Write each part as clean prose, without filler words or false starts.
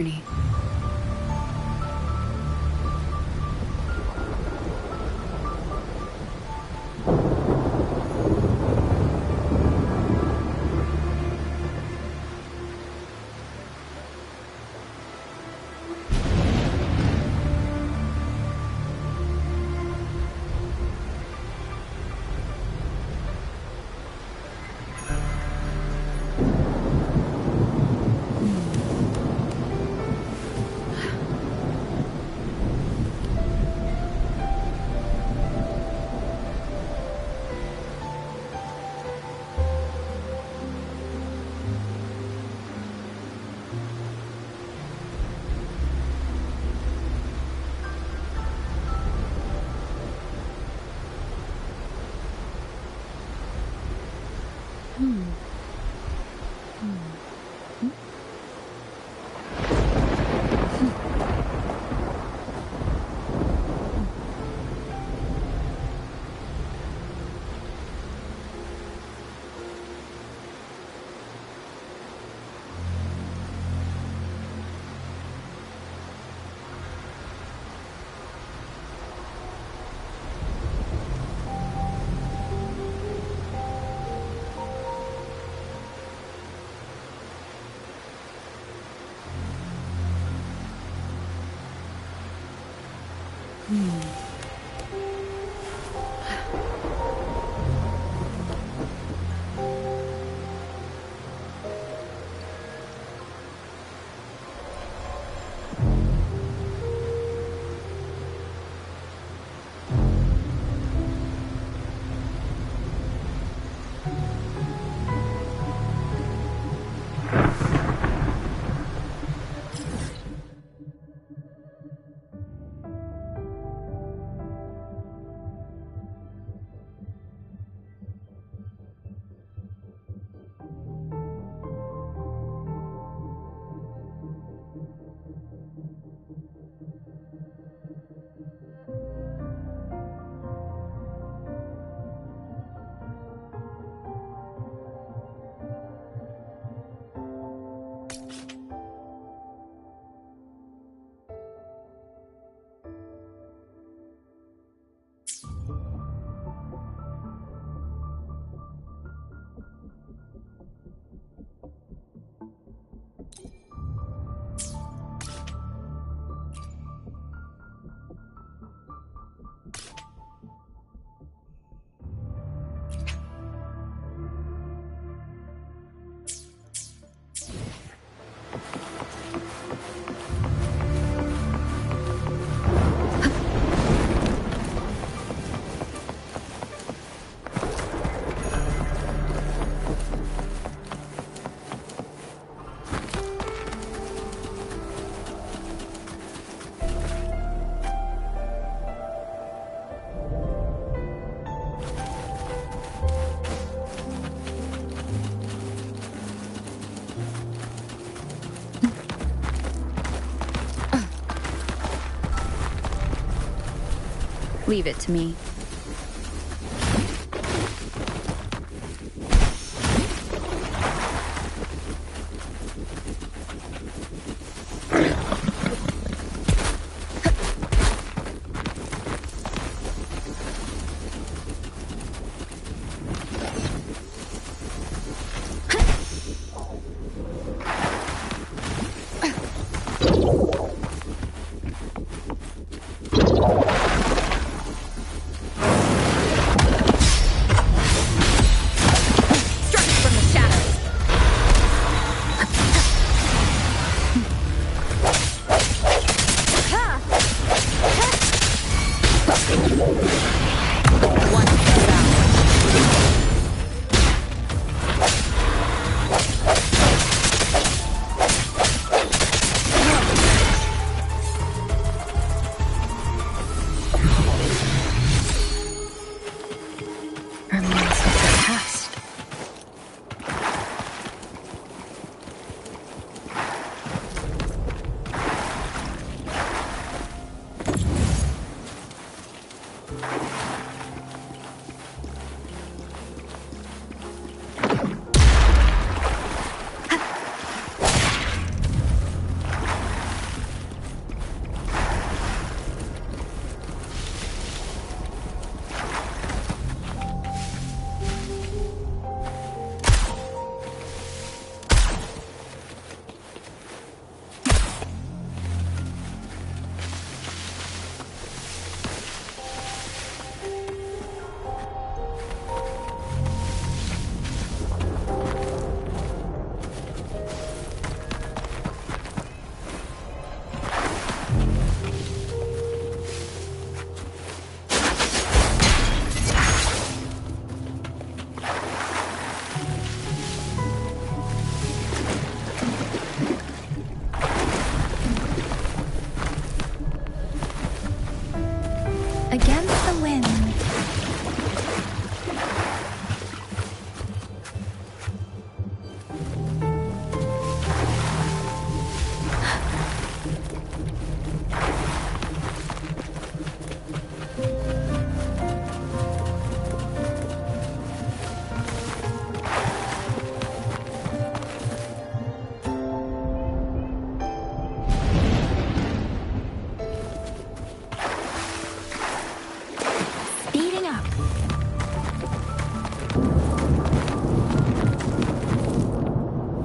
journey. Leave it to me.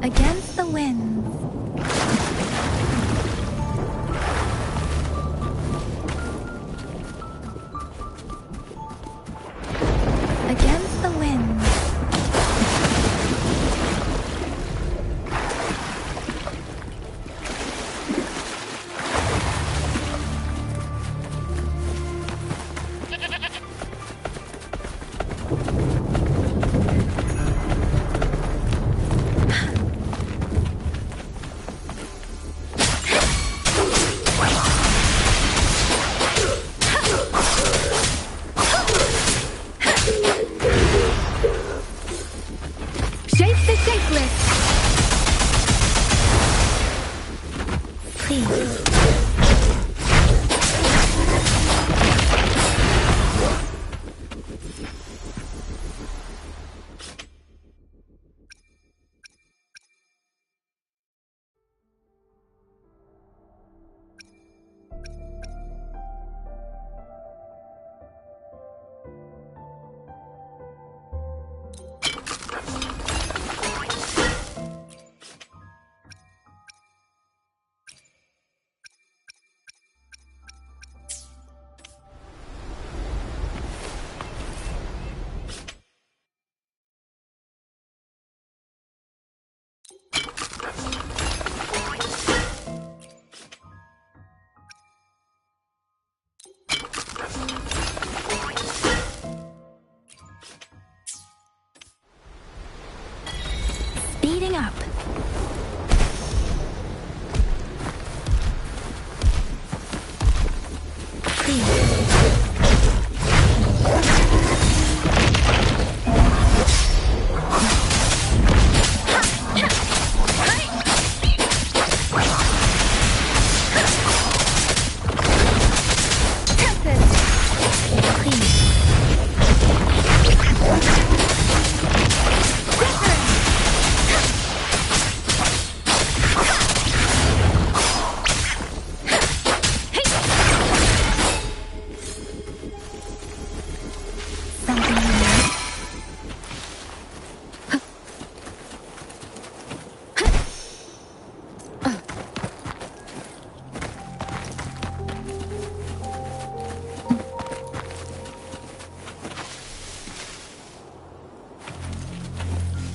Against the winds. Against the winds. Speeding up.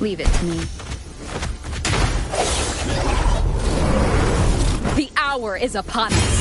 Leave it to me. The hour is upon us.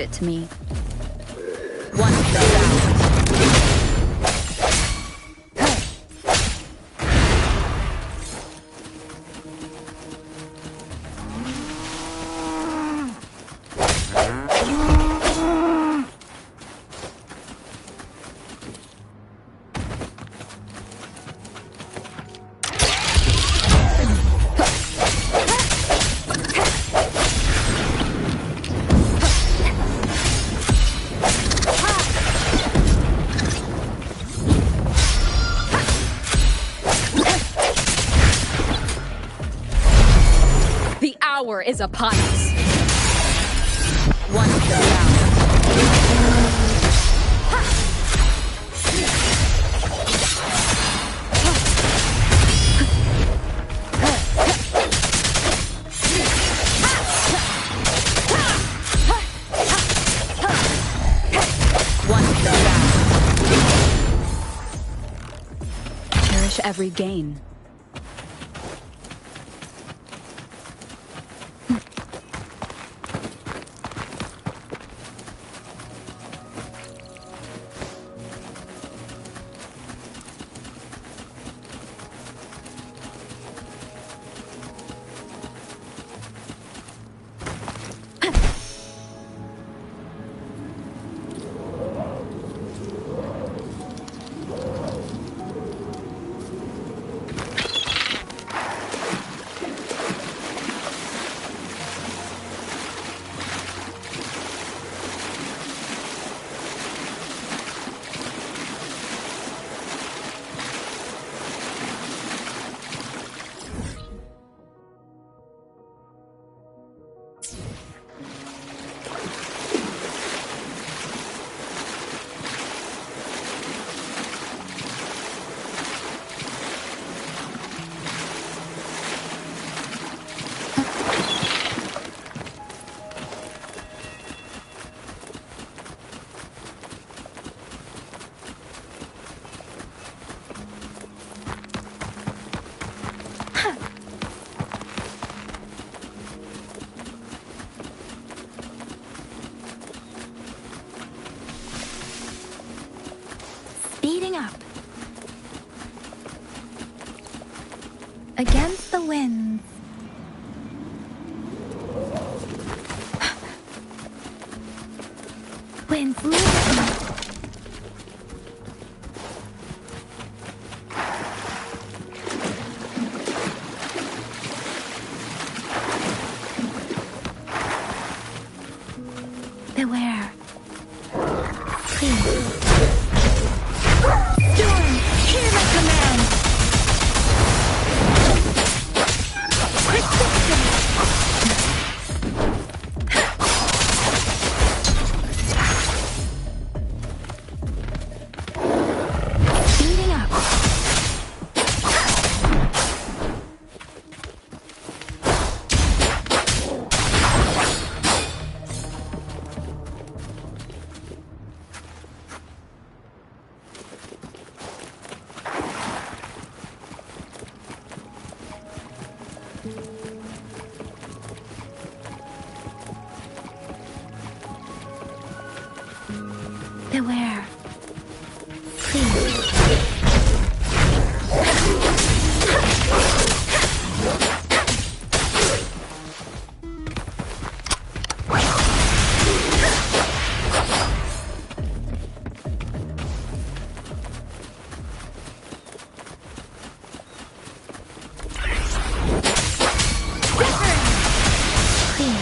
it to me. One down. The hour is upon us. One down. One down. Cherish every gain. Speeding up. Against the winds. Winds moving. Beware. Please. Storm, hear my command. Speeding up. Beware. Please. Please.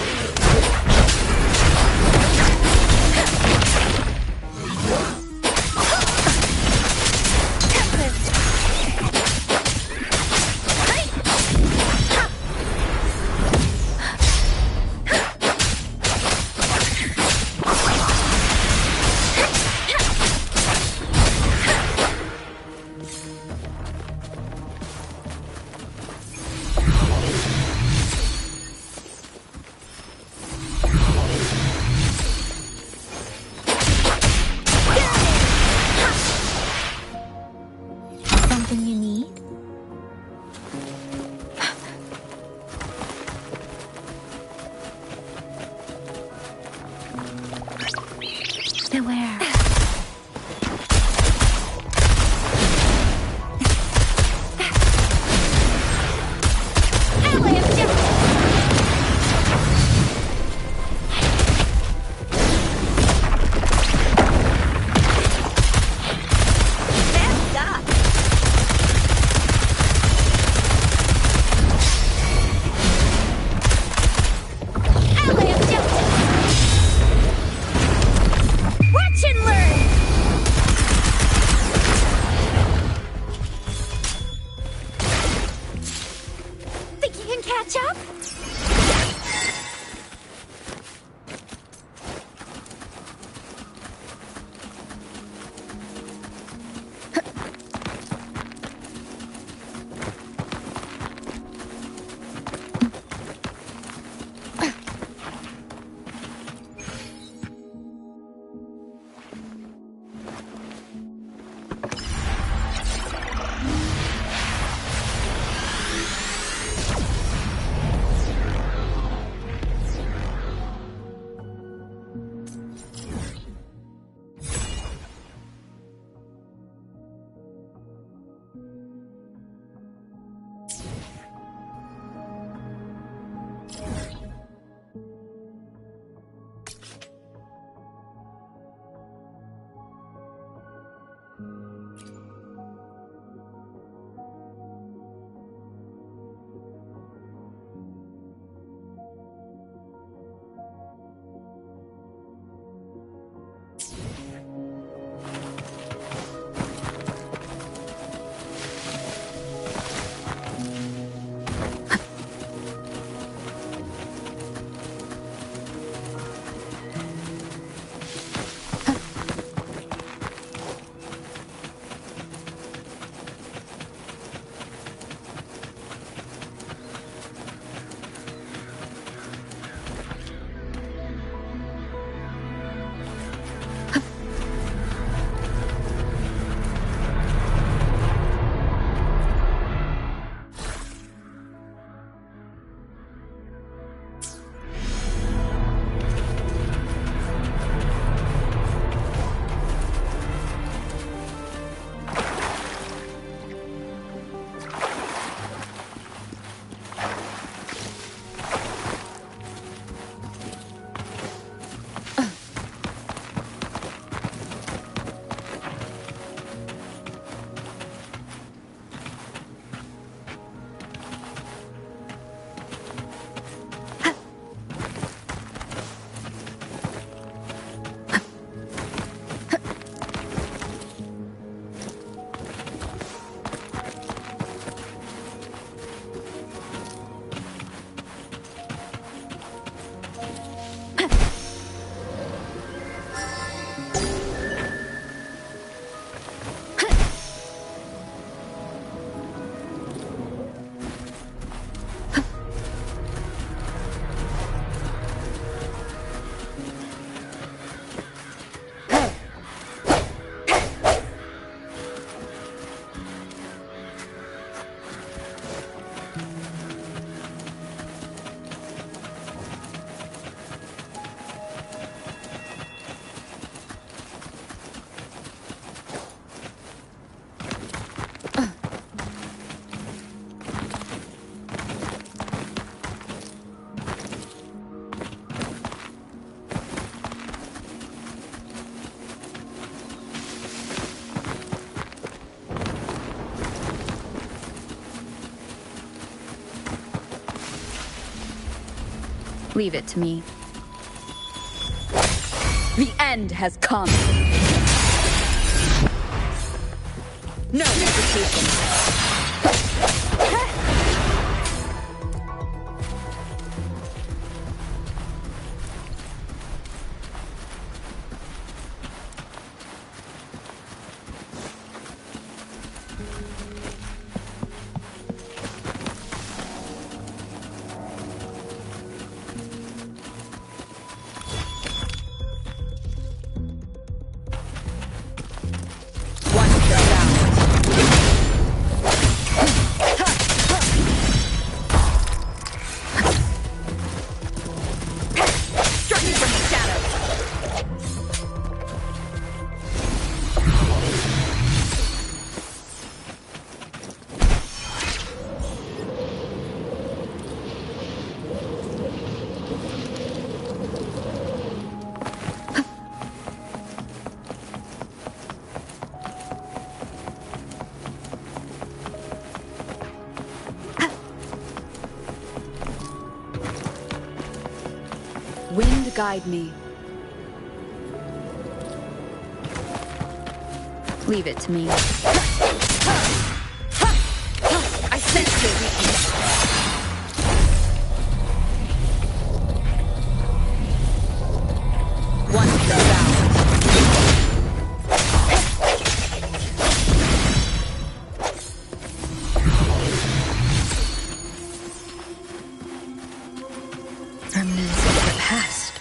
Leave it to me. The end has come. No hesitation. Wind guide me. Leave it to me. I sense your weakness. One down. Remnants of the past.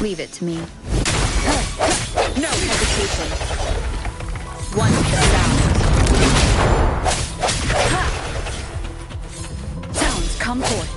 Leave it to me. No hesitation. One down. Sounds come forth.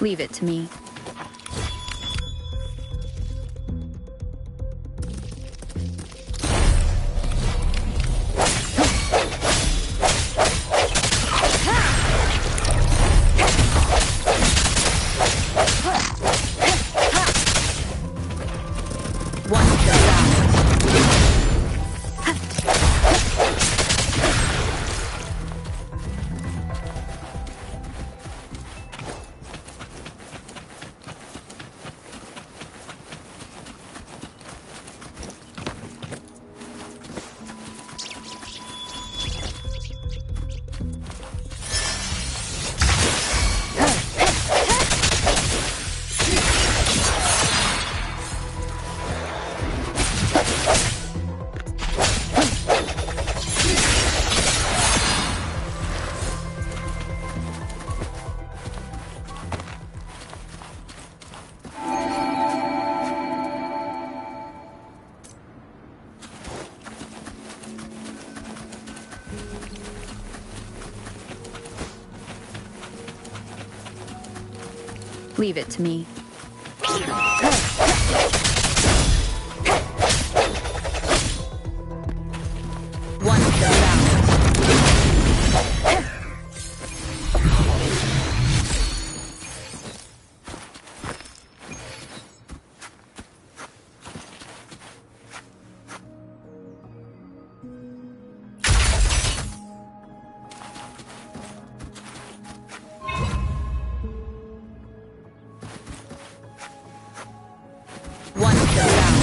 Leave it to me. Leave it to me. One kill down. One kill down.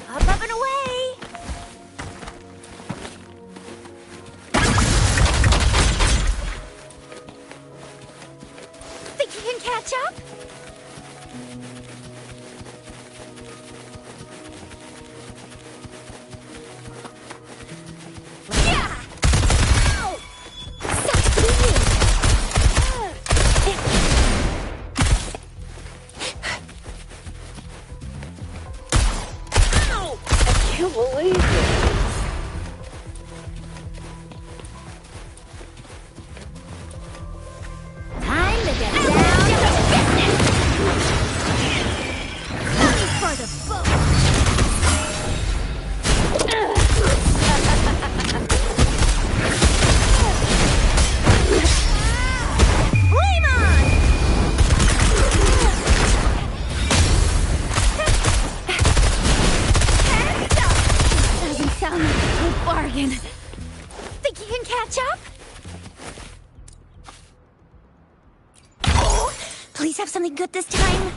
Up and away! Think you can catch up? Yeah! Ow! Such bleeding! Ow! I can't believe it. Time to get down to business! Only for the boat! Flame on! Hands up! Doesn't sound like a good bargain. Think you can catch up? Oh, please have something good this time.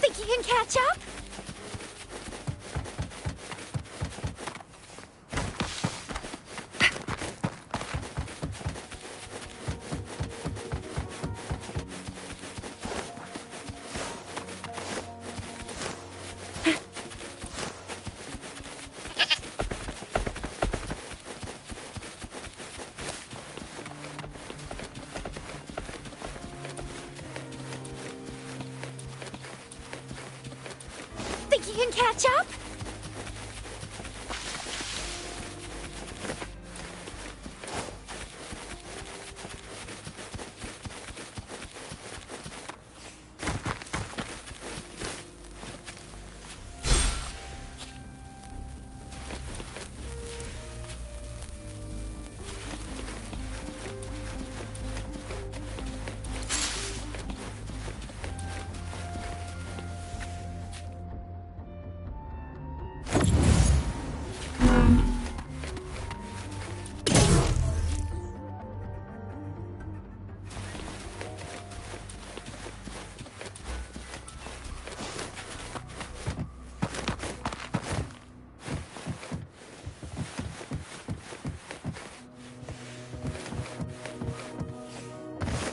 Think you can catch up? Think you can catch up?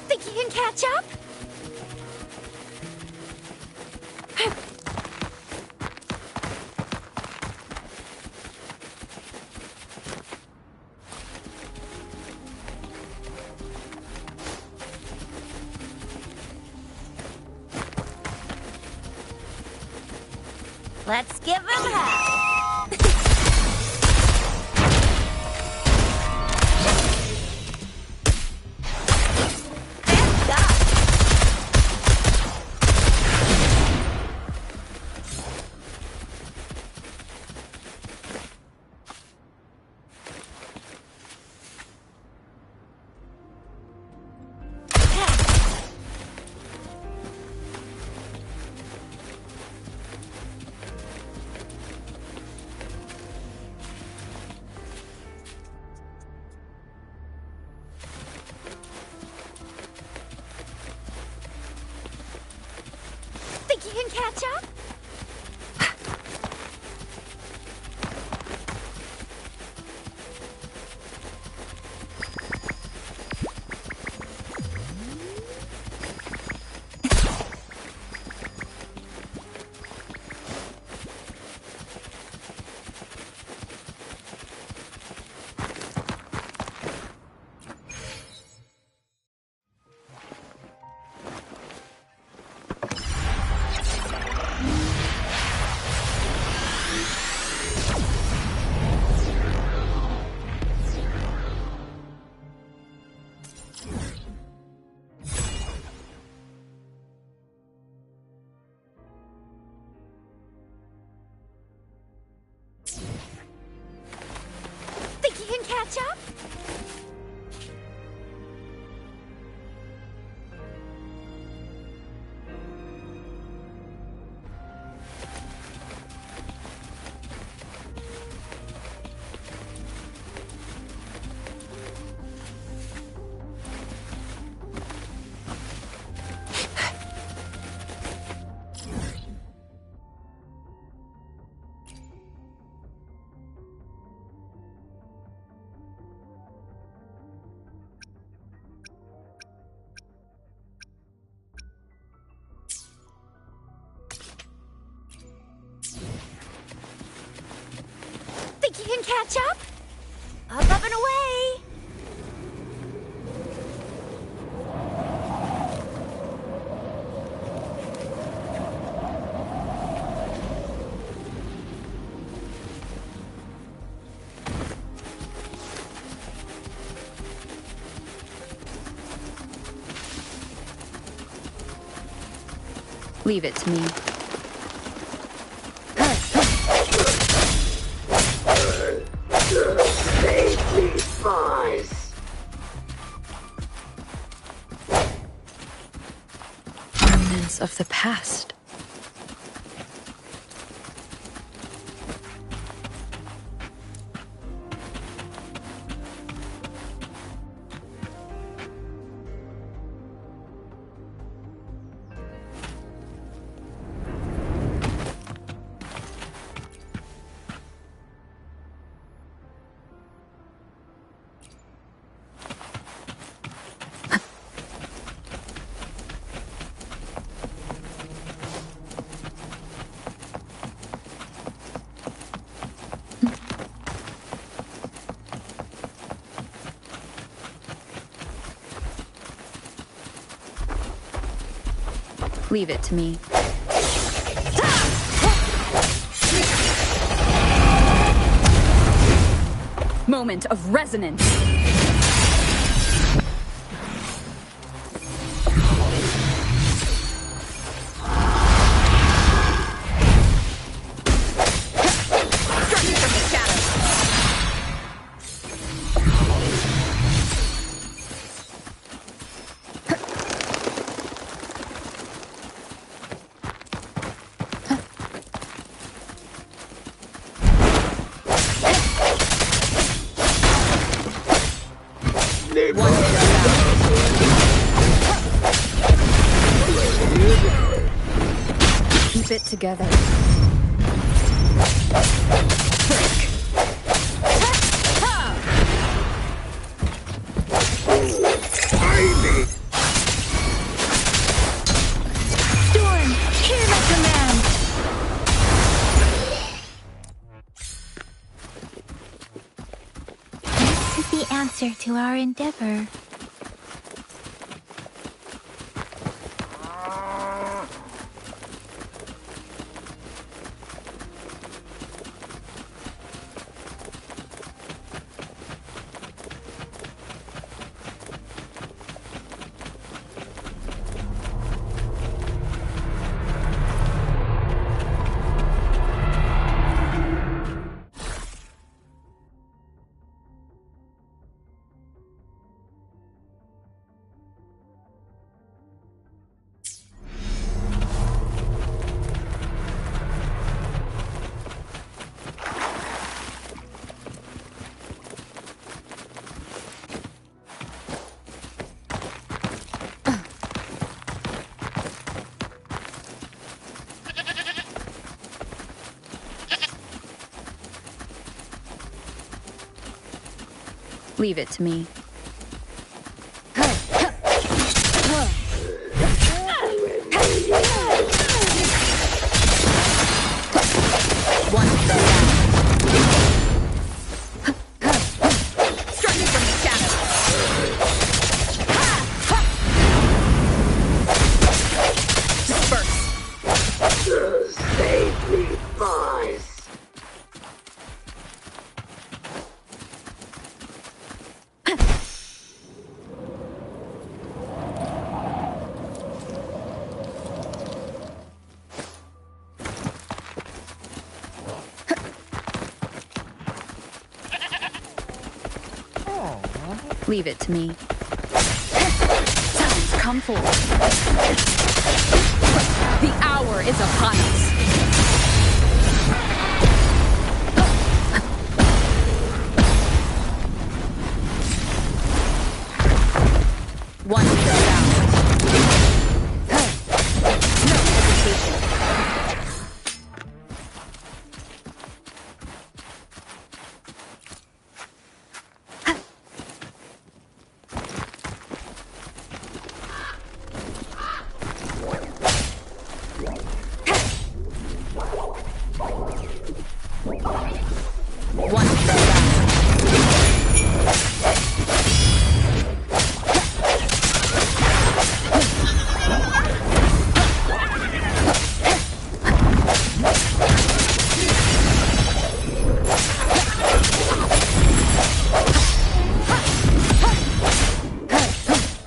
Think you can catch up? Let's give him hell. Thank God. you can catch up? Think you can catch up? Think you can catch up? Up and away! Leave it to me. Remnants of the past. Leave it to me. Moment of resonance. Keep it together. Storm, hear my command! This is the answer to our endeavor. Leave it to me. One fell down. Strike from the shadows. Disperse. Save me, boys. Leave it to me. Sounds come forth. The hour is upon us. One fell down. No hesitation. One fell down.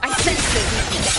I sense the weakness.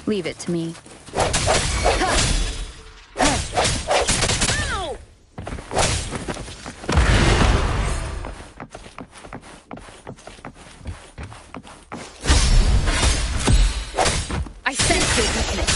Leave it to me. I sense your weakness.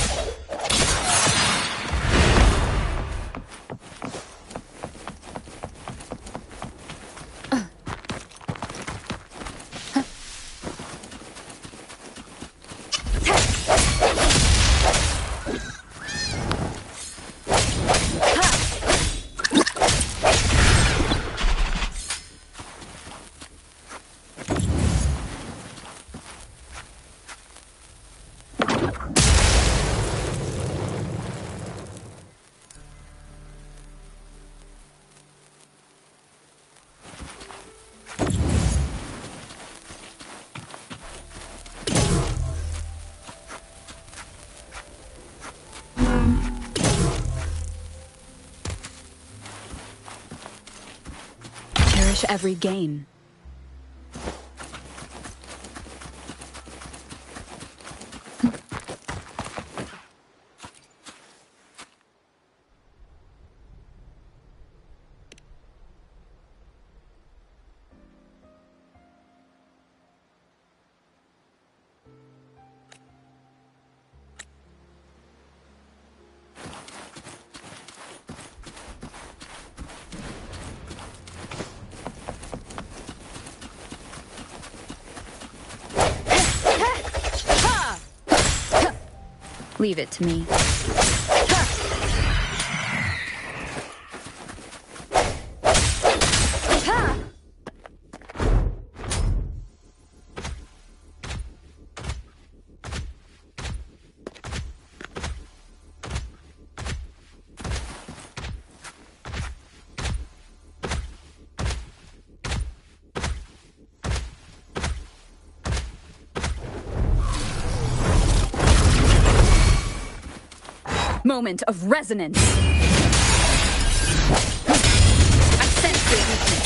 every gain. Leave it to me. Moment of resonance. I sense your weakness.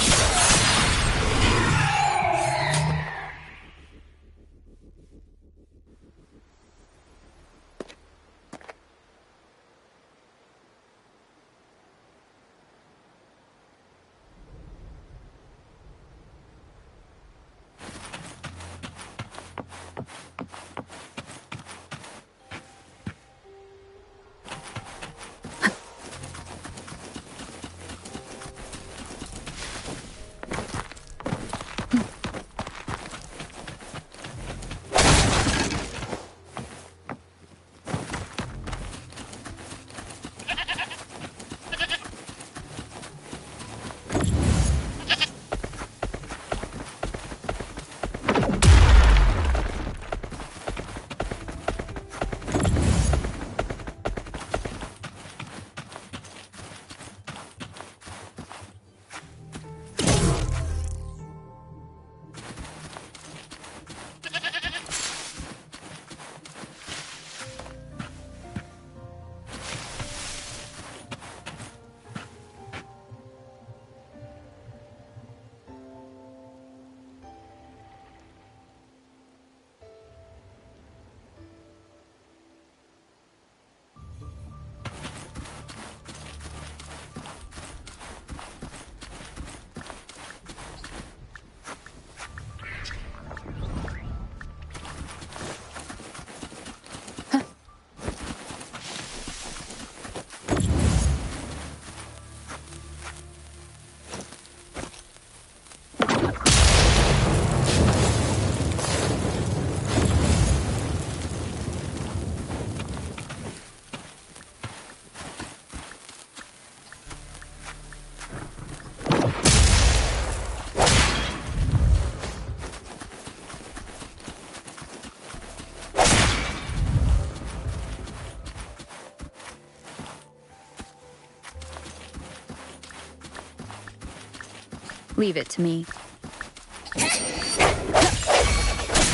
Leave it to me.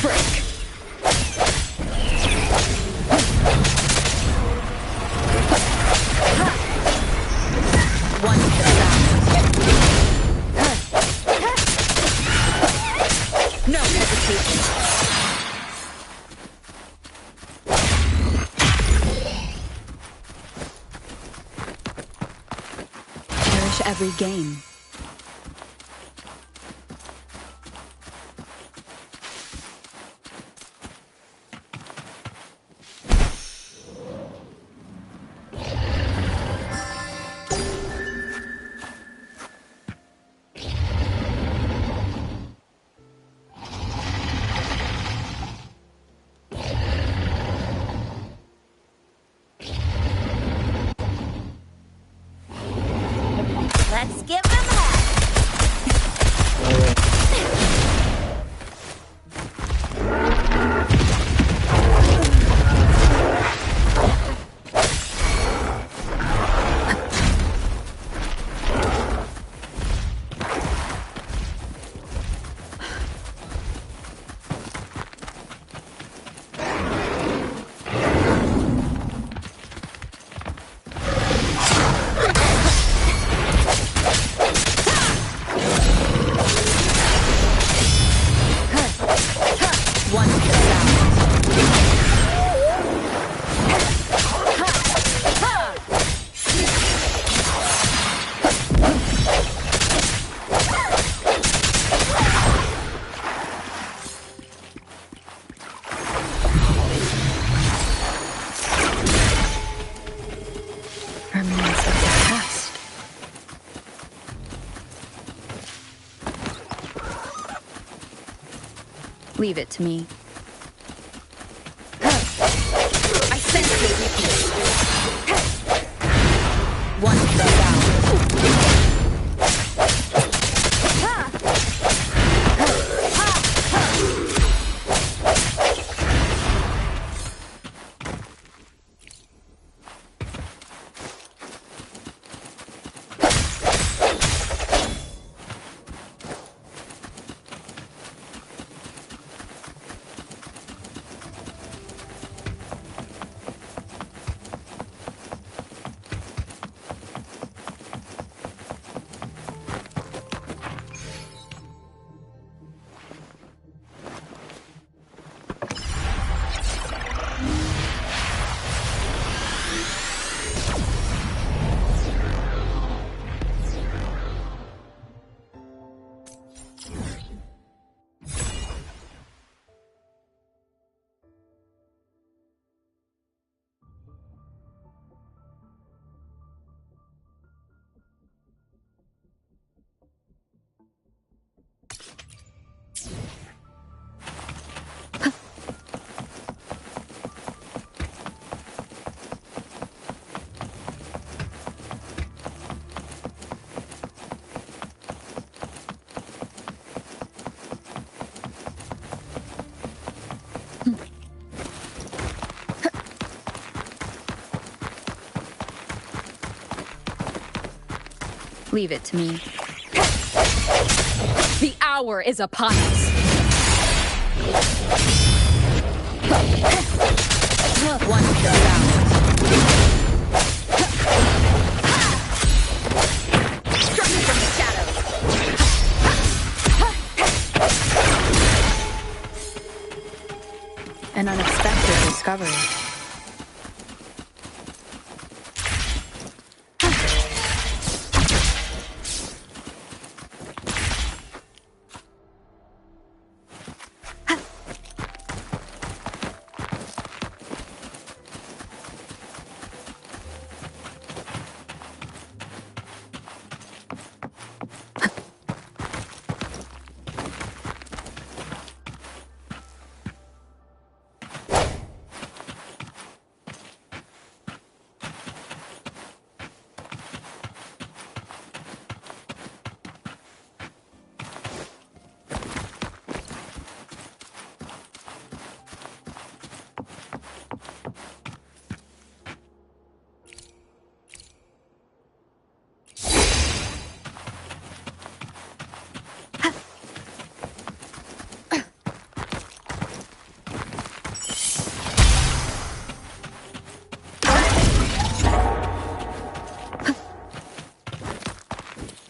Break. One no hesitation. Cherish every gain. Let's give them Leave it to me. I sense your weakness. One fell down. Leave it to me. The hour is upon us. One fell down. Struck from the shadows. An unexpected discovery.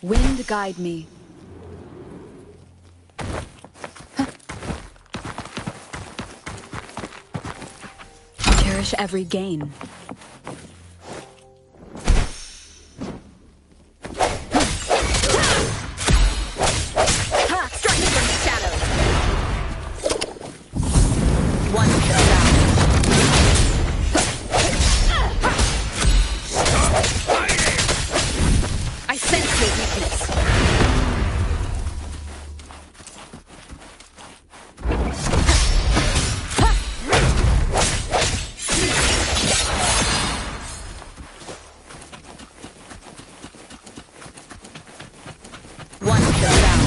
Wind guide me. Cherish every gain. Striking from the shadows. One fell down. I sense your weakness. One fell down.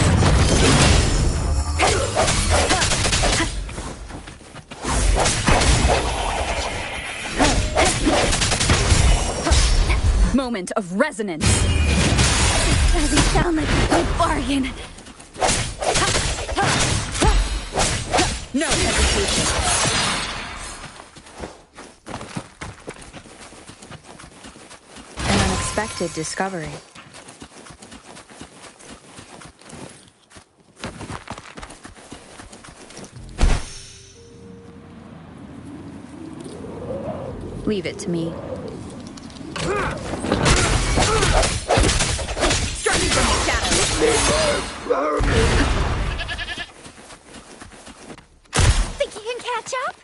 Moment of resonance. Doesn't sound like a good bargain. No hesitation. An unexpected discovery. Leave it to me. Striking from the shadows. Think you can catch up?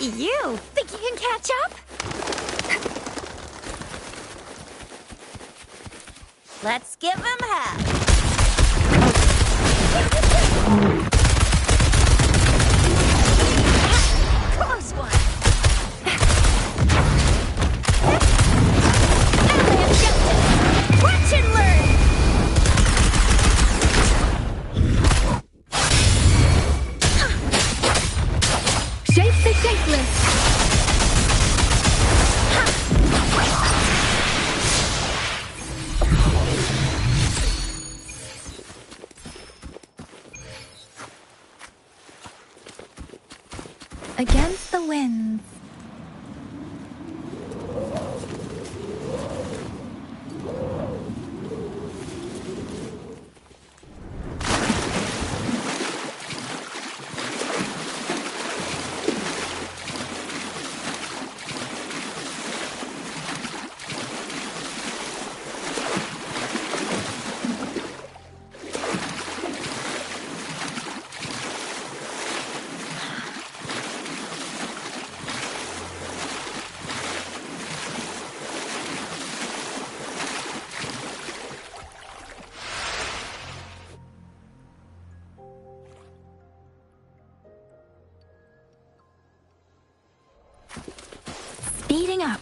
You think you can catch up? Let's give him hell. Close one. Watch and learn. Shape the shapeless. Against the winds. Speeding up.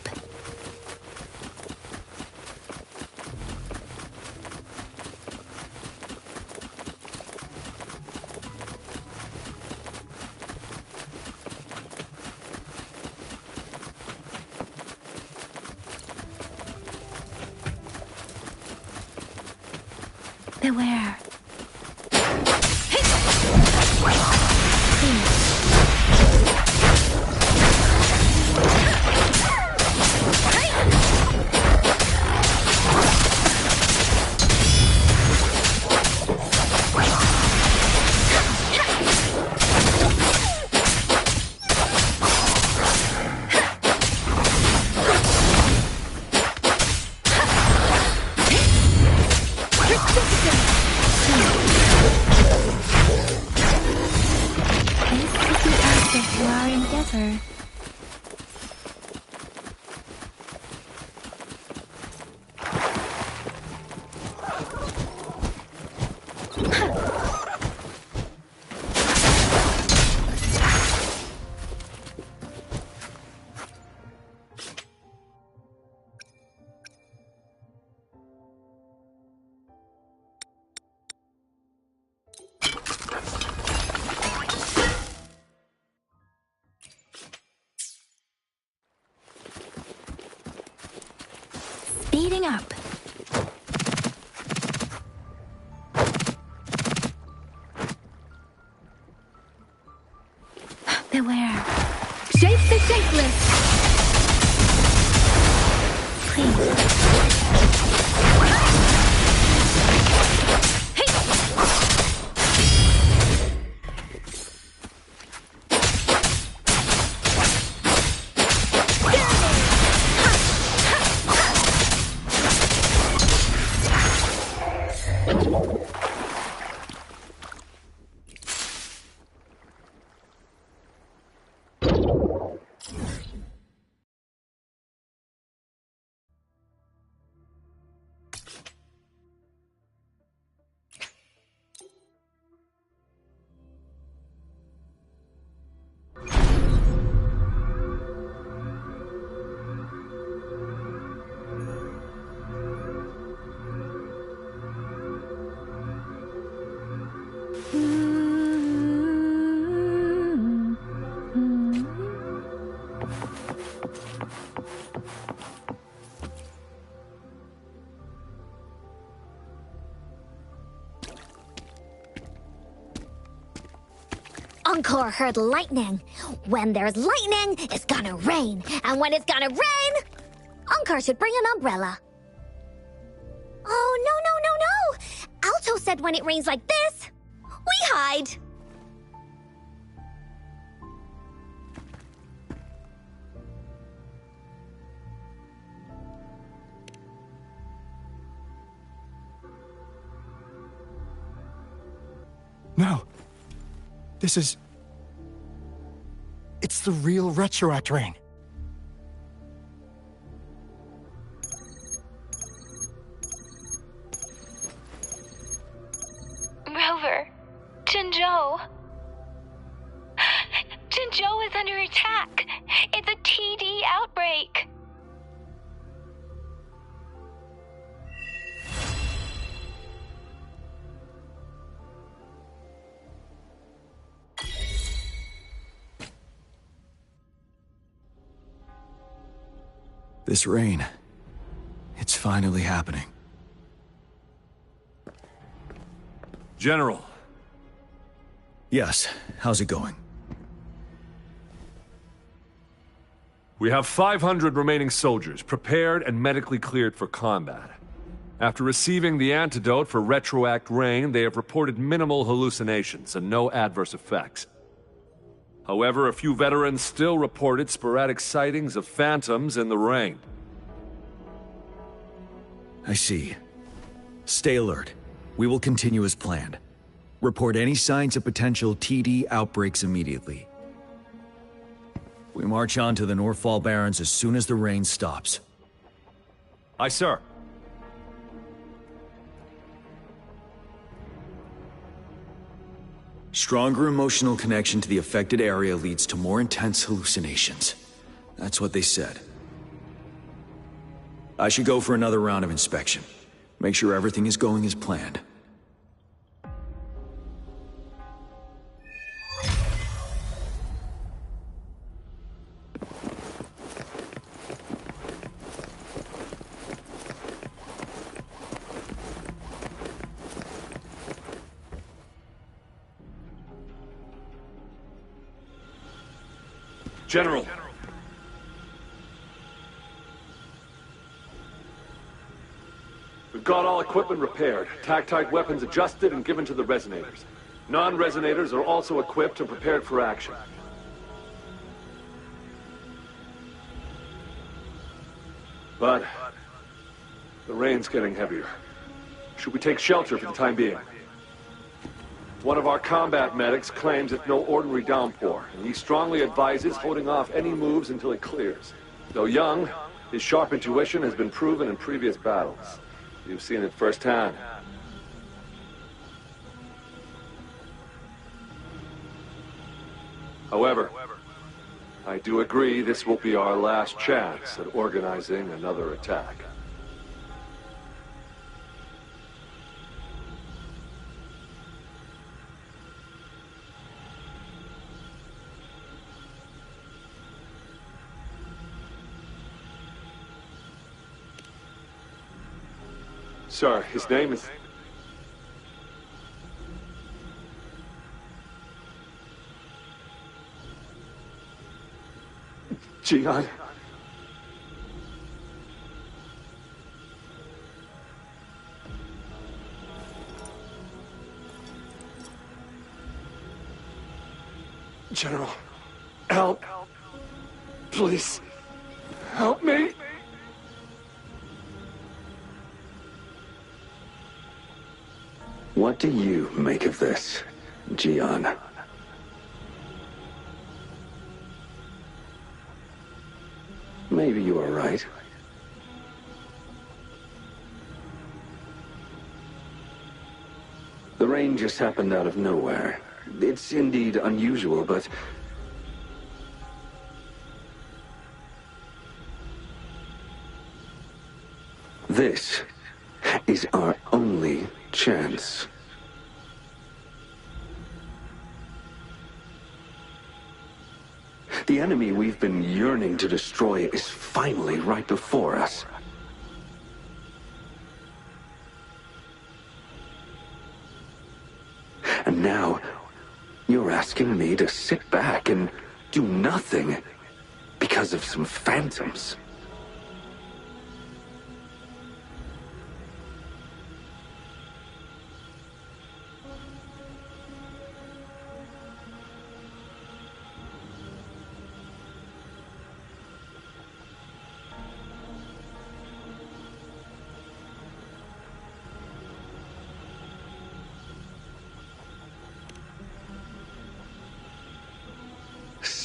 Beware. Speeding up. Beware. Shape the shapeless. Please. Encore heard lightning. When there's lightning, it's gonna rain. And when it's gonna rain, Encore should bring an umbrella. Oh, no. Alto said when it rains like this, we hide. No. This is... It's the real retroact rain. Rover, Jinzhou. Jinzhou is under attack. It's a TD outbreak. This rain, it's finally happening. General. Yes, how's it going? We have 500 remaining soldiers, prepared and medically cleared for combat. After receiving the antidote for retroact rain, they have reported minimal hallucinations and no adverse effects. However, a few veterans still reported sporadic sightings of phantoms in the rain. I see. Stay alert. We will continue as planned. Report any signs of potential TD outbreaks immediately. We march on to the Northfall Barrens as soon as the rain stops. Aye, sir. Stronger emotional connection to the affected area leads to more intense hallucinations. That's what they said. I should go for another round of inspection. Make sure everything is going as planned. General. We've got all equipment repaired, tactite weapons adjusted and given to the resonators. Non-resonators are also equipped and prepared for action. But the rain's getting heavier. Should we take shelter for the time being? One of our combat medics claims it's no ordinary downpour, and he strongly advises holding off any moves until it clears. Though young, his sharp intuition has been proven in previous battles. You've seen it firsthand. However, I do agree this will be our last chance at organizing another attack. Sir, his name is... Jian. General, help. Please, help me. What do you make of this, Jian? Maybe you are right. The rain just happened out of nowhere. It's indeed unusual, but... this is our only chance. The enemy we've been yearning to destroy is finally right before us. And now, you're asking me to sit back and do nothing because of some phantoms.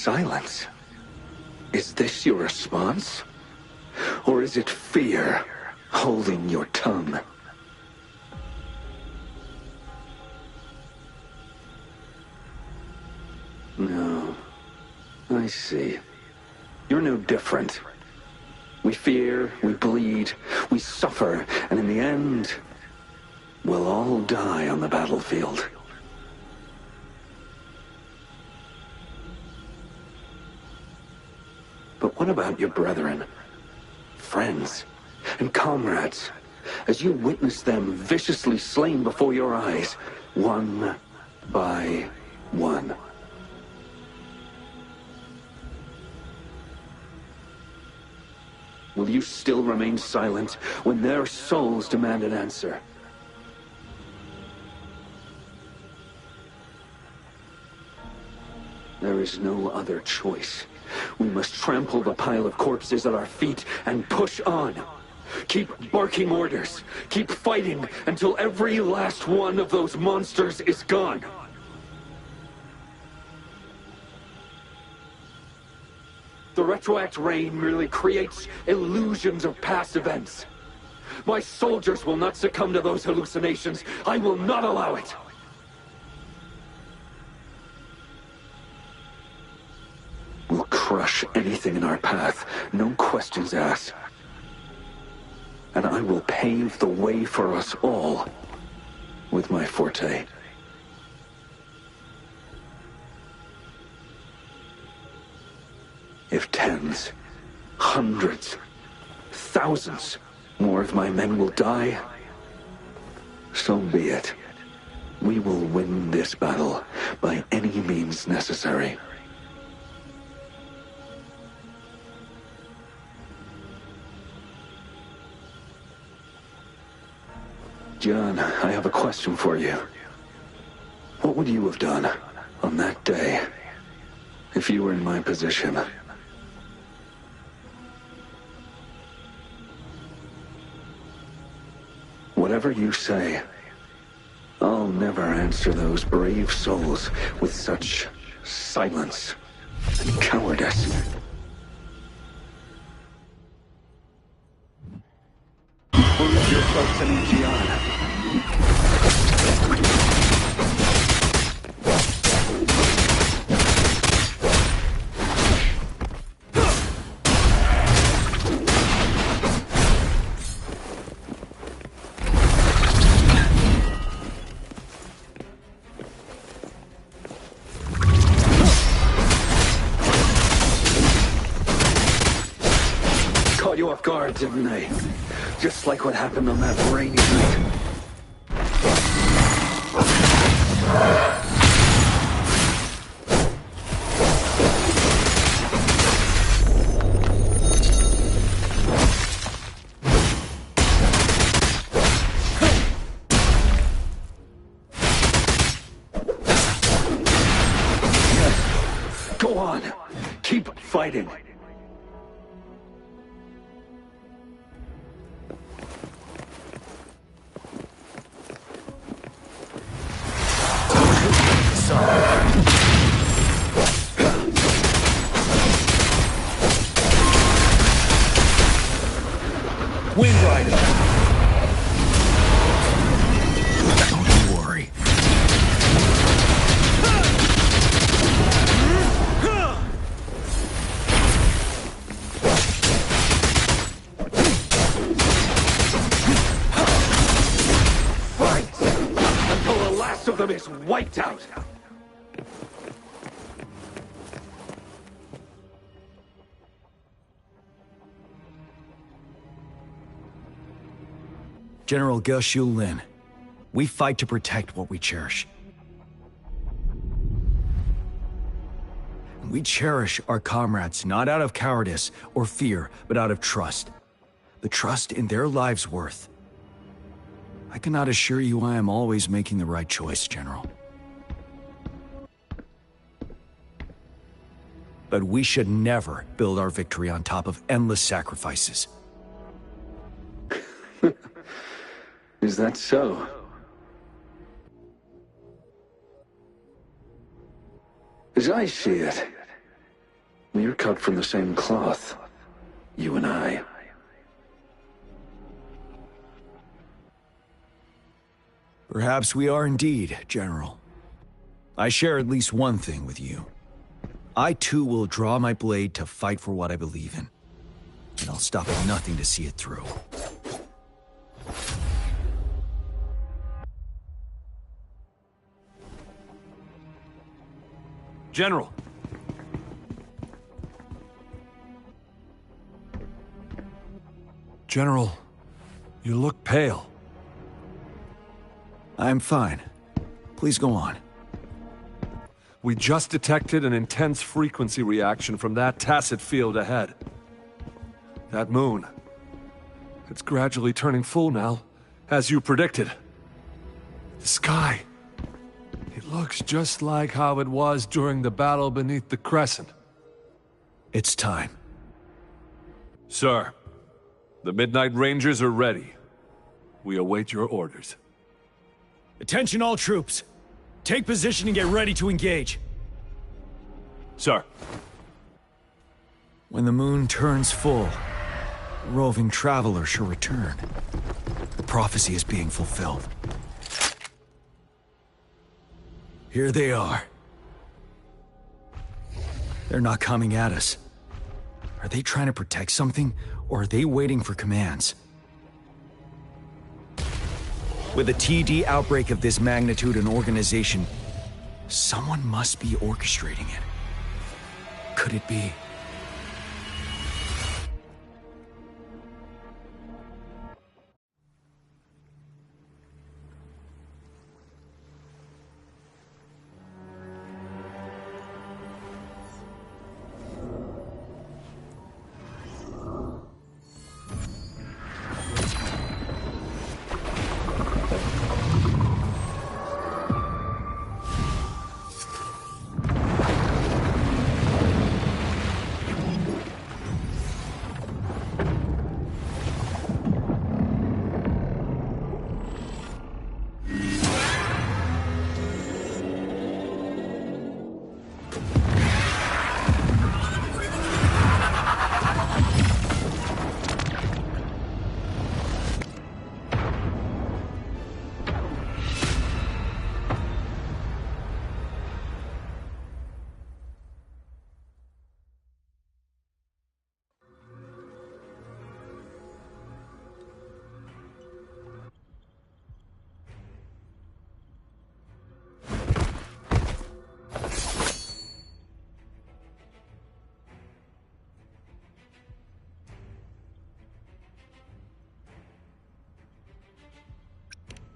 Silence? Is this your response? Or is it fear holding your tongue? No. I see. You're no different. We fear, we bleed, we suffer, and in the end, we'll all die on the battlefield. But what about your brethren, friends, and comrades, as you witness them viciously slain before your eyes, one by one? Will you still remain silent when their souls demand an answer? There is no other choice. We must trample the pile of corpses at our feet and push on. Keep barking orders. Keep fighting until every last one of those monsters is gone. The retroact rain merely creates illusions of past events. My soldiers will not succumb to those hallucinations. I will not allow it. We'll crush anything in our path, no questions asked. And I will pave the way for us all with my forte. If tens, hundreds, thousands more of my men will die, so be it. We will win this battle by any means necessary. John, I have a question for you. What would you have done on that day if you were in my position? Whatever you say, I'll never answer those brave souls with such silence and cowardice. Who's your folks in Gianna? Caught you off guard, didn't they? Just like what happened on that rainy night. Go on. Keep fighting. Wind Rider! Don't you worry. Fight! Until the last of them is wiped out! General Ge Lin, we fight to protect what we cherish. We cherish our comrades not out of cowardice or fear, but out of trust. The trust in their lives' worth. I cannot assure you I am always making the right choice, General. But we should never build our victory on top of endless sacrifices. Is that so? As I see it, We're cut from the same cloth, you and I. Perhaps we are indeed, General. I share at least one thing with you. I too will draw my blade to fight for what I believe in. And I'll stop at nothing to see it through. General! General, you look pale. I'm fine. Please go on. We just detected an intense frequency reaction from that tacit field ahead. That moon. It's gradually turning full now, as you predicted. The sky. It looks just like how it was during the battle beneath the Crescent. It's time. Sir, the Midnight Rangers are ready. We await your orders. Attention all troops. Take position and get ready to engage. Sir. When the moon turns full, the roving traveler shall return. The prophecy is being fulfilled. Here they are. They're not coming at us. Are they trying to protect something, or are they waiting for commands? With a TD outbreak of this magnitude and organization, someone must be orchestrating it. Could it be?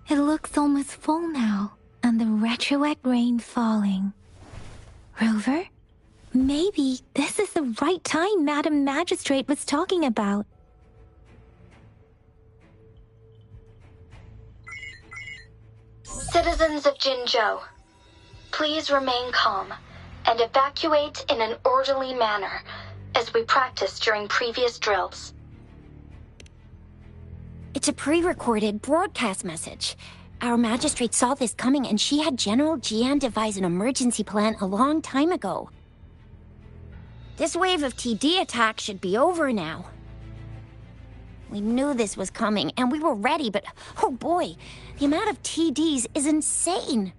It looks almost full now, and the retroact rain falling. Rover? Maybe this is the right time Madam Magistrate was talking about. Citizens of Jinzhou, please remain calm and evacuate in an orderly manner, as we practiced during previous drills. It's a pre-recorded broadcast message. Our magistrate saw this coming and she had General Jian devise an emergency plan a long time ago. This wave of TD attacks should be over now. We knew this was coming and we were ready, but oh boy, the amount of TDs is insane.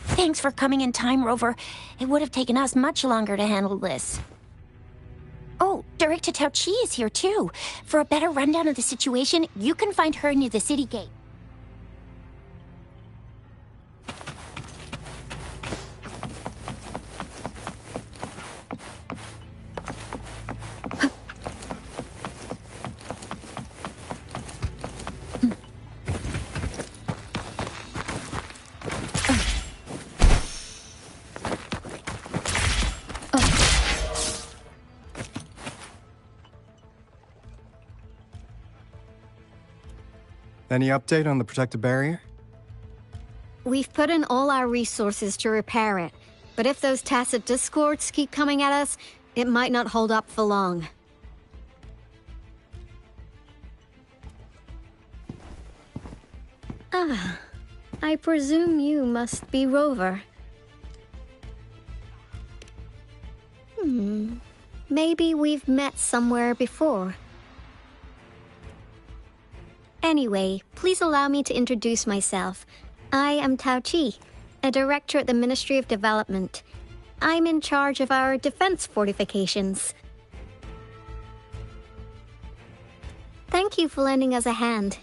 Thanks for coming in time, Rover. It would have taken us much longer to handle this. Oh, Director Tao Chi is here too. For a better rundown of the situation, you can find her near the city gate. Any update on the protective barrier? We've put in all our resources to repair it, but if those tacit discords keep coming at us, it might not hold up for long. Ah, I presume you must be Rover. Maybe we've met somewhere before. Anyway, please allow me to introduce myself. I am Tao Chi, a director at the Ministry of Development. I'm in charge of our defense fortifications. Thank you for lending us a hand.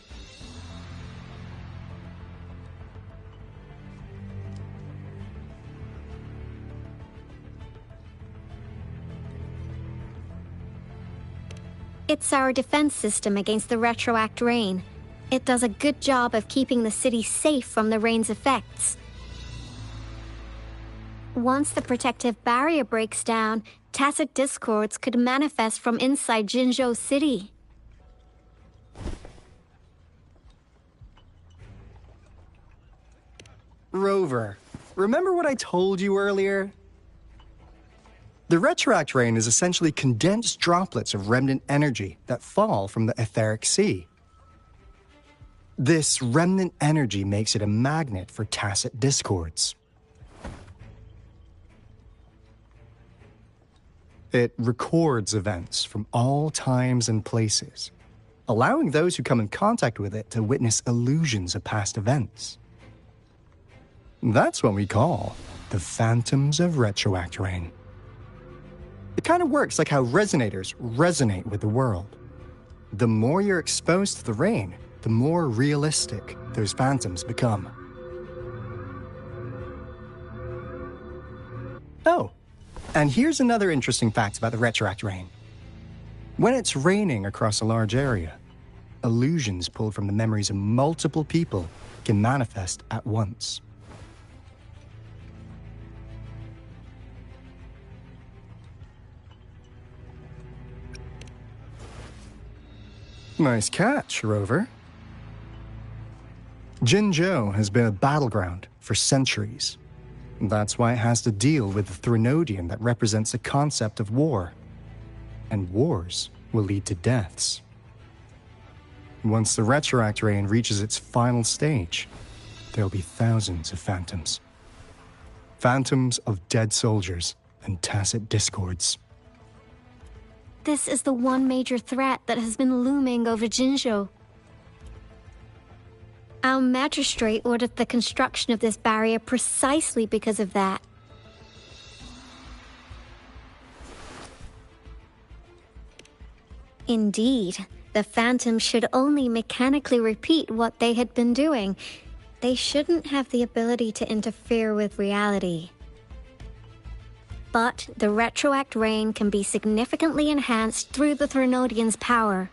It's our defense system against the retroact rain. It does a good job of keeping the city safe from the rain's effects. Once the protective barrier breaks down, tacit discords could manifest from inside Jinzhou City. Rover, remember what I told you earlier? The retroact rain is essentially condensed droplets of remnant energy that fall from the etheric sea. This remnant energy makes it a magnet for tacit discords. It records events from all times and places, allowing those who come in contact with it to witness illusions of past events. That's what we call the phantoms of retroact rain. It kind of works like how resonators resonate with the world. The more you're exposed to the rain, the more realistic those phantoms become. Oh, and here's another interesting fact about the retroact rain. When it's raining across a large area, illusions pulled from the memories of multiple people can manifest at once. Nice catch, Rover. Jinzhou has been a battleground for centuries. That's why it has to deal with the Threnodian that represents the concept of war. And wars will lead to deaths. Once the retroact rain reaches its final stage, there'll be thousands of phantoms. Phantoms of dead soldiers and tacit discords. This is the one major threat that has been looming over Jinzhou. Our magistrate ordered the construction of this barrier precisely because of that. Indeed, the phantoms should only mechanically repeat what they had been doing. They shouldn't have the ability to interfere with reality. But the retroact rain can be significantly enhanced through the Threnodian's power.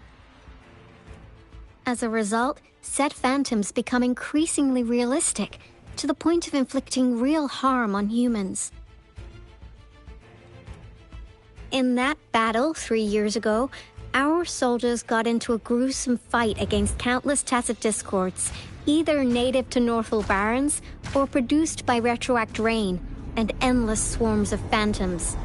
As a result, said phantoms become increasingly realistic, to the point of inflicting real harm on humans. In that battle 3 years ago, our soldiers got into a gruesome fight against countless tacit discords, either native to Northwell Barrens or produced by retroact rain and endless swarms of phantoms.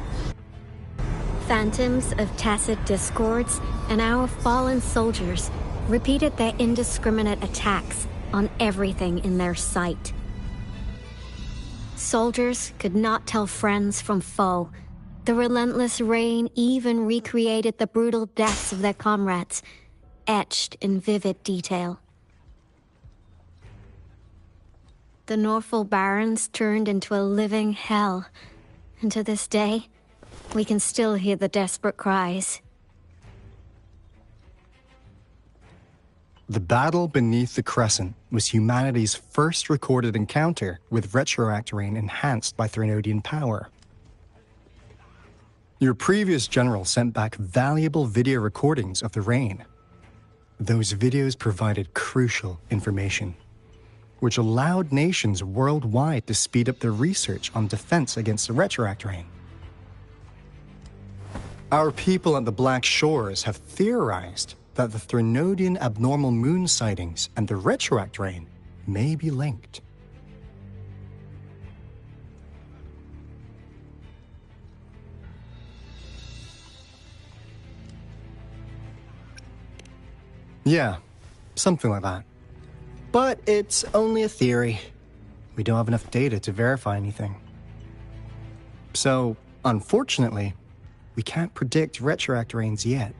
Phantoms of tacit discords and our fallen soldiers repeated their indiscriminate attacks on everything in their sight. Soldiers could not tell friends from foe. The relentless rain even recreated the brutal deaths of their comrades, etched in vivid detail. The Northwell Barrens turned into a living hell, and to this day, we can still hear the desperate cries. The battle beneath the Crescent was humanity's first recorded encounter with retroact rain enhanced by Threnodian power. Your previous general sent back valuable video recordings of the rain. Those videos provided crucial information, which allowed nations worldwide to speed up their research on defense against the retroact rain. Our people at the Black Shores have theorized that the Threnodian abnormal moon sightings and the retroact rain may be linked. Yeah, something like that. But it's only a theory. We don't have enough data to verify anything. So, unfortunately, We can't predict retroact rains yet,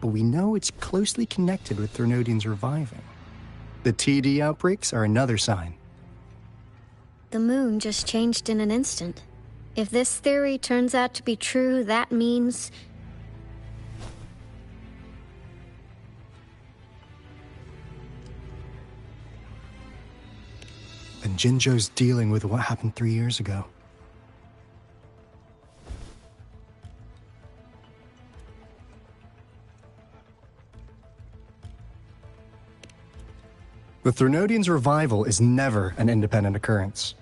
but we know it's closely connected with Threnodians reviving. The TD outbreaks are another sign. The moon just changed in an instant. If this theory turns out to be true, that means... And Jinzhou's dealing with what happened 3 years ago. The Threnodians' revival is never an independent occurrence.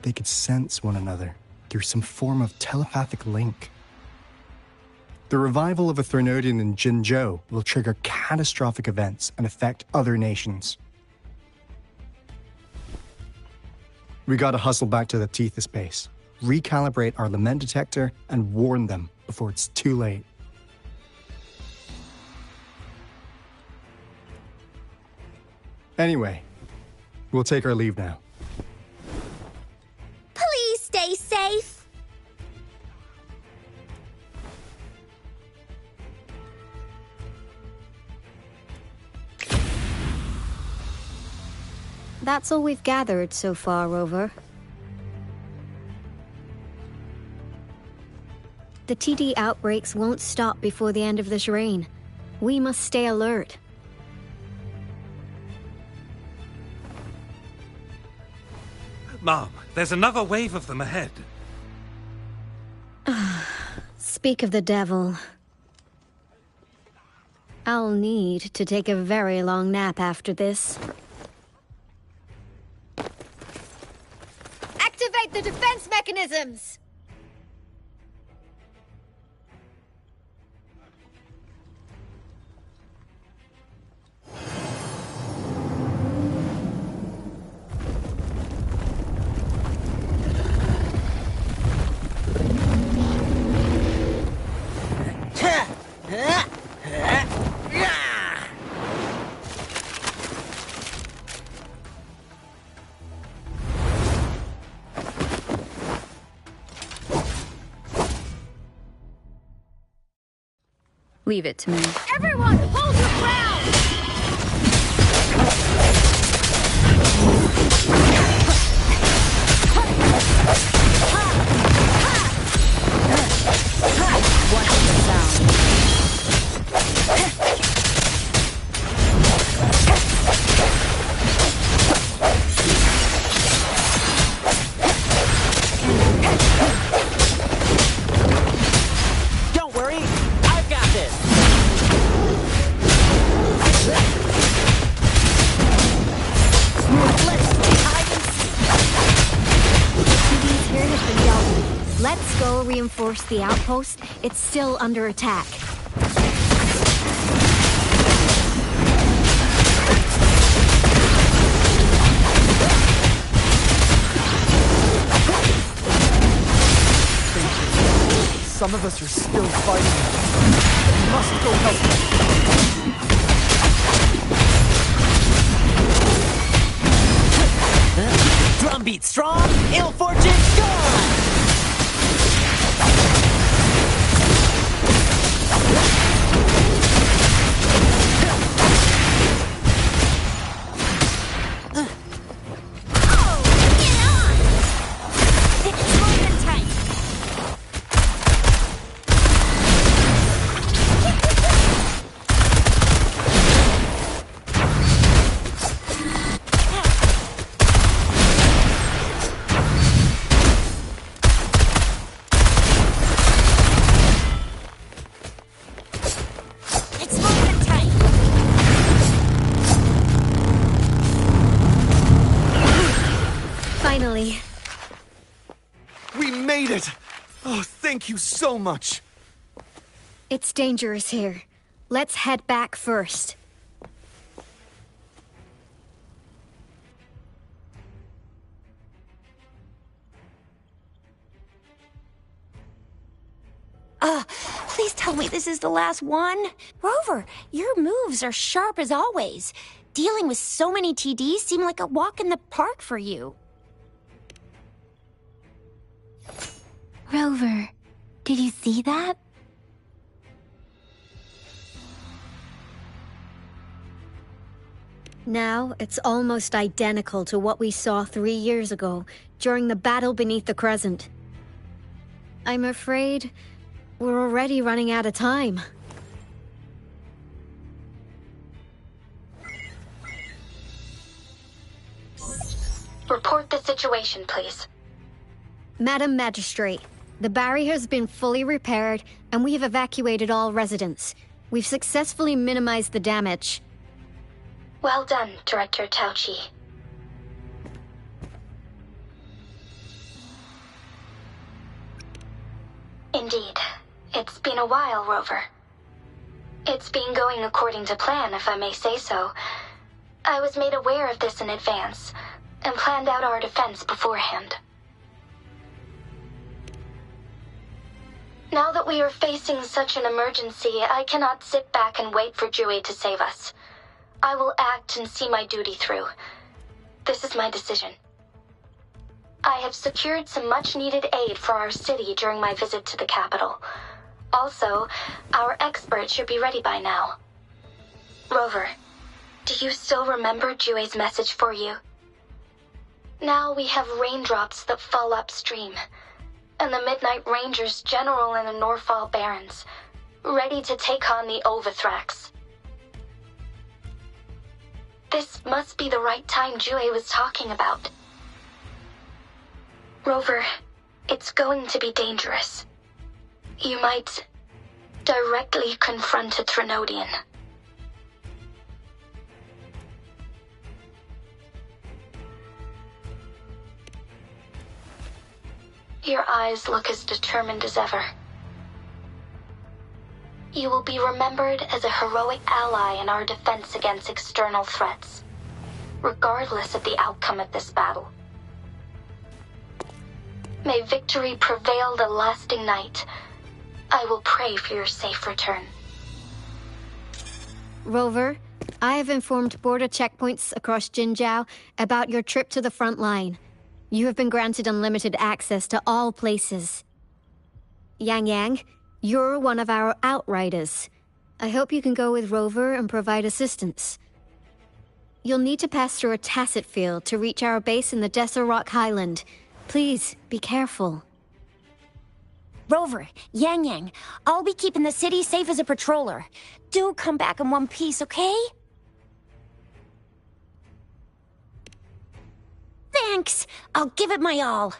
They could sense one another through some form of telepathic link. The revival of a Threnodian in Jinzhou will trigger catastrophic events and affect other nations. We gotta hustle back to the Tethys base, recalibrate our lament detector, and warn them before it's too late. Anyway, we'll take our leave now. Please stay safe. That's all we've gathered so far, Rover. The TD outbreaks won't stop before the end of this reign. We must stay alert. Mom, there's another wave of them ahead. Speak of the devil. I'll need to take a very long nap after this. Activate the defense mechanisms! Leave it to me. Everyone, hold your ground! Watching the sound. Don't worry, I've got this. TD's here has been dealt with. Let's go reinforce the outpost. It's still under attack. Some of us are still fighting. We must go help them. Drumbeat strong, ill fortune gone! Finally. We made it! Oh, thank you so much! It's dangerous here. Let's head back first. Please tell me this is the last one. Rover, your moves are sharp as always. Dealing with so many TDs seem like a walk in the park for you. Rover, did you see that? Now, it's almost identical to what we saw 3 years ago, during the battle beneath the Crescent. I'm afraid we're already running out of time. Report the situation, please. Madam Magistrate, the barrier has been fully repaired, and we have evacuated all residents. We've successfully minimized the damage. Well done, Director Tauchi. Indeed. It's been a while, Rover. It's been going according to plan, if I may say so. I was made aware of this in advance, and planned out our defense beforehand. Now that we are facing such an emergency, I cannot sit back and wait for Yotèi to save us. I will act and see my duty through. This is my decision. I have secured some much-needed aid for our city during my visit to the capital. Also, our expert should be ready by now. Rover, do you still remember Yotèi's message for you? Now we have raindrops that fall upstream, and the Midnight Rangers general in the Norfall Barrens, ready to take on the Overthrax. This must be the right time Yotèi was talking about. Rover, it's going to be dangerous. You might directly confront a Trinodian. Your eyes look as determined as ever. You will be remembered as a heroic ally in our defense against external threats, regardless of the outcome of this battle. May victory prevail the lasting night. I will pray for your safe return. Rover, I have informed border checkpoints across Jinzhou about your trip to the front line. You have been granted unlimited access to all places. Yang Yang, you're one of our outriders. I hope you can go with Rover and provide assistance. You'll need to pass through a tacit field to reach our base in the Desert Rock Highland. Please, be careful. Rover, Yang Yang, I'll be keeping the city safe as a patroller. Do come back in one piece, okay? Thanks! I'll give it my all.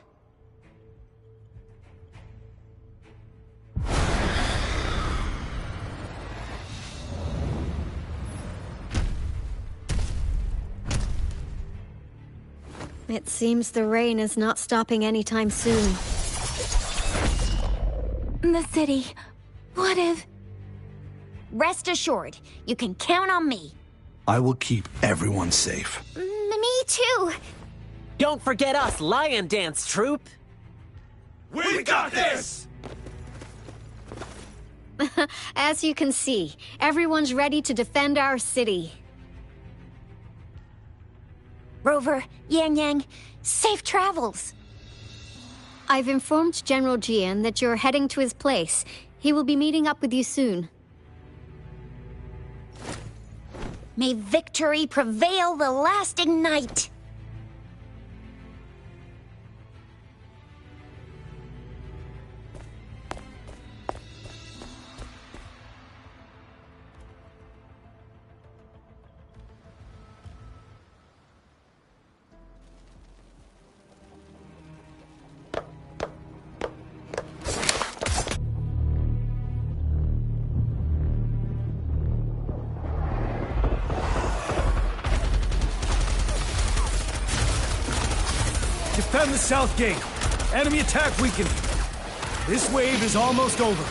It seems the rain is not stopping anytime soon. The city. What if... Rest assured, you can count on me. I will keep everyone safe. Me too. Don't forget us, Lion Dance Troupe! We got this! As you can see, everyone's ready to defend our city. Rover, Yang Yang, safe travels. I've informed General Jian that you're heading to his place. He will be meeting up with you soon. May victory prevail the lasting night. Defend the south gate. Enemy attack weakened. This wave is almost over.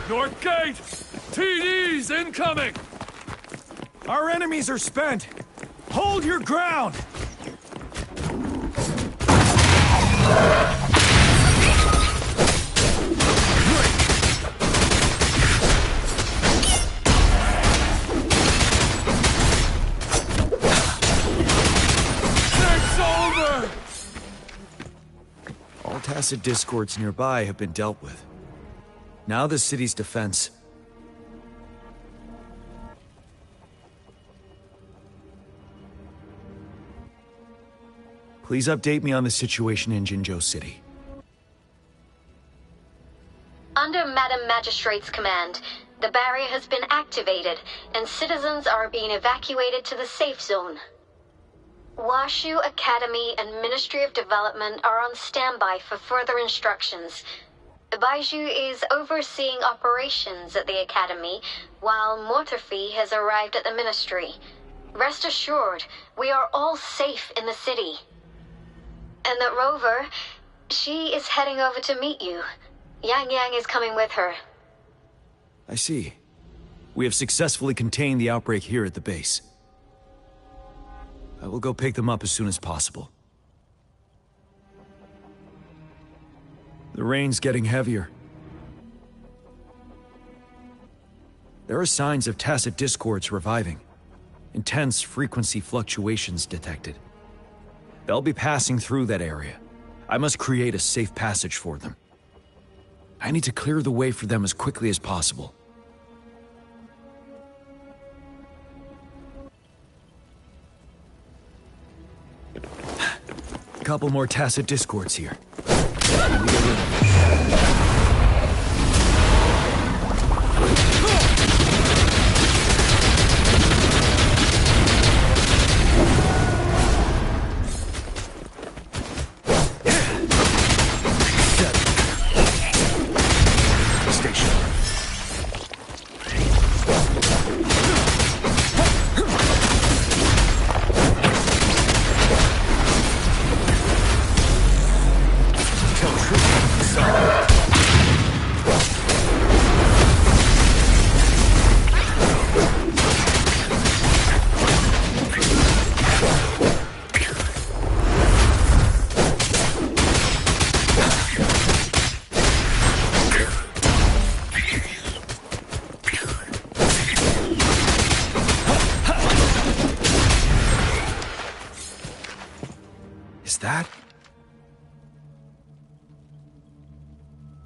North gate! TD's incoming! Our enemies are spent! Hold your ground! All tacit discords nearby have been dealt with. Now the city's defense. Please update me on the situation in Jinzhou City. Under Madam Magistrate's command, the barrier has been activated, and citizens are being evacuated to the safe zone. Washu Academy and Ministry of Development are on standby for further instructions. Baiju is overseeing operations at the Academy, while Mortarfi has arrived at the Ministry. Rest assured, we are all safe in the city. And that Rover, she is heading over to meet you. Yang Yang is coming with her. I see. We have successfully contained the outbreak here at the base. I will go pick them up as soon as possible. The rain's getting heavier. There are signs of tacit discords reviving. Intense frequency fluctuations detected. They'll be passing through that area. I must create a safe passage for them. I need to clear the way for them as quickly as possible. A couple more tacit discords here.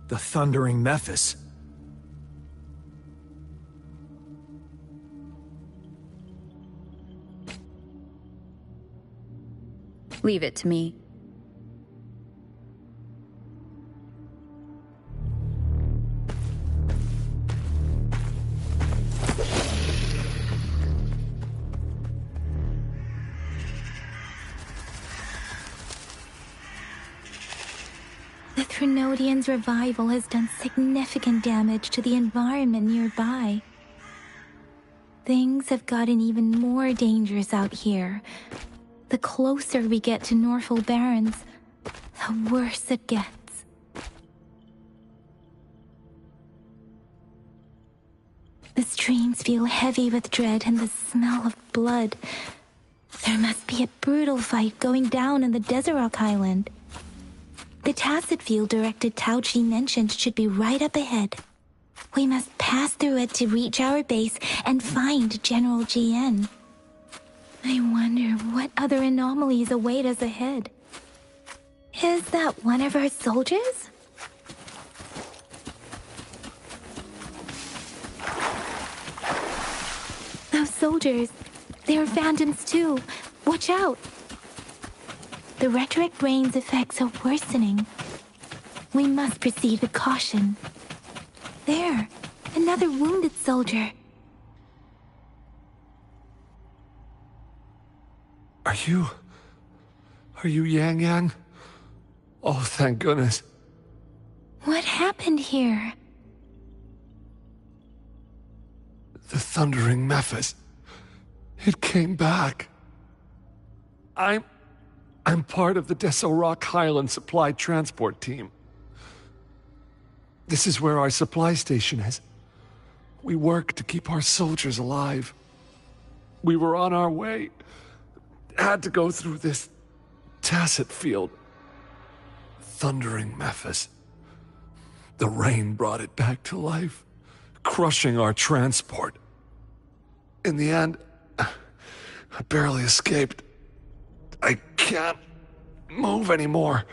The thundering Mephis. Leave it to me. The Threnodian's revival has done significant damage to the environment nearby. Things have gotten even more dangerous out here. The closer we get to Northel Barrens, the worse it gets. The streams feel heavy with dread and the smell of blood. There must be a brutal fight going down in the Desert Island. The tacit field directed Tauchi mentioned should be right up ahead. We must pass through it to reach our base and find General GN. I wonder what other anomalies await us ahead. Is that one of our soldiers? Those soldiers, they're phantoms too. Watch out! The rhetoric rain's effects are worsening. We must proceed with caution. There, another wounded soldier. Are you Yang Yang? Oh, thank goodness. What happened here? The thundering Mephis. It came back. I'm part of the Desert Highland Supply Transport Team. This is where our supply station is. We work to keep our soldiers alive. we were on our way. Had to go through this tacet field. Thundering Memphis. The rain brought it back to life, crushing our transport. In the end, I barely escaped. I can't move anymore.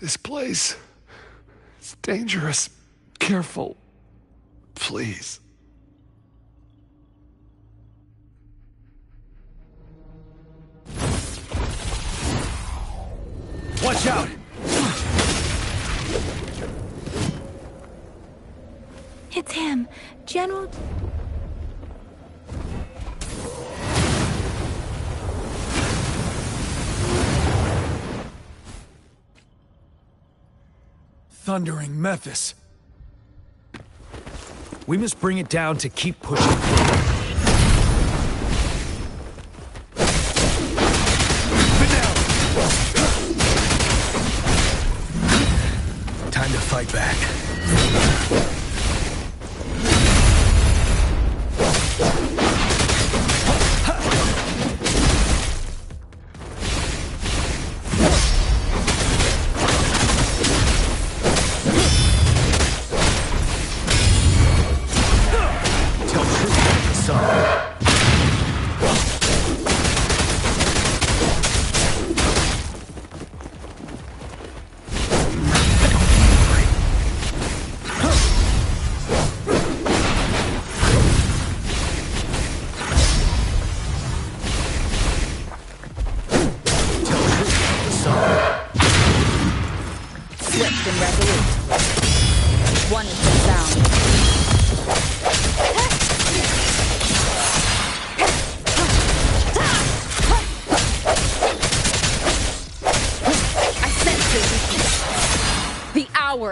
This place is dangerous. Careful. Please. Watch out! It's him, General... Thundering Memphis. We must bring it down to keep pushing forward. Time to fight back.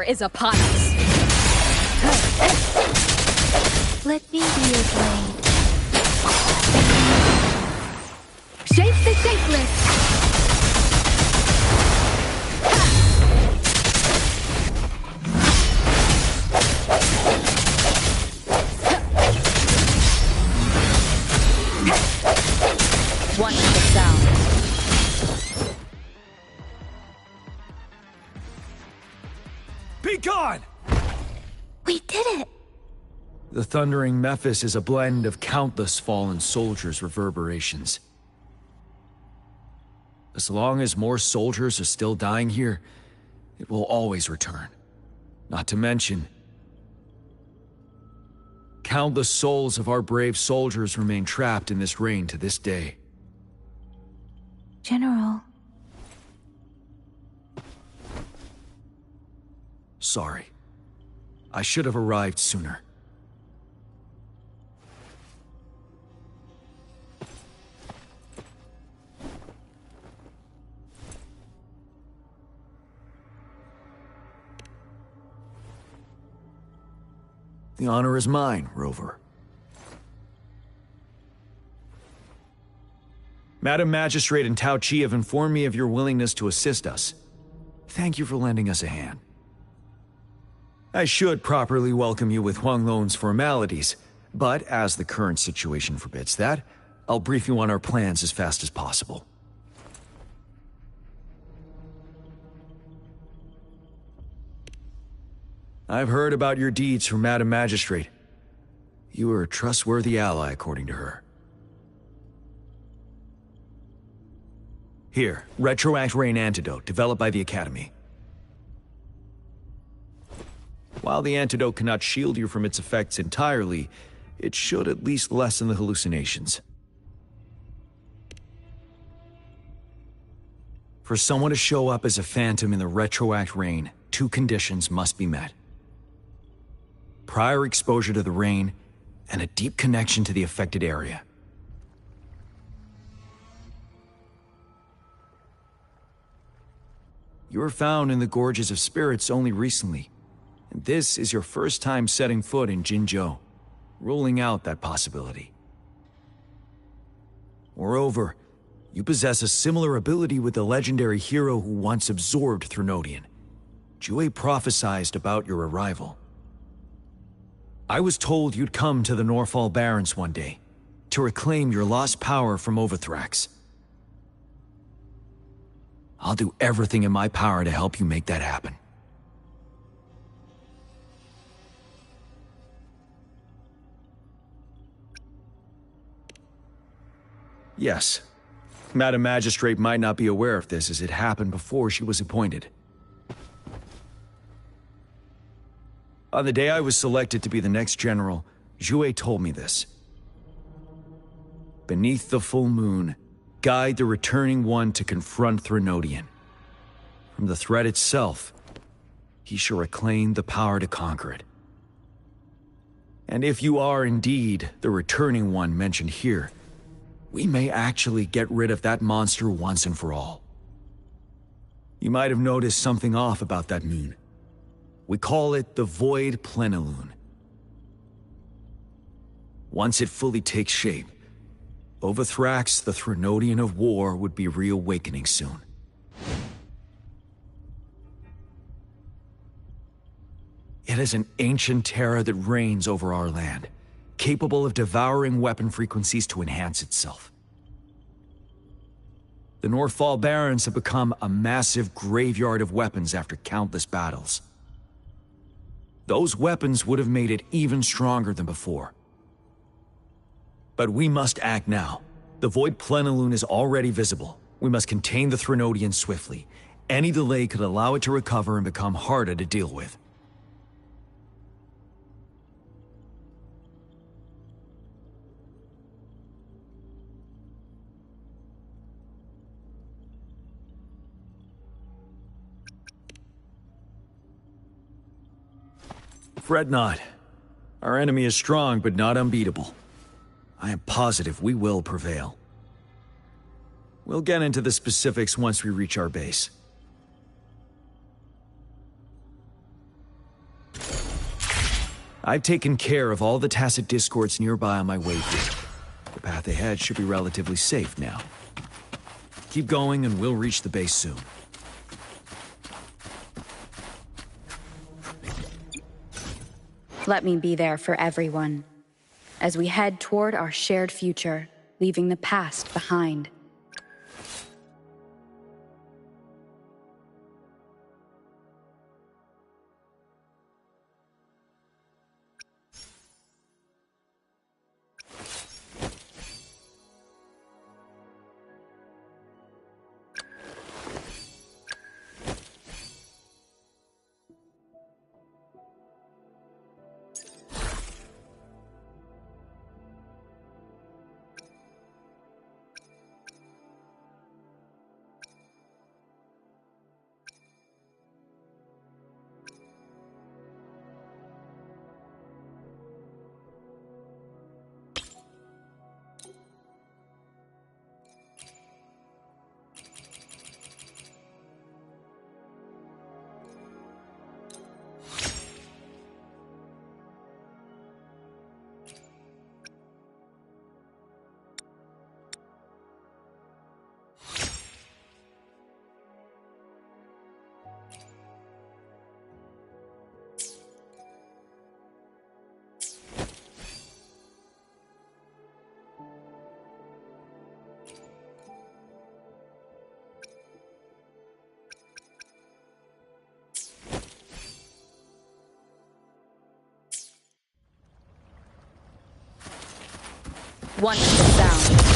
Is upon us. Let me be your blade. Shape the shapeless. Wonderful sound. Be gone! We did it! The Thundering Memphis is a blend of countless fallen soldiers' reverberations. As long as more soldiers are still dying here, it will always return. Not to mention, countless souls of our brave soldiers remain trapped in this rain to this day. General. Sorry. I should have arrived sooner. The honor is mine, Rover. Madam Magistrate and Tao Chi have informed me of your willingness to assist us. Thank you for lending us a hand. I should properly welcome you with Huang Lon's formalities, but as the current situation forbids that, I'll brief you on our plans as fast as possible. I've heard about your deeds from Madam Magistrate. You are a trustworthy ally, according to her. Here, Retroact Rain Antidote, developed by the Academy. While the antidote cannot shield you from its effects entirely, it should at least lessen the hallucinations. For someone to show up as a phantom in the Retroact Rain, 2 conditions must be met. Prior exposure to the rain, and a deep connection to the affected area. You were found in the Gorges of Spirits only recently, and this is your first time setting foot in Jinzhou, ruling out that possibility. Moreover, you possess a similar ability with the legendary hero who once absorbed Threnodian. GtaV prophesied about your arrival. I was told you'd come to the Norfall Barrens one day, to reclaim your lost power from Overthrax. I'll do everything in my power to help you make that happen. Yes, Madam Magistrate might not be aware of this as it happened before she was appointed. On the day I was selected to be the next general, Yotèi told me this. Beneath the full moon, guide the returning one to confront Threnodian. From the threat itself, he shall reclaim the power to conquer it. And if you are indeed the returning one mentioned here, we may actually get rid of that monster once and for all. You might have noticed something off about that moon. We call it the Void Plenilune. Once it fully takes shape, Overthrax, the Threnodian of War, would be reawakening soon. It is an ancient terror that reigns over our land, capable of devouring weapon frequencies to enhance itself. The Norfall Barrens have become a massive graveyard of weapons after countless battles. Those weapons would have made it even stronger than before. But we must act now. The Void Plenilune is already visible. We must contain the Threnodian swiftly. Any delay could allow it to recover and become harder to deal with. Fret not. Our enemy is strong, but not unbeatable. I am positive we will prevail. We'll get into the specifics once we reach our base. I've taken care of all the tacit discords nearby on my way here. The path ahead should be relatively safe now. Keep going and we'll reach the base soon. Let me be there for everyone, as we head toward our shared future, leaving the past behind. Wonderful sound.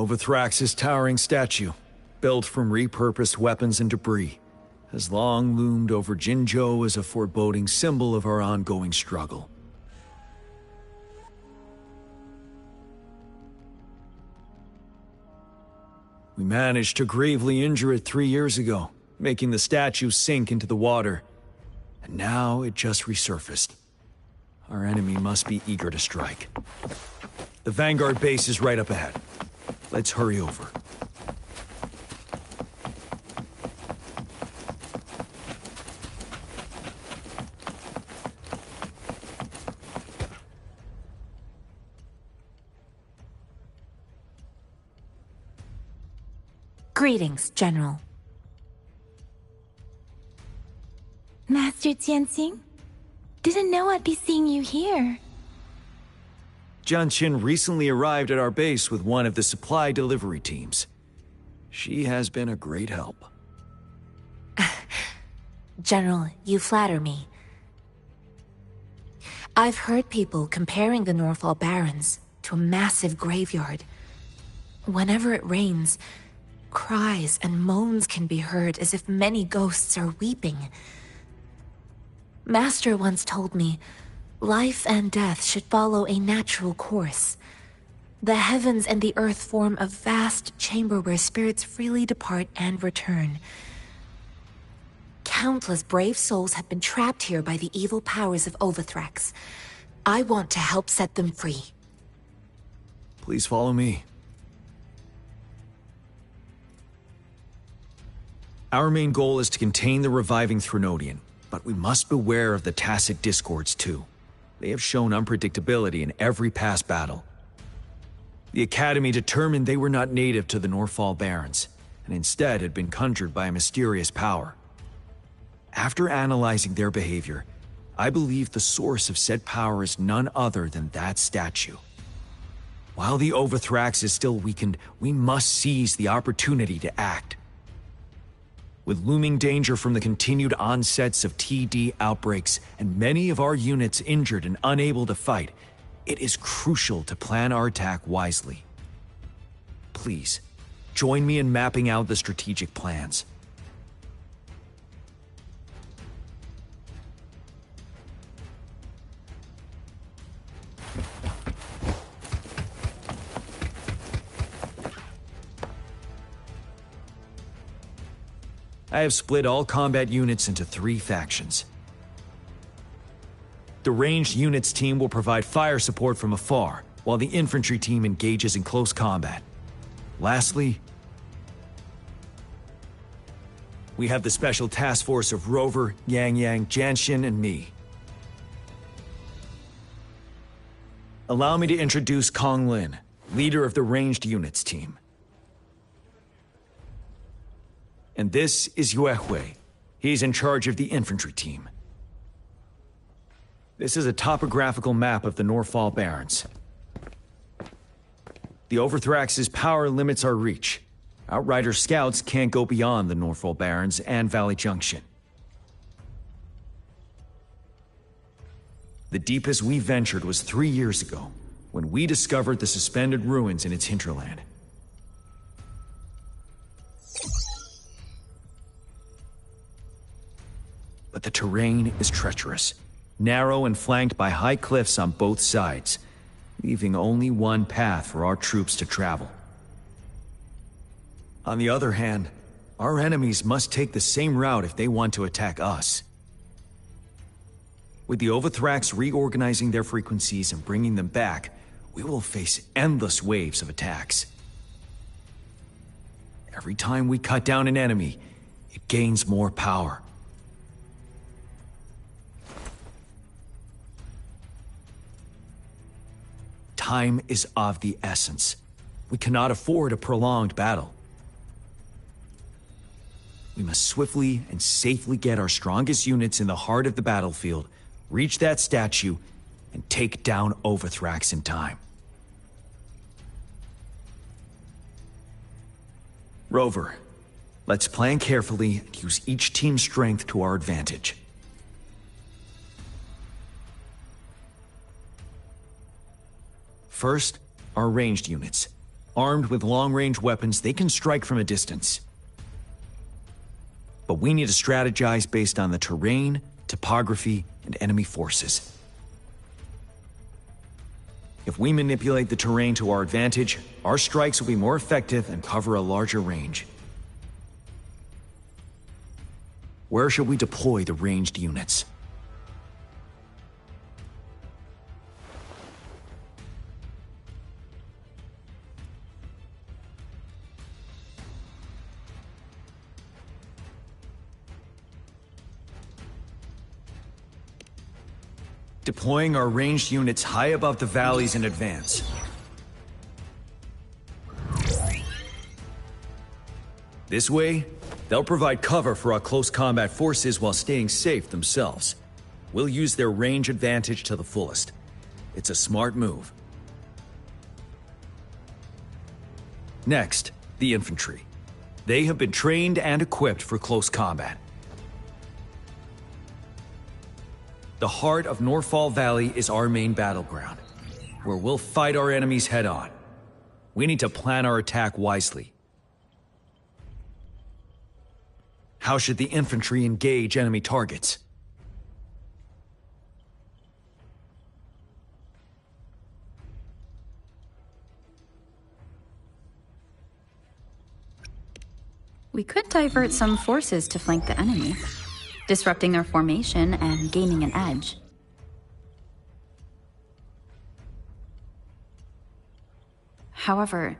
Overthrax's towering statue, built from repurposed weapons and debris, has long loomed over Jinzhou as a foreboding symbol of our ongoing struggle. We managed to gravely injure it 3 years ago, making the statue sink into the water. And now it just resurfaced. Our enemy must be eager to strike. The Vanguard base is right up ahead. Let's hurry over. Greetings, General. Master Jianxing? Didn't know I'd be seeing you here. Jian Qin recently arrived at our base with one of the supply delivery teams. She has been a great help. General, you flatter me. I've heard people comparing the Northall Barrens to a massive graveyard. Whenever it rains, cries and moans can be heard as if many ghosts are weeping. Master once told me, life and death should follow a natural course. The heavens and the earth form a vast chamber where spirits freely depart and return. Countless brave souls have been trapped here by the evil powers of Overthrax. I want to help set them free. Please follow me. Our main goal is to contain the reviving Threnodian, but we must beware of the Tacet Discords too. They have shown unpredictability in every past battle. The Academy determined they were not native to the Northall Barrens, and instead had been conjured by a mysterious power. After analyzing their behavior, I believe the source of said power is none other than that statue. While the Overthrax is still weakened, we must seize the opportunity to act. With looming danger from the continued onsets of TD outbreaks and many of our units injured and unable to fight, it is crucial to plan our attack wisely. Please, join me in mapping out the strategic plans. I have split all combat units into 3 factions. The ranged units team will provide fire support from afar, while the infantry team engages in close combat. Lastly, we have the special task force of Rover, Yang Yang, Jianxin, and me. Allow me to introduce Kong Lin, leader of the ranged units team. And this is Yotèi. He's in charge of the infantry team. This is a topographical map of the Northall Barrens. The Overthrax's power limits our reach. Outrider scouts can't go beyond the Northall Barrens and Valley Junction. The deepest we ventured was 3 years ago, when we discovered the suspended ruins in its hinterland. But the terrain is treacherous, narrow and flanked by high cliffs on both sides, leaving only one path for our troops to travel. On the other hand, our enemies must take the same route if they want to attack us. With the Overthrax reorganizing their frequencies and bringing them back, we will face endless waves of attacks. Every time we cut down an enemy, it gains more power. Time is of the essence. We cannot afford a prolonged battle. We must swiftly and safely get our strongest units in the heart of the battlefield, reach that statue, and take down Overthrax in time. Rover, let's plan carefully and use each team's strength to our advantage. First, our ranged units. Armed with long-range weapons, they can strike from a distance. But we need to strategize based on the terrain, topography, and enemy forces. If we manipulate the terrain to our advantage, our strikes will be more effective and cover a larger range. Where should we deploy the ranged units? Deploying our ranged units high above the valleys in advance. This way, they'll provide cover for our close combat forces while staying safe themselves. We'll use their range advantage to the fullest. It's a smart move. Next, the infantry. They have been trained and equipped for close combat. The heart of Northfall Valley is our main battleground, where we'll fight our enemies head-on. We need to plan our attack wisely. How should the infantry engage enemy targets? We could divert some forces to flank the enemy, disrupting their formation and gaining an edge. However,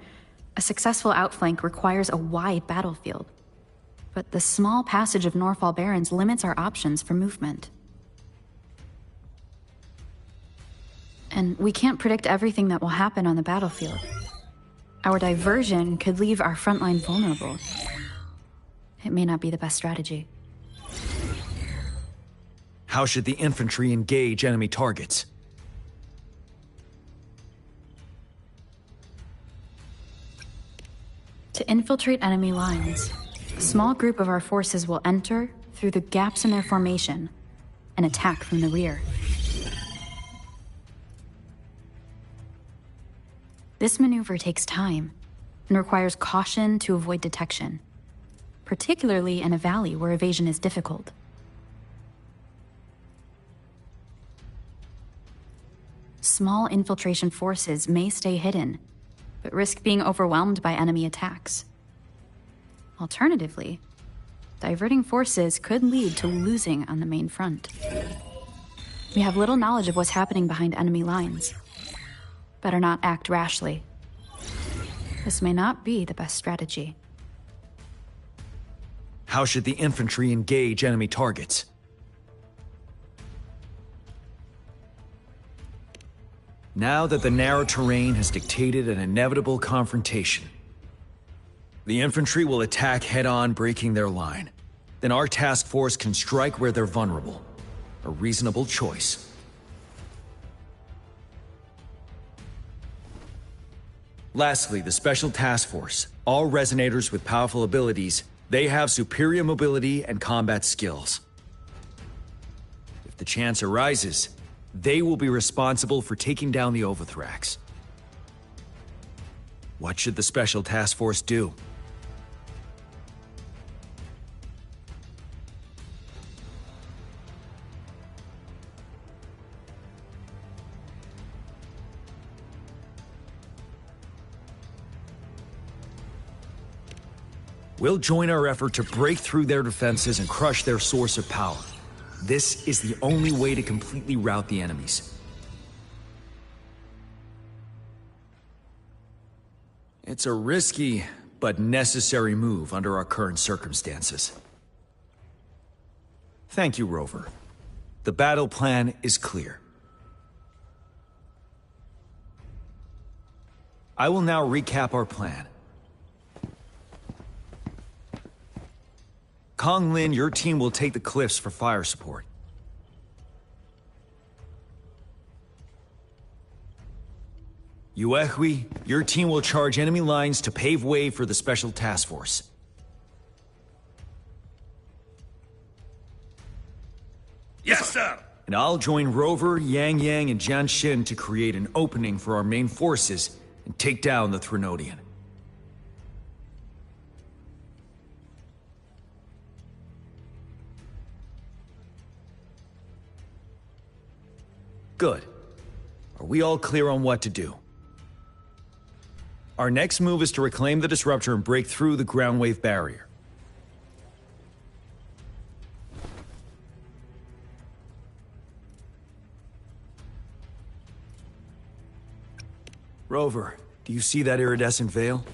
a successful outflank requires a wide battlefield. But the small passage of Northfall Barrens limits our options for movement. And we can't predict everything that will happen on the battlefield. Our diversion could leave our frontline vulnerable. It may not be the best strategy. How should the infantry engage enemy targets? To infiltrate enemy lines, a small group of our forces will enter through the gaps in their formation and attack from the rear. This maneuver takes time and requires caution to avoid detection, particularly in a valley where evasion is difficult. Small infiltration forces may stay hidden, but risk being overwhelmed by enemy attacks. Alternatively, diverting forces could lead to losing on the main front. We have little knowledge of what's happening behind enemy lines. Better not act rashly. This may not be the best strategy. How should the infantry engage enemy targets? Now that the narrow terrain has dictated an inevitable confrontation, the infantry will attack head-on, breaking their line. Then our task force can strike where they're vulnerable. A reasonable choice. Lastly, the Special Task Force. All resonators with powerful abilities, they have superior mobility and combat skills. If the chance arises, they will be responsible for taking down the Overthrax. What should the Special Task Force do? We'll join our effort to break through their defenses and crush their source of power. This is the only way to completely rout the enemies. It's a risky, but necessary move under our current circumstances. Thank you, Rover. The battle plan is clear. I will now recap our plan. Kong Lin, your team will take the cliffs for fire support. Yotèi, your team will charge enemy lines to pave way for the Special Task Force. Yes, sir! And I'll join Rover, Yang Yang, and Jian Xin to create an opening for our main forces and take down the Threnodian. Good. Are we all clear on what to do? Our next move is to reclaim the disruptor and break through the ground wave barrier. Rover, do you see that iridescent veil?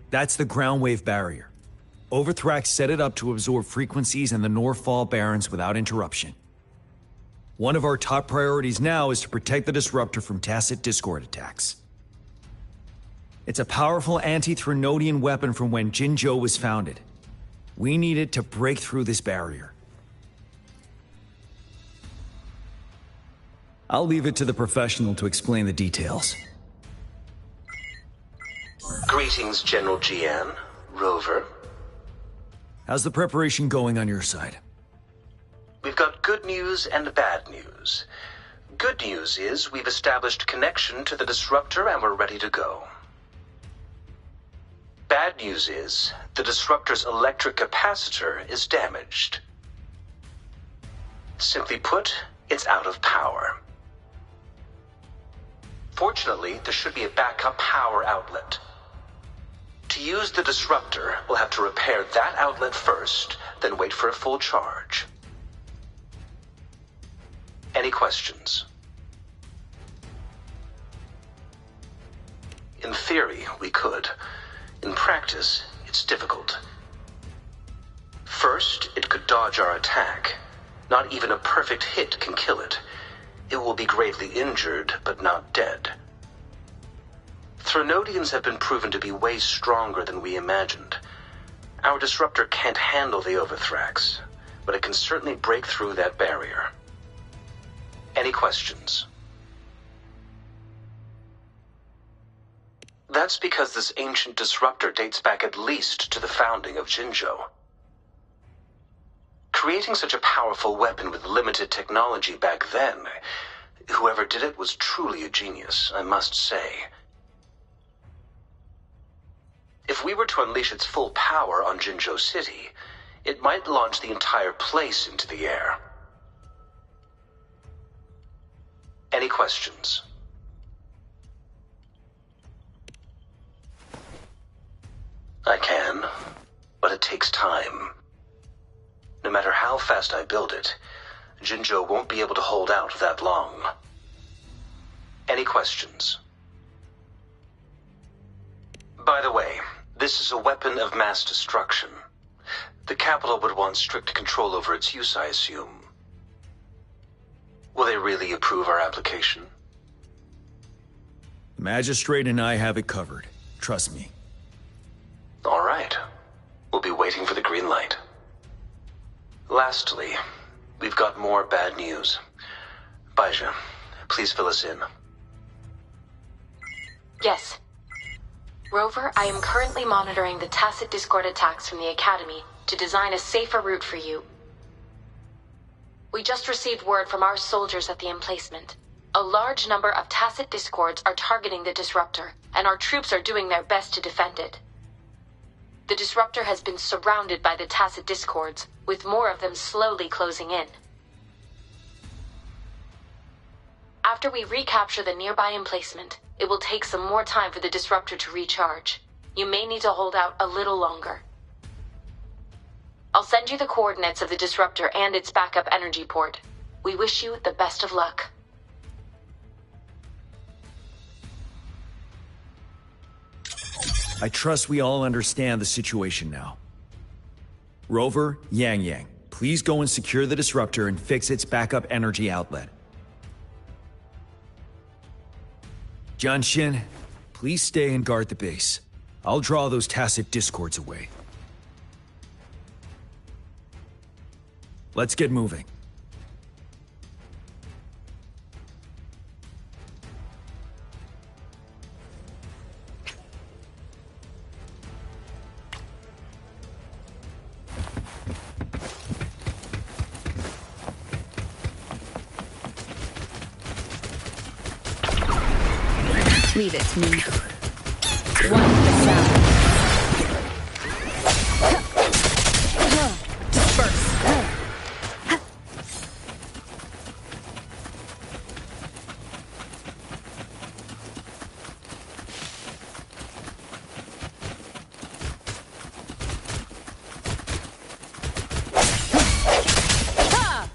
That's the ground wave barrier. Overthrax set it up to absorb frequencies in the Northfall Barrens without interruption. One of our top priorities now is to protect the disruptor from Tacet Discord attacks. It's a powerful anti-Threnodian weapon from when Jinzhou was founded. We need it to break through this barrier. I'll leave it to the professional to explain the details. Greetings, General Jian. Rover. How's the preparation going on your side? We've got good news and bad news. Good news is we've established connection to the disruptor and we're ready to go. Bad news is the disruptor's electric capacitor is damaged. Simply put, it's out of power. Fortunately, there should be a backup power outlet. To use the disruptor, we'll have to repair that outlet first, then wait for a full charge. Any questions? In theory, we could. In practice, it's difficult. First, it could dodge our attack. Not even a perfect hit can kill it. It will be gravely injured, but not dead. Threnodians have been proven to be way stronger than we imagined. Our disruptor can't handle the Overthrax, but it can certainly break through that barrier. Any questions? That's because this ancient disruptor dates back at least to the founding of Jinzhou. Creating such a powerful weapon with limited technology back then, whoever did it was truly a genius, I must say. If we were to unleash its full power on Jinzhou City, it might launch the entire place into the air. Any questions? I can, but it takes time. No matter how fast I build it, Jinzhou won't be able to hold out that long. Any questions? By the way, this is a weapon of mass destruction. The capital would want strict control over its use, I assume. Will they really approve our application? The Magistrate and I have it covered. Trust me. All right. We'll be waiting for the green light. Lastly, we've got more bad news. Baizha, please fill us in. Yes. Rover, I am currently monitoring the Tacet Discord attacks from the Academy to design a safer route for you. We just received word from our soldiers at the emplacement. A large number of Tacet Discords are targeting the disruptor, and our troops are doing their best to defend it. The disruptor has been surrounded by the Tacet Discords, with more of them slowly closing in. After we recapture the nearby emplacement, it will take some more time for the disruptor to recharge. You may need to hold out a little longer. I'll send you the coordinates of the disruptor and its backup energy port. We wish you the best of luck. I trust we all understand the situation now. Rover, Yang, please go and secure the disruptor and fix its backup energy outlet. Jianxin, please stay and guard the base. I'll draw those Tacet Discords away. Let's get moving. Leave it to me. One facade. Disperse.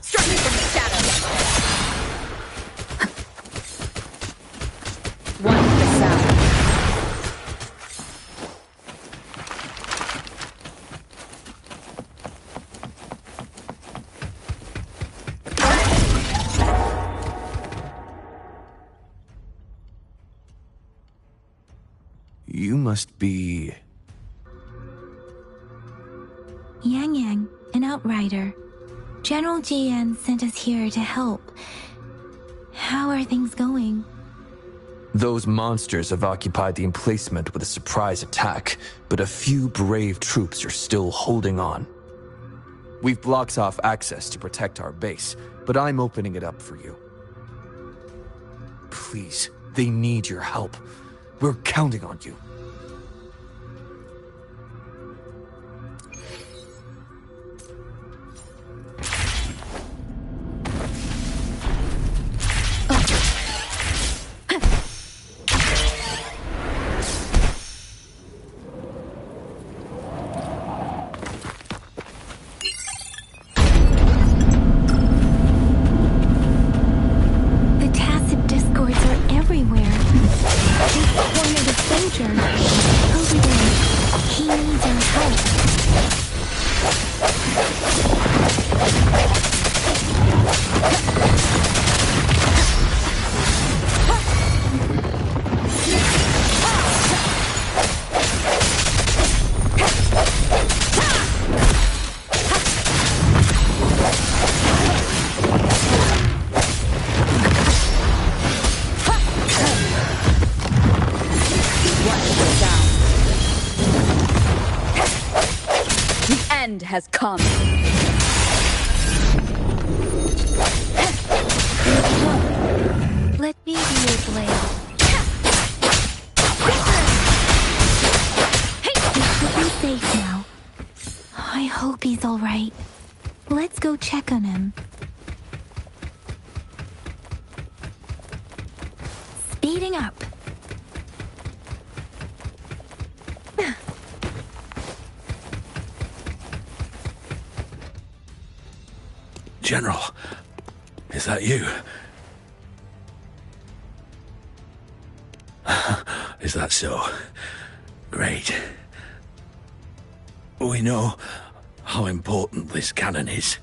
Striking from the shadows. One facade. You must be... Yang Yang, an outrider. General GN sent us here to help. How are things going? Those monsters have occupied the emplacement with a surprise attack, but a few brave troops are still holding on. We've blocked off access to protect our base, but I'm opening it up for you. Please, they need your help. We're counting on you. The tacit discords are everywhere. This cornered a soldier. Over there. He needs our help. The end has come. Let me be your blade. He should be safe now. I hope he's all right. Let's go check on him. Speeding up. General, is that you? Is that so? Great. We know how important this cannon is.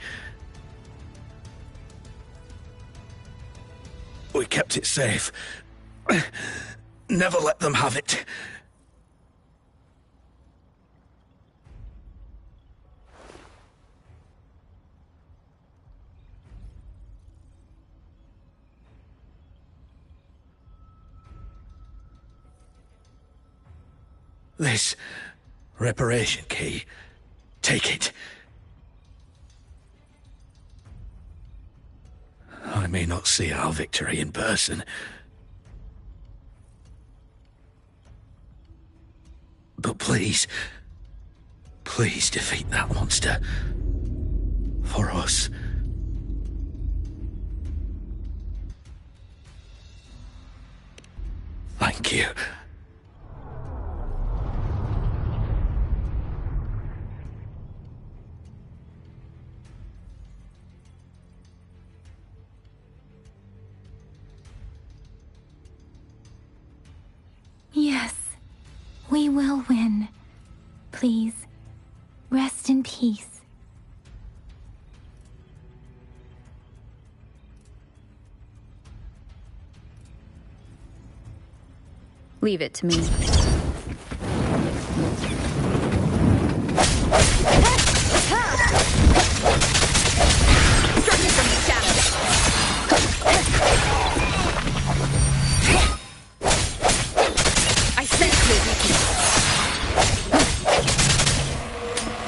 We kept it safe. Never let them have it. This reparation key. Take it. I may not see our victory in person, but please, please defeat that monster. For us. Thank you. Yes, we will win. Please, rest in peace. Leave it to me. Striking from the shadows. I sense your weakness.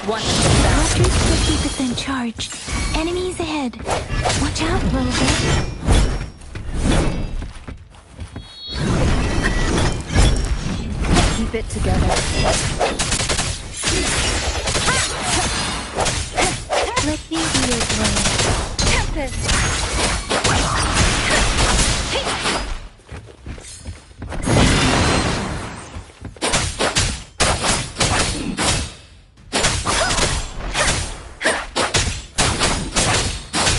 One Electric 50% charged. Enemies ahead. Watch out, Rover. Keep it together. Let me be your blade. Tempest!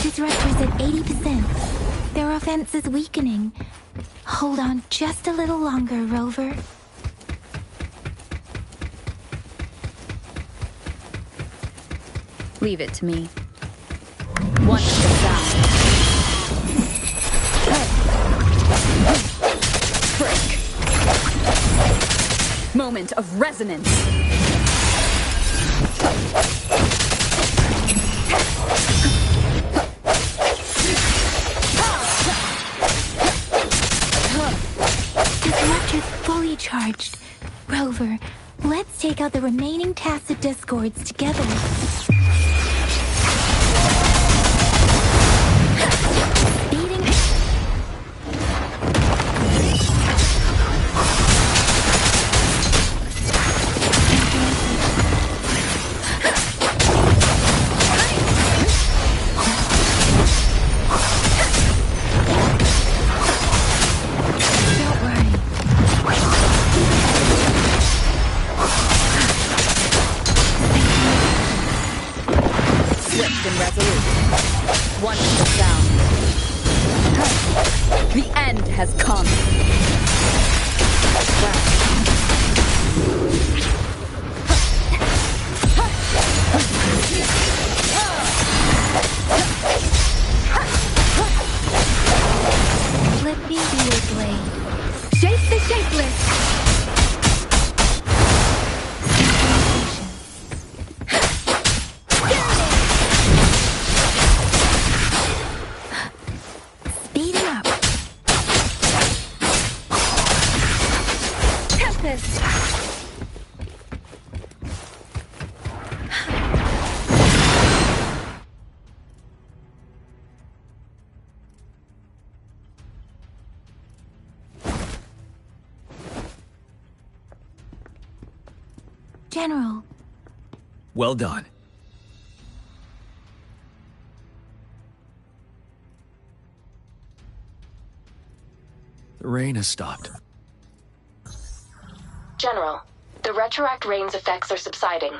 Disruptor's at 80%. Their offense is weakening. Hold on just a little longer, Rover. Leave it to me. One step down. Frick. Moment of resonance. Disruptor's fully charged. Rover, let's take out the remaining tacit discords together. General. Well done. The rain has stopped. General, the retroact rain's effects are subsiding.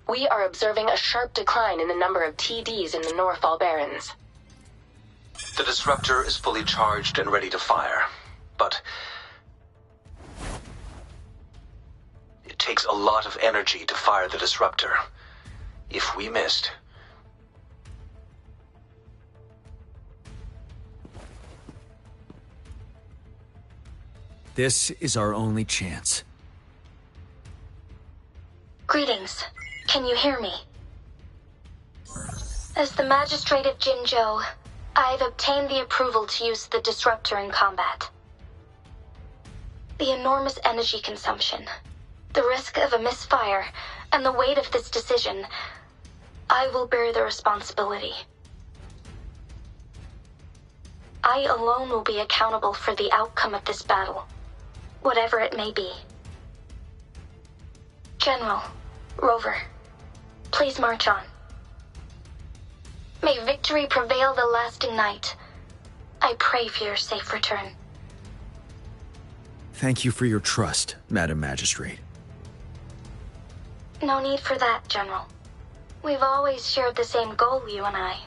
We are observing a sharp decline in the number of TDs in the Northfall Barrens. The disruptor is fully charged and ready to fire, but it takes a lot of energy to fire the disruptor. If we missed... This is our only chance. Greetings. Can you hear me? As the Magistrate of Jinzhou, I've obtained the approval to use the disruptor in combat. The enormous energy consumption, the risk of a misfire, and the weight of this decision, I will bear the responsibility. I alone will be accountable for the outcome of this battle, whatever it may be. General, Rover, please march on. May victory prevail the lasting night. I pray for your safe return. Thank you for your trust, Madam Magistrate. No need for that, General. We've always shared the same goal, you and I.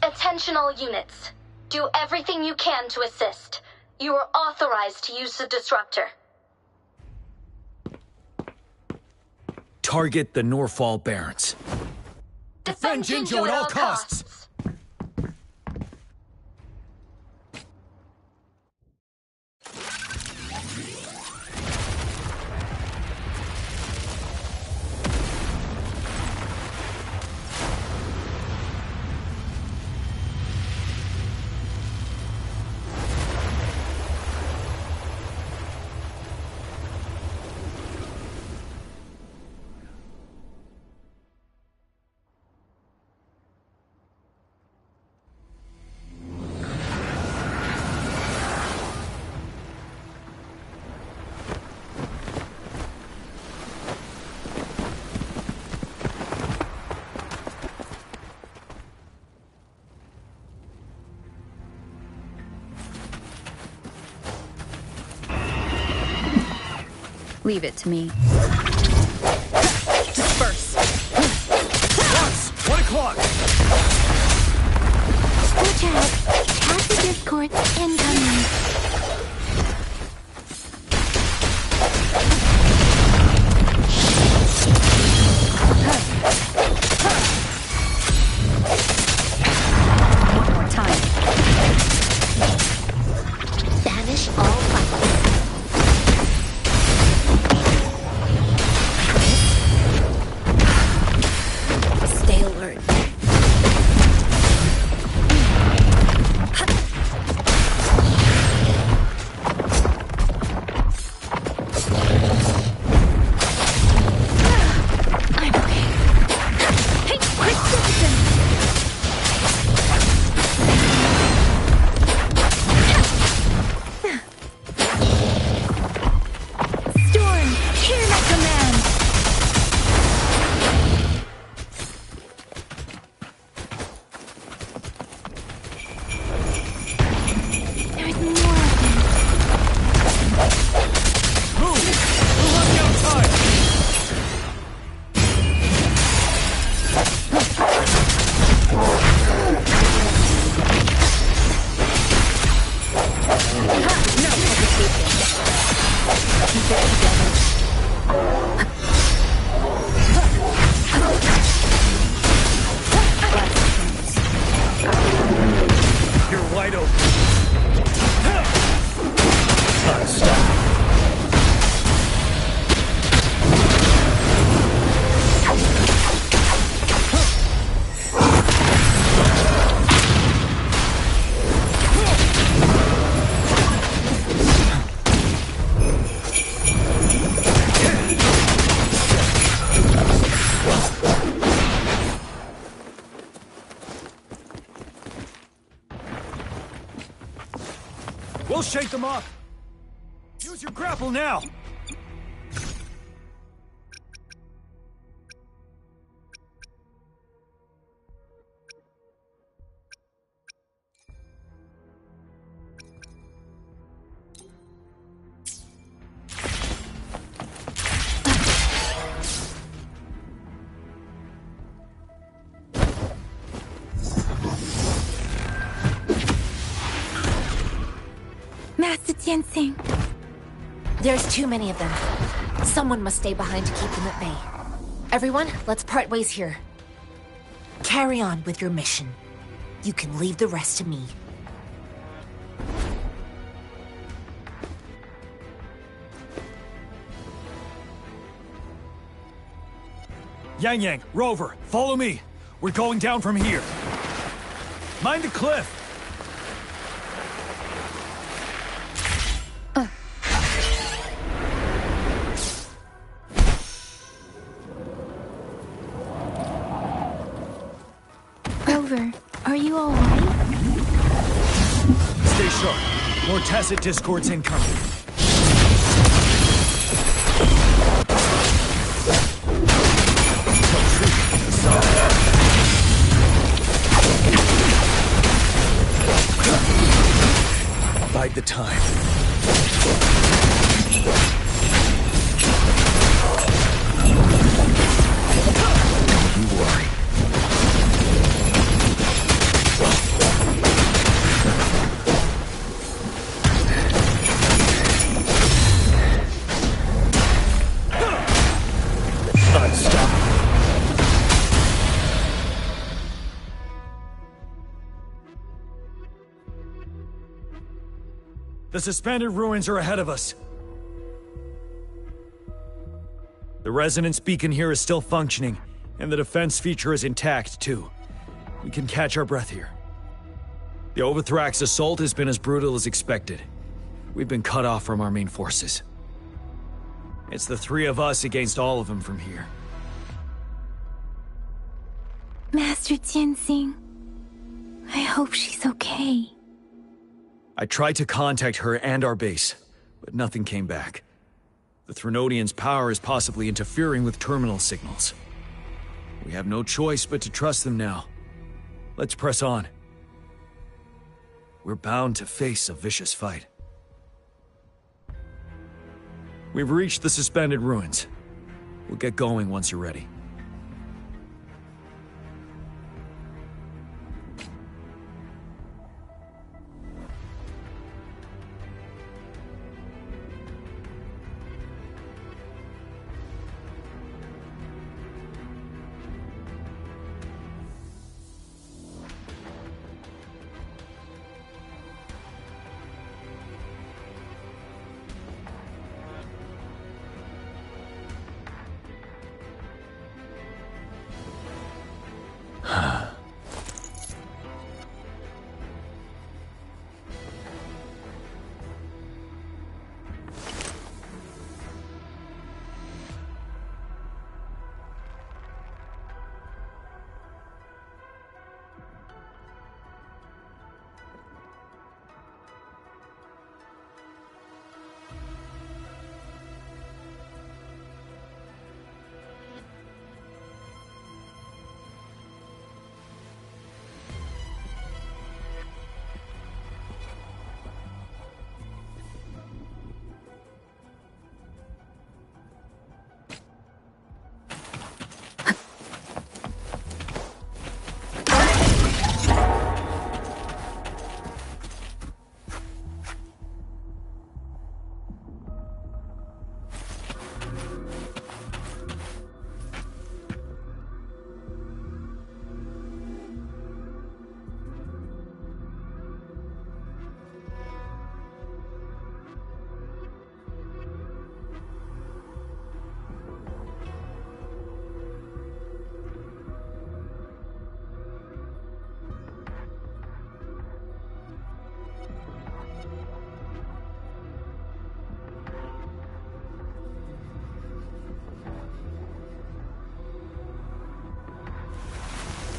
Attention all units. Do everything you can to assist. You are authorized to use the disruptor. Target the Northfall Barrens. Defend Jinzhou at all costs. Leave it to me. Disperse. 1 o'clock! Watch out! Tacit discords incoming. One more time. Banish all fights. Stay alert. We'll shake them off! Use your grapple now! Master Tianxing. There's too many of them. Someone must stay behind to keep them at bay. Everyone, let's part ways here. Carry on with your mission. You can leave the rest to me. Yang, Rover, follow me. We're going down from here. Mind the cliff. Rover, are you all right? Stay sharp. More tacit discords incoming. Bide the time. Don't you worry. The suspended ruins are ahead of us. The resonance beacon here is still functioning, and the defense feature is intact, too. We can catch our breath here. The Overthrax assault has been as brutal as expected. We've been cut off from our main forces. It's the three of us against all of them from here. Master Tianxing, I hope she's okay. I tried to contact her and our base, but nothing came back. The Threnodians' power is possibly interfering with terminal signals. We have no choice but to trust them now. Let's press on. We're bound to face a vicious fight. We've reached the suspended ruins. We'll get going once you're ready.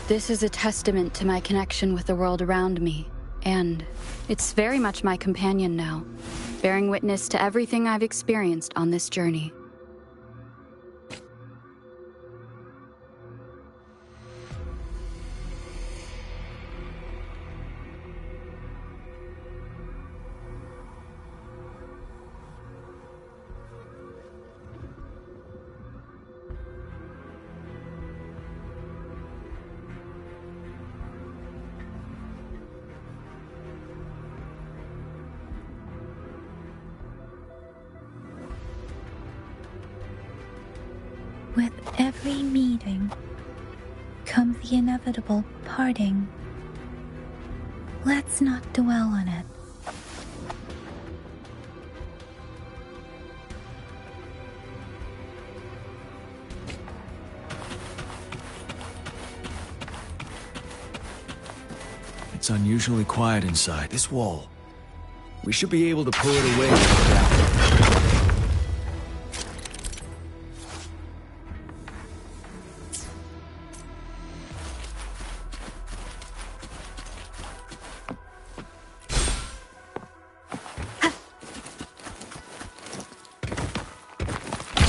This is a testament to my connection with the world around me, and it's very much my companion now, bearing witness to everything I've experienced on this journey. With every meeting comes the inevitable parting. Let's not dwell on it. It's unusually quiet inside. This wall. We should be able to pull it away without.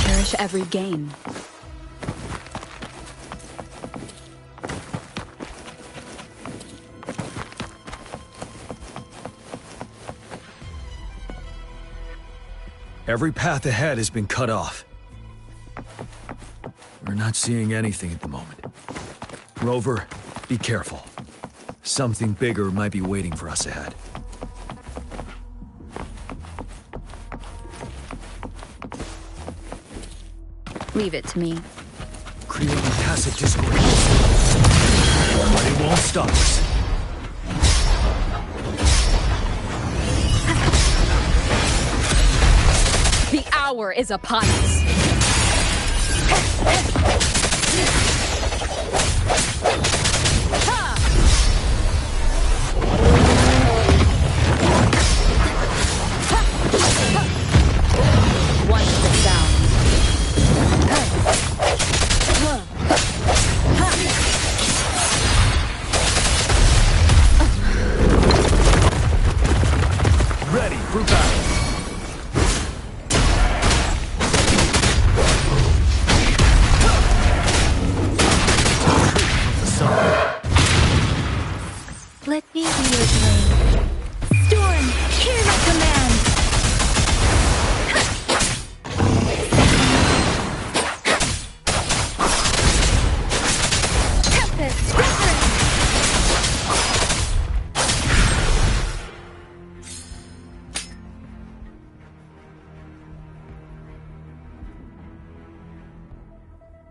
Cherish every gain. Every path ahead has been cut off. We're not seeing anything at the moment. Rover, be careful. Something bigger might be waiting for us ahead. Leave it to me. Creating tacit discord. But it won't stop us. The hour is upon us. Watch the sound. Ready for battle.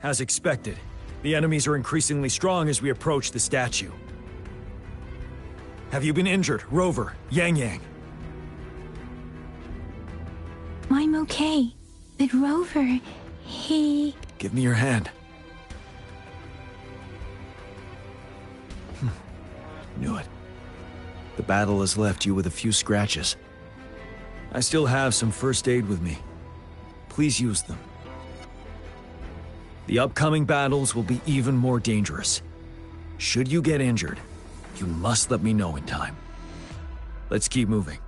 As expected, the enemies are increasingly strong as we approach the statue. Have you been injured, Rover, Yang Yang? I'm okay. But Rover, he... Give me your hand. Knew it. The battle has left you with a few scratches. I still have some first aid with me. Please use them. The upcoming battles will be even more dangerous. Should you get injured, you must let me know in time. Let's keep moving.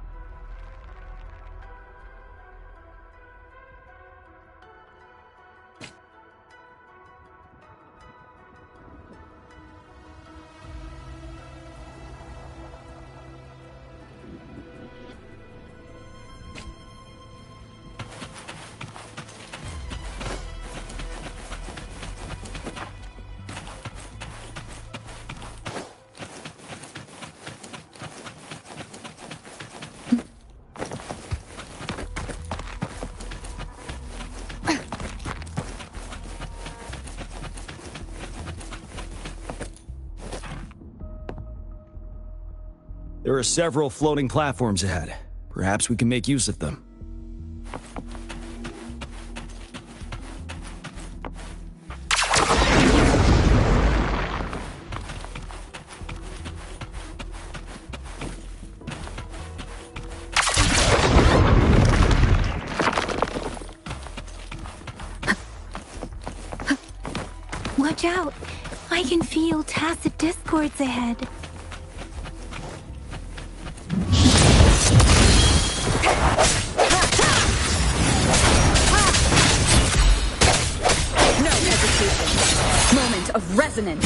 There are several floating platforms ahead. Perhaps we can make use of them. Watch out! I can feel tacit discords ahead. Moment of resonance.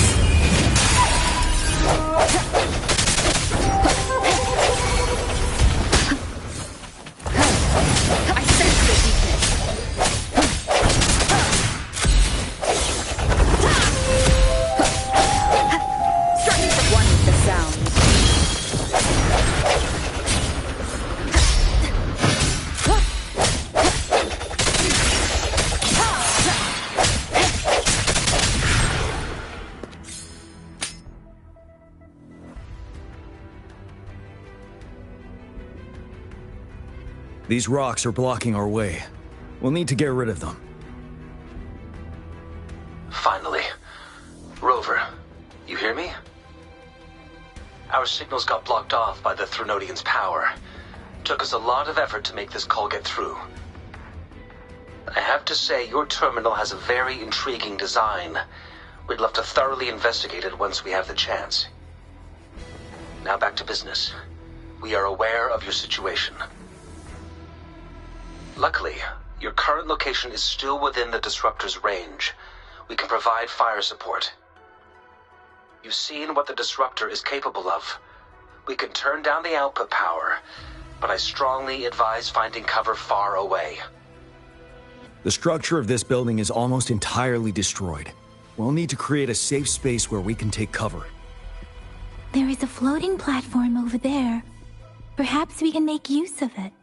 I sense the weakness. Starting to one with the sound. These rocks are blocking our way. We'll need to get rid of them. Finally. Rover, you hear me? Our signals got blocked off by the Threnodian's power. Took us a lot of effort to make this call get through. I have to say, your terminal has a very intriguing design. We'd love to thoroughly investigate it once we have the chance. Now back to business. We are aware of your situation. Luckily, your current location is still within the Disruptor's range. We can provide fire support. You've seen what the Disruptor is capable of. We can turn down the output power, but I strongly advise finding cover far away. The structure of this building is almost entirely destroyed. We'll need to create a safe space where we can take cover. There is a floating platform over there. Perhaps we can make use of it.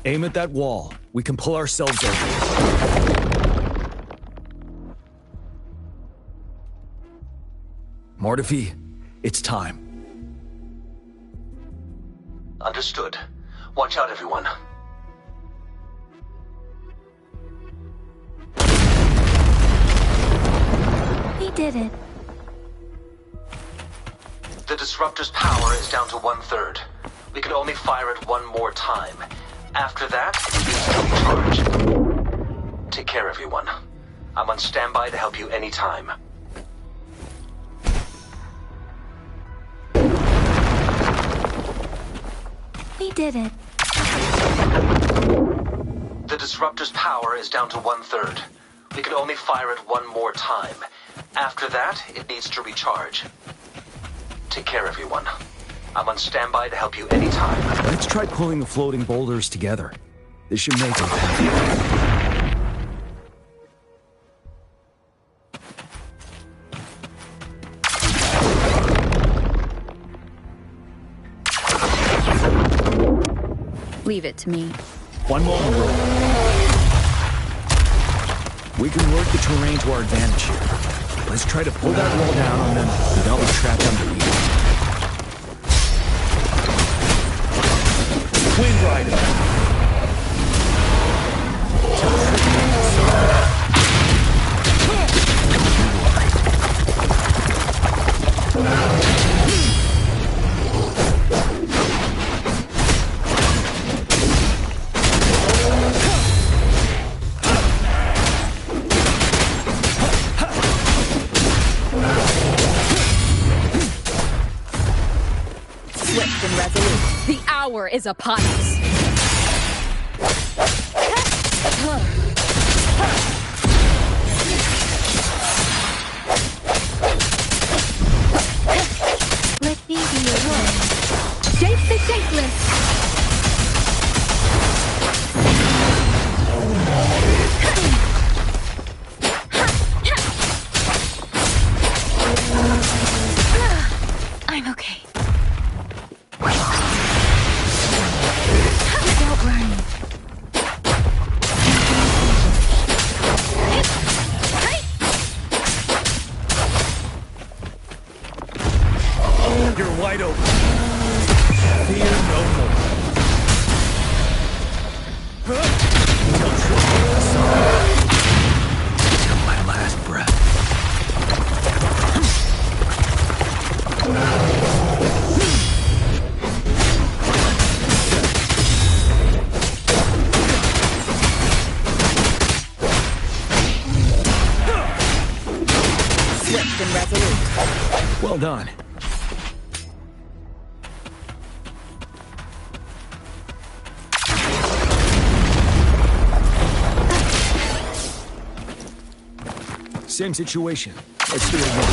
Aim at that wall. We can pull ourselves over. Mortefi, it's time. Understood. Watch out, everyone. We did it. The Disruptor's power is down to 1/3. We can only fire it one more time. After that, it needs to recharge. Take care, everyone. I'm on standby to help you anytime. We did it. The Disruptor's power is down to 1/3. We can only fire it one more time. After that, it needs to recharge. Take care, everyone. I'm on standby to help you anytime. Let's try pulling the floating boulders together. This should make it happy. Leave it to me. One moment, Rover. We can work the terrain to our advantage here. Let's try to pull that wall down on them without being trapped underneath. Wind Rider! Swift and resolute. The hour is upon us. Let me be your one. Shape the shapeless! I'm okay. Without running. You're wide open. Fear no more. Till my last breath. Swift and resolute. Well done. Same situation. Let's do it again.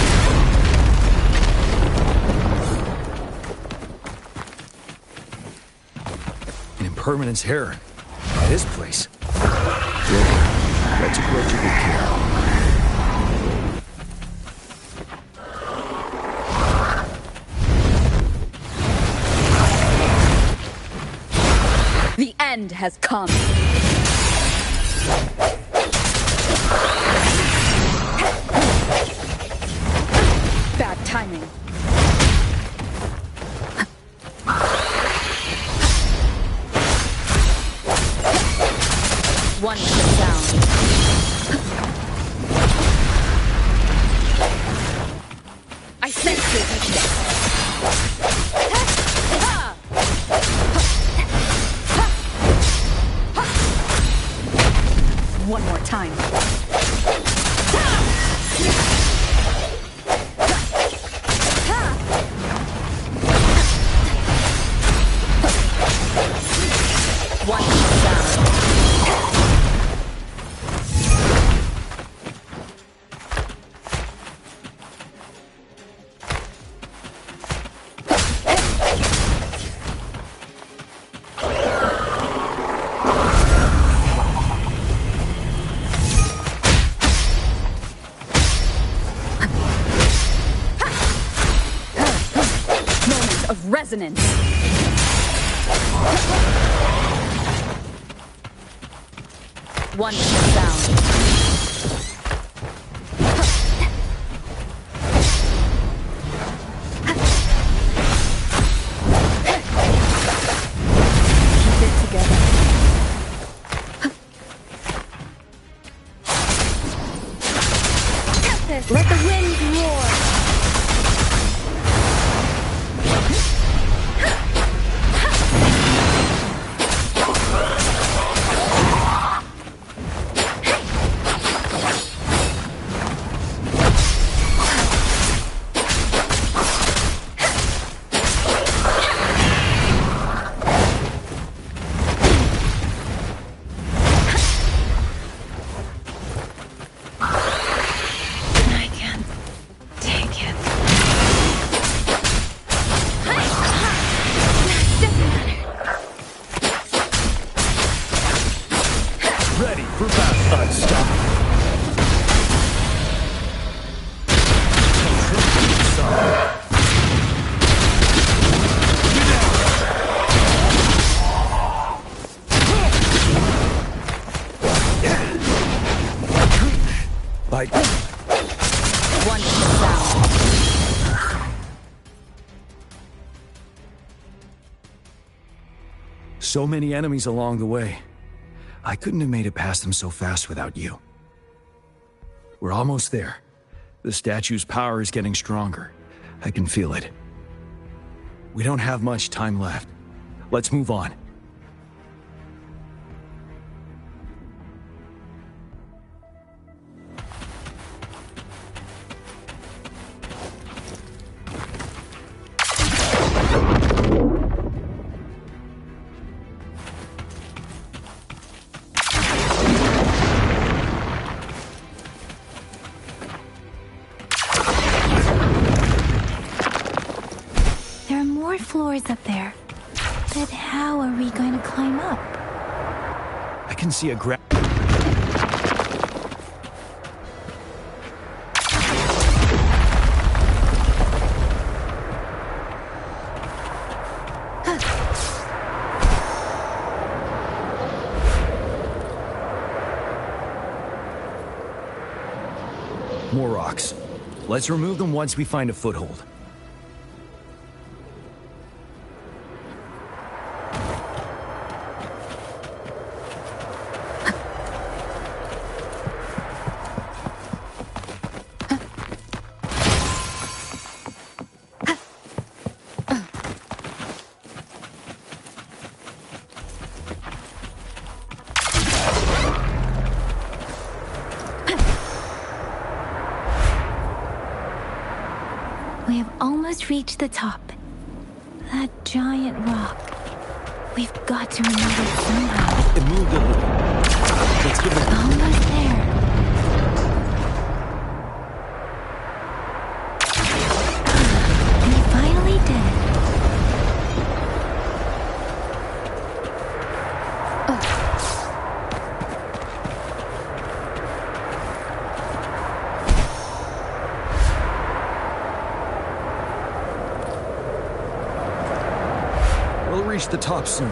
An impermanence heron. This place. Well, let's approach it with care. The end has come. Bad timing. One shut down. I sense your weakness. One more time. One down. Moment of resonance. One down. Keep it together. Let the wind roar. So many enemies along the way. I couldn't have made it past them so fast without you. We're almost there. The statue's power is getting stronger. I can feel it. We don't have much time left. Let's move on. Floors up there. But how are we going to climb up? I can see a More rocks. Let's remove them once we find a foothold. We have almost reached the top. That giant rock. We've got to remove it somehow. It moved a little. Let's give it almost there. We finally did. Reach the top soon.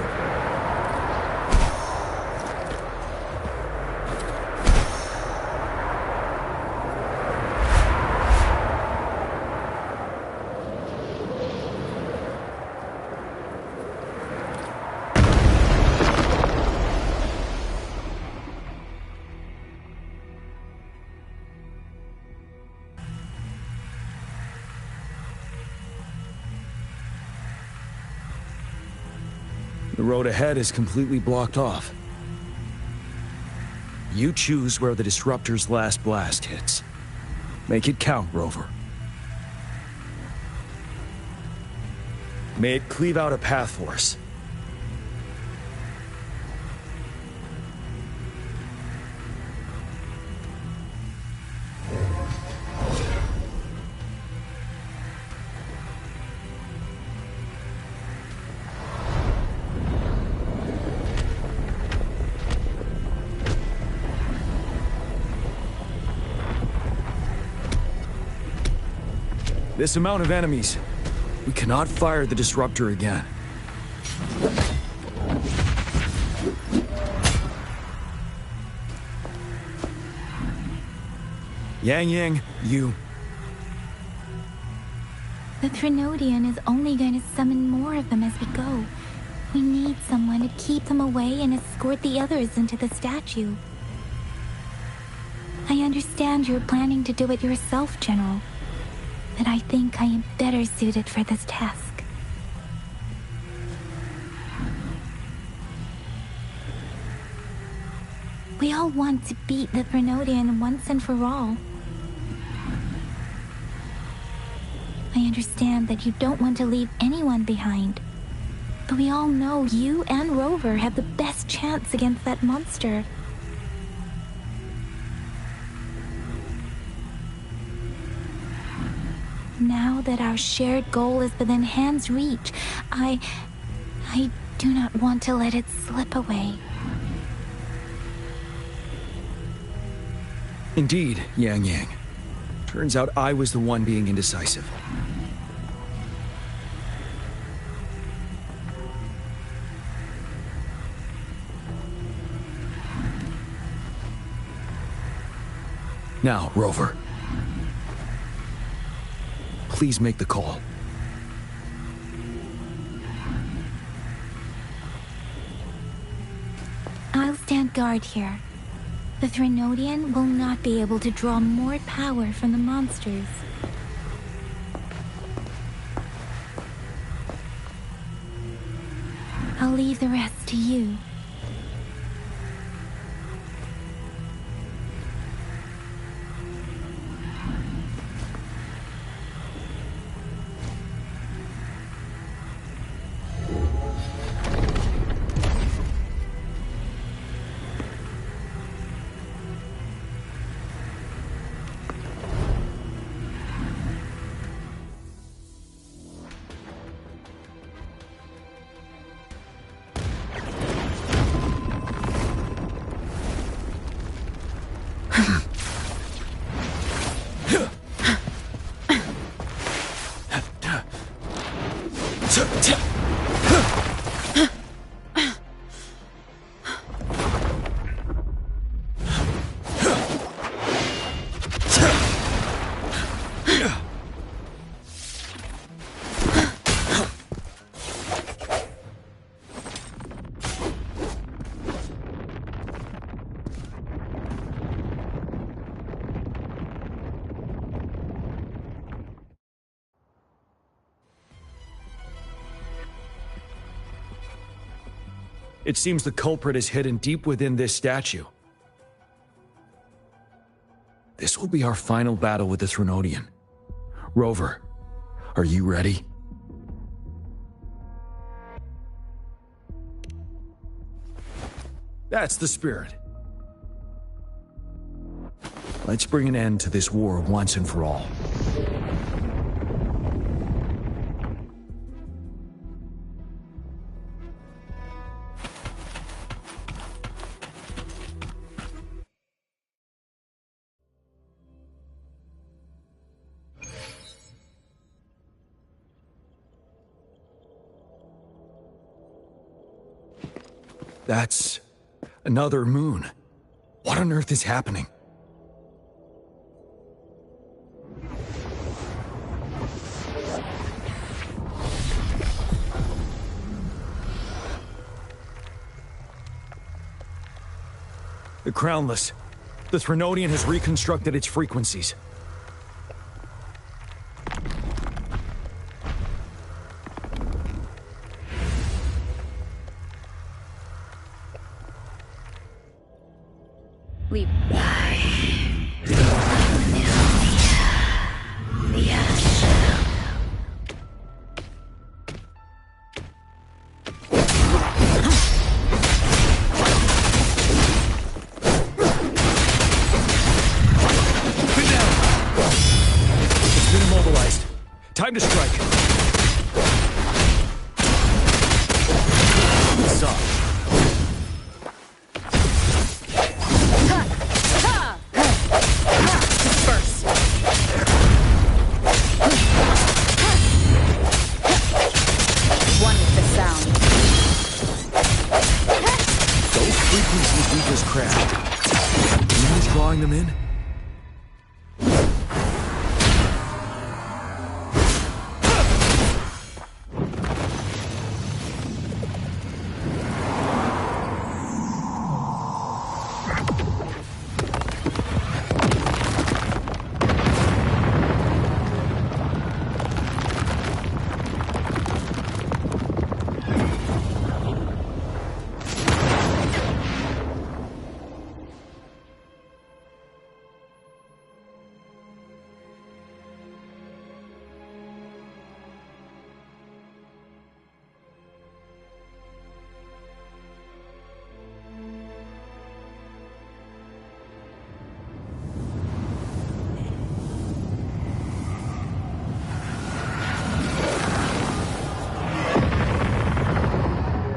The road ahead is completely blocked off. You choose where the Disruptor's last blast hits. Make it count, Rover. May it cleave out a path for us. This amount of enemies, we cannot fire the Disruptor again. Yang, you. The Threnodian is only going to summon more of them as we go. We need someone to keep them away and escort the others into the statue. I understand you're planning to do it yourself, General. But I think I am better suited for this task. We all want to beat the Threnodian once and for all. I understand that you don't want to leave anyone behind. But we all know you and Rover have the best chance against that monster. Now that our shared goal is within hand's reach, I do not want to let it slip away. Indeed, Yang. Turns out I was the one being indecisive. Now, Rover. Please make the call. I'll stand guard here. The Threnodian will not be able to draw more power from the monsters. I'll leave the rest to you. It seems the culprit is hidden deep within this statue. This will be our final battle with the Threnodian. Rover, are you ready? That's the spirit. Let's bring an end to this war once and for all. That's another moon. What on earth is happening? The Crownless. The Threnodian has reconstructed its frequencies. Leave. Time to strike. What's up? Disperse. One with the sound. Those frequencies we just crashed. Who's drawing them in?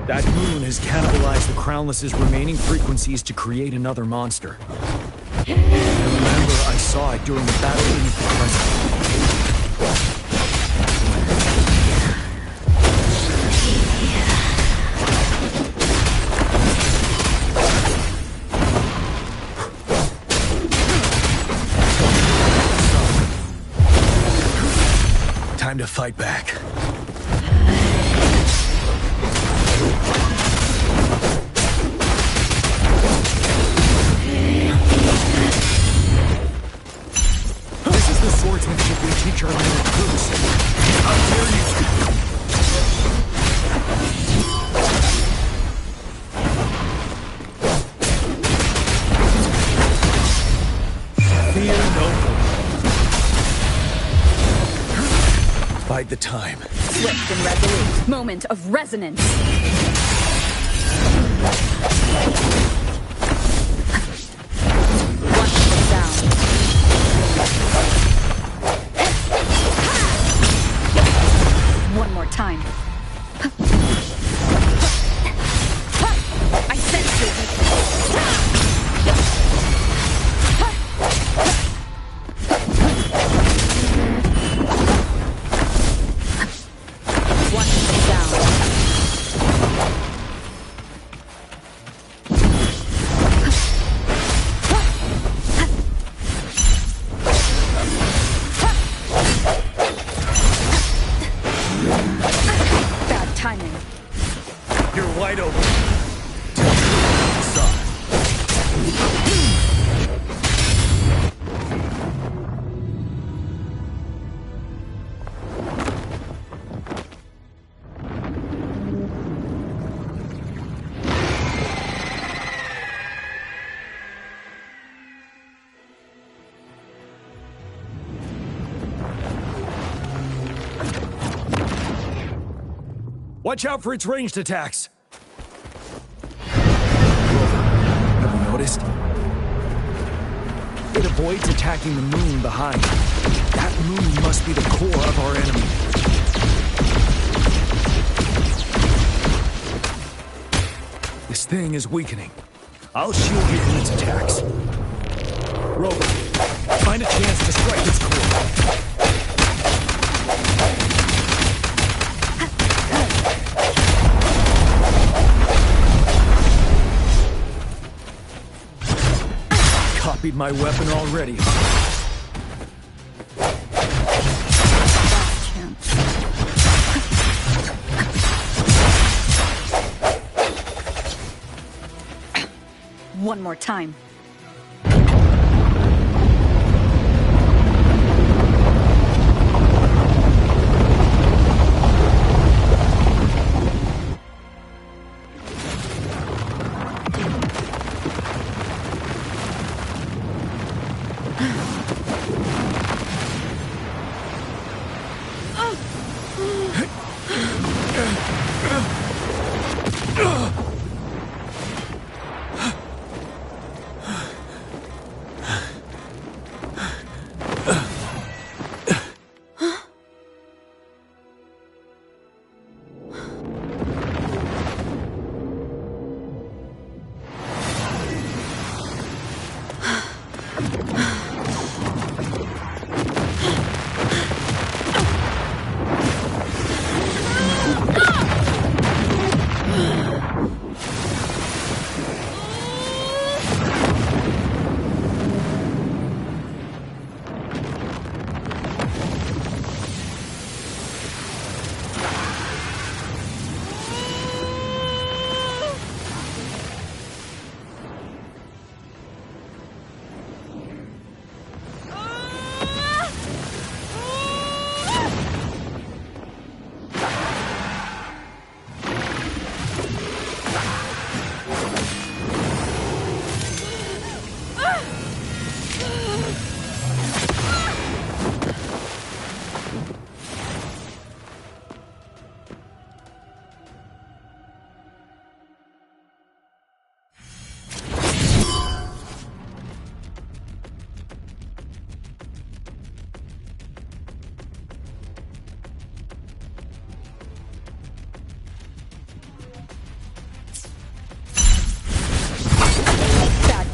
That moon has cannibalized the Crownless's remaining frequencies to create another monster. And remember, I saw it during the battle beneath the crescent. Time to fight back. bide the time. Swift and resolute. Moment of resonance. One foot down. One more time. I sense your One foot down. Bad timing. You're wide open. Watch out for its ranged attacks! Have you noticed? It avoids attacking the moon behind. That moon must be the core of our enemy. This thing is weakening. I'll shield you from its attacks. Rover, find a chance to strike its core. Copied my weapon already. Last chance. One more time.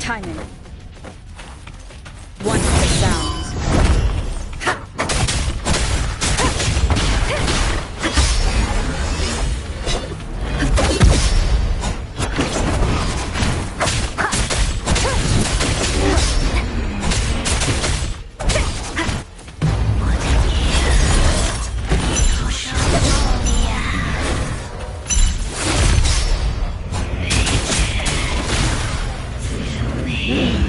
Timing. One foot down. Yeah.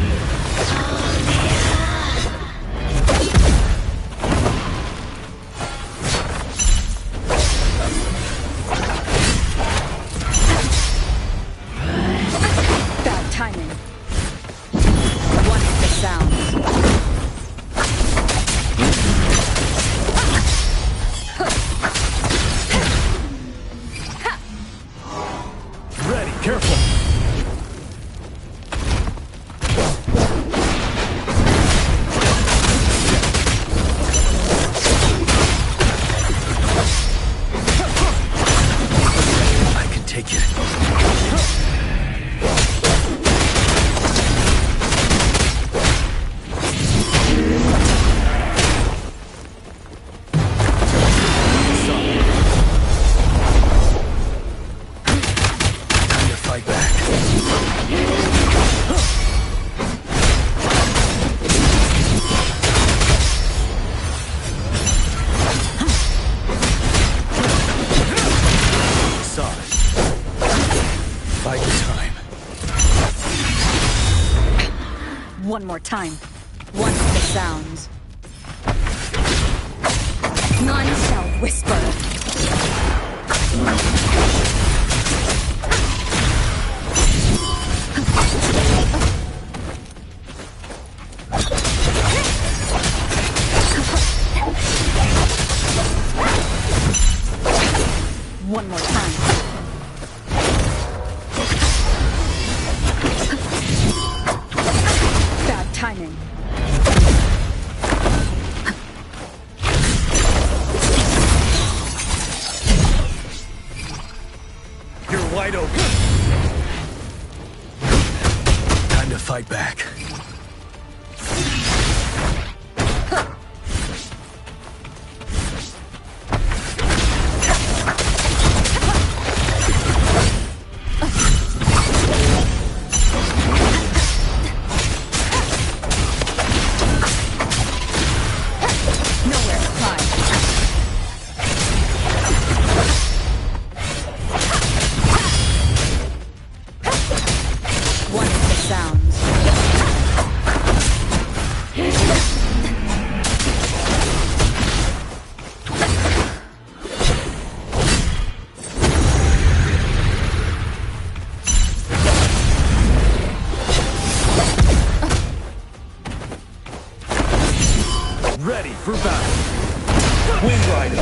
Careful! I can take it. One more time. One of the sounds. None shall whisper. One more time. Bad timing. You're wide open. Time to fight back. Ready for battle. Wind Rider.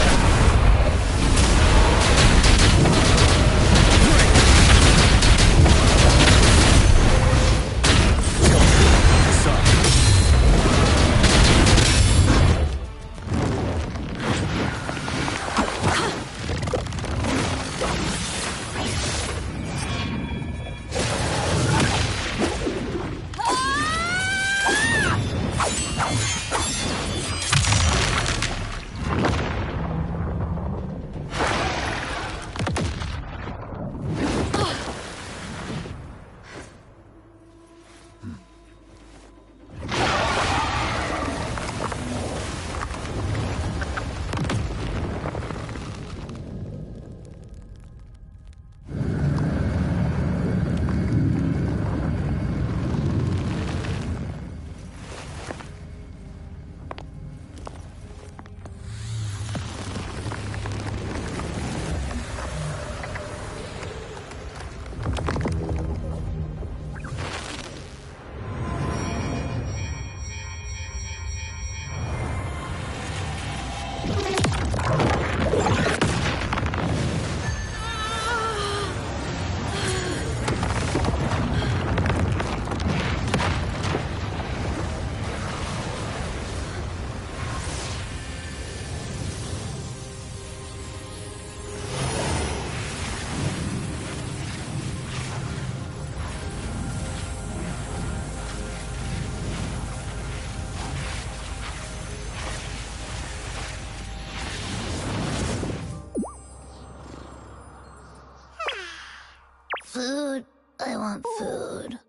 Food. I want food.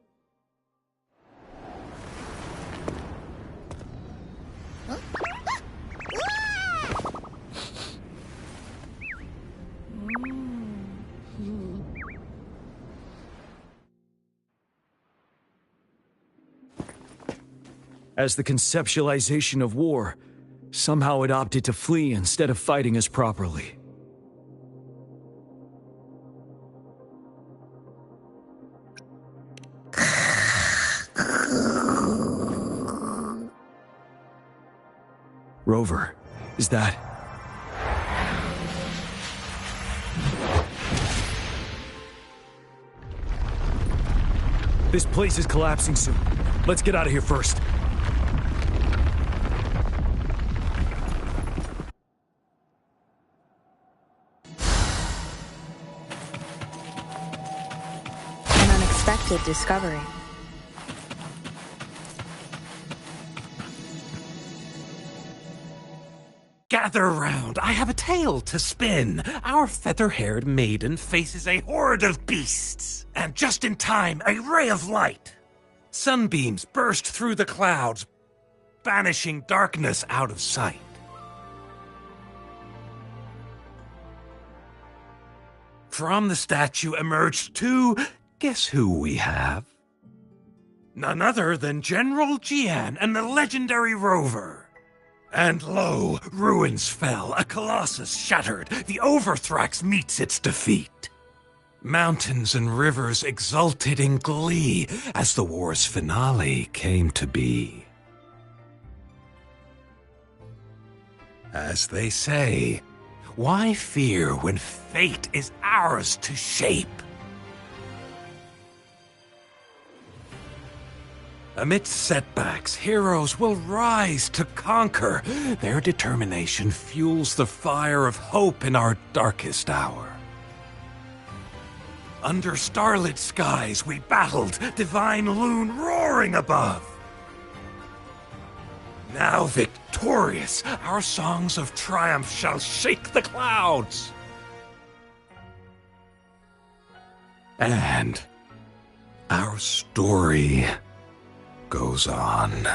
As the conceptualization of war, somehow it opted to flee instead of fighting us properly. Rover, is that... This place is collapsing soon. Let's get out of here first. An unexpected discovery. Gather round, I have a tale to spin. Our feather-haired maiden faces a horde of beasts. And just in time, a ray of light. Sunbeams burst through the clouds, banishing darkness out of sight. From the statue emerged two... Guess who we have? None other than General Jian and the legendary Rover. And lo, ruins fell, a colossus shattered, the Overthrax meets its defeat. Mountains and rivers exulted in glee as the war's finale came to be. As they say, why fear when fate is ours to shape? Amidst setbacks, heroes will rise to conquer. Their determination fuels the fire of hope in our darkest hour. Under starlit skies we battled, divine loon roaring above. Now victorious, our songs of triumph shall shake the clouds. And our story goes on.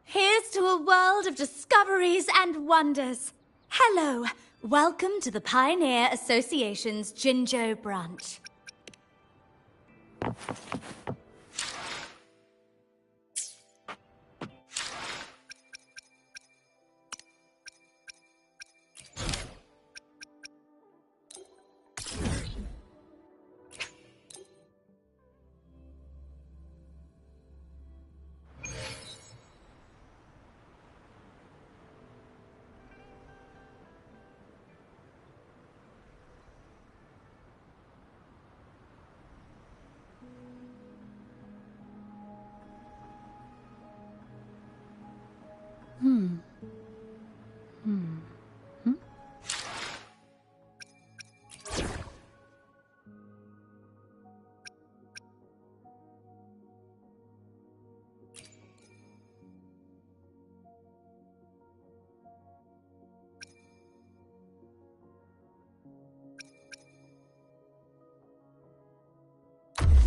Here's to a world of discoveries and wonders. Hello, welcome to the Pioneer Association's Jinzhou branch.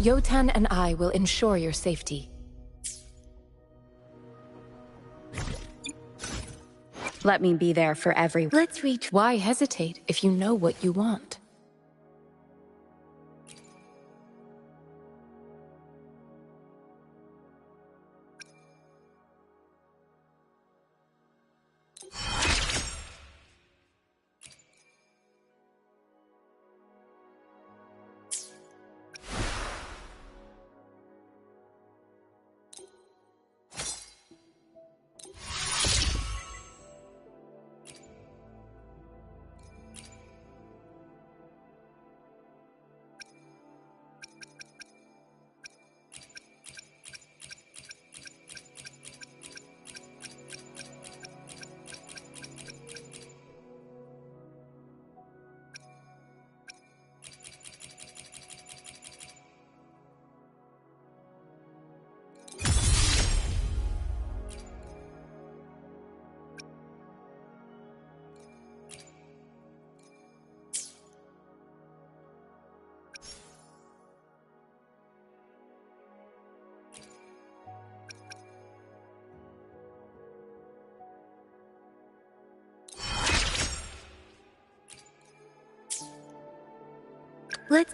Yotèi and I will ensure your safety. Let me be there for everyone. Let's reach. Why hesitate if you know what you want?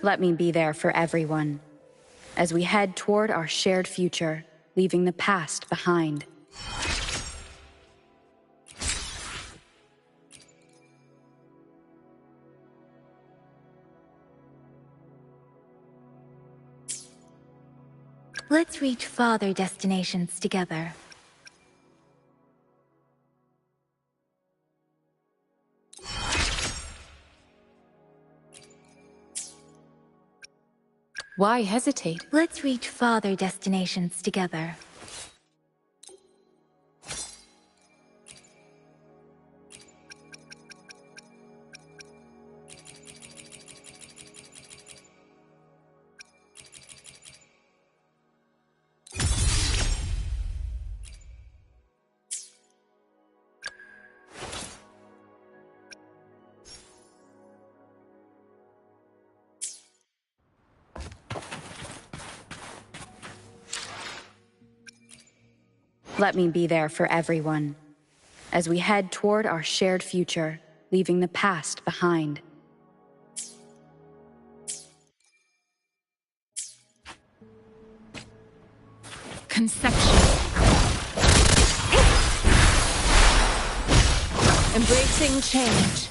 Let me be there for everyone, as we head toward our shared future, leaving the past behind. Let's reach farther destinations together. Why hesitate? Let's reach farther destinations together. Let me be there for everyone, as we head toward our shared future, leaving the past behind. Conception. Embracing change.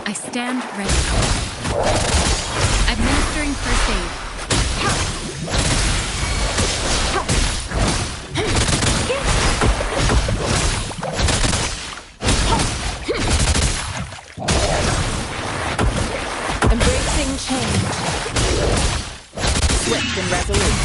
I stand ready. Administering first aid. Embracing change. Swift and resolute.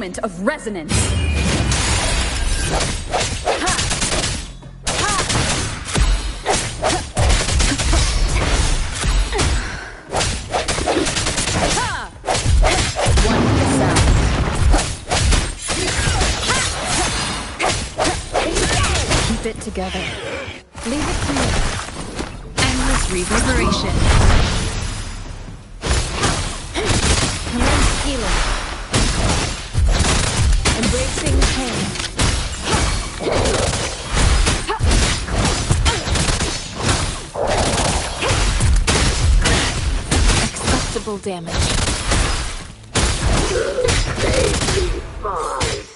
Moment of resonance. Keep it together. Leave it to me. Endless reverberation. Commence healing. Embracing pain. Acceptable damage.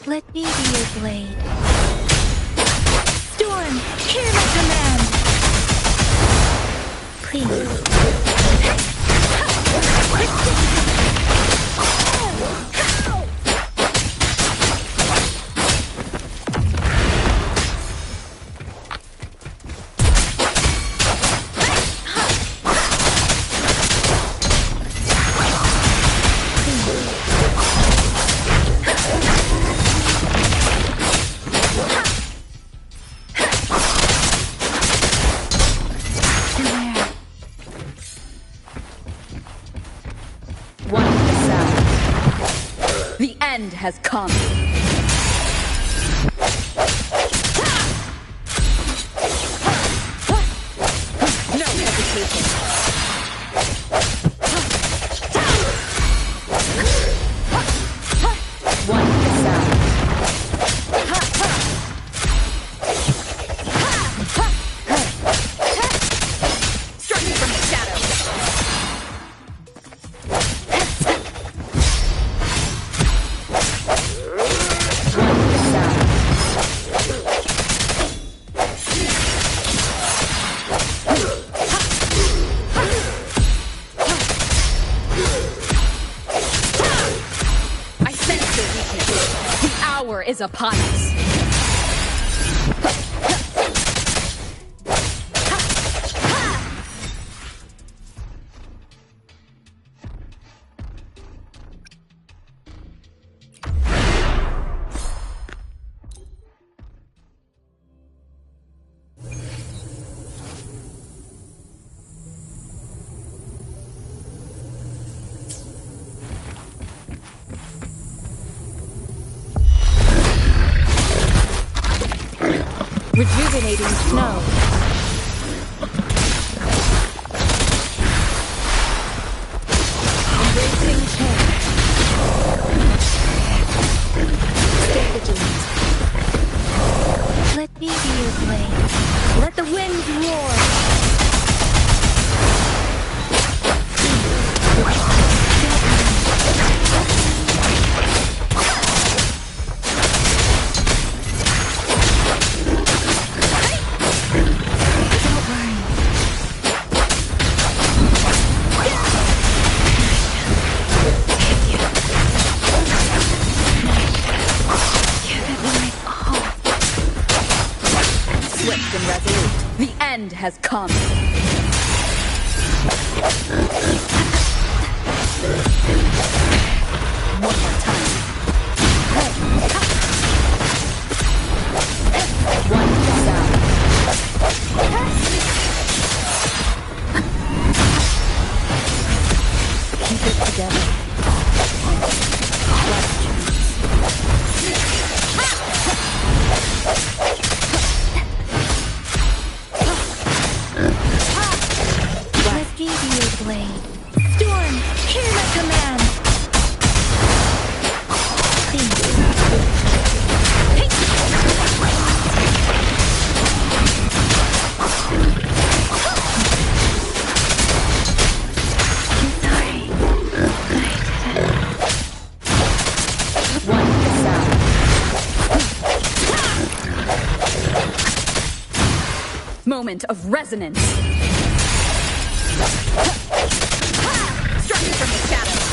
Let me be your blade. Storm, hear my command! Please. The end has come. No hesitation. One sound. Striking from the shadows. Is upon us. Rejuvenating snow. Embracing change. Stay vigilant. Let me be your blade. Let the winds roar. The end has come. One more time. One sound. Keep it together. Let me be your blade. Storm, hear my command. Please. I'm sorry. One sound. Moment of resonance. Striking from the shadows.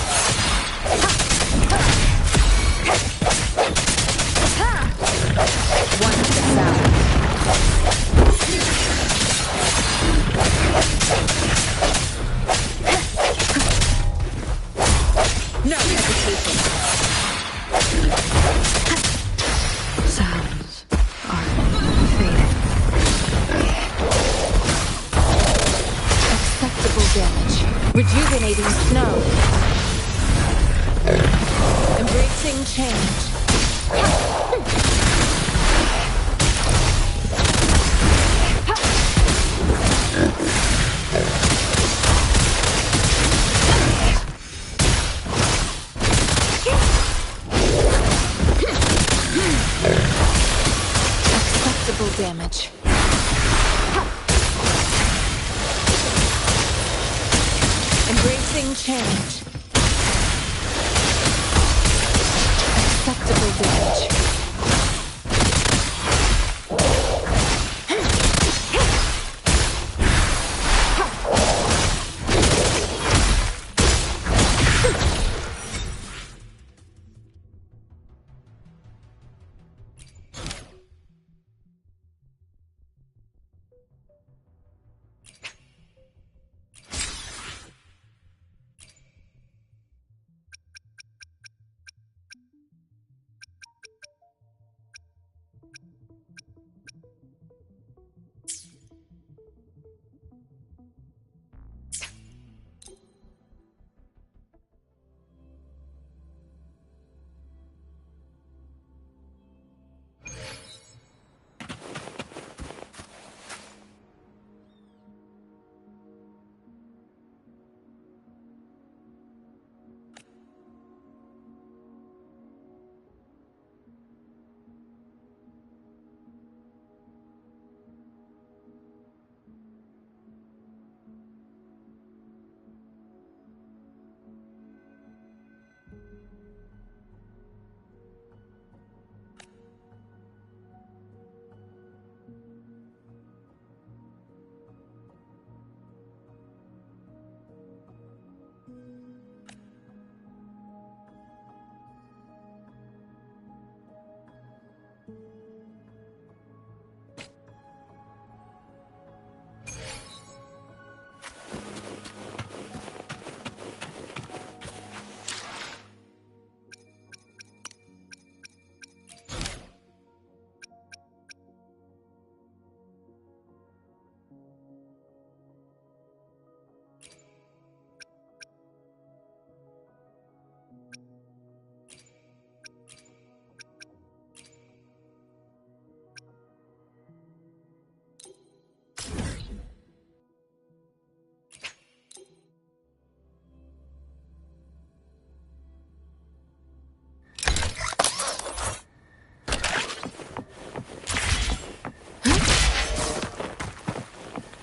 One sound. No hesitation. Acceptable damage. Rejuvenating snow. Embracing change. Acceptable damage. Embracing change. Acceptable damage.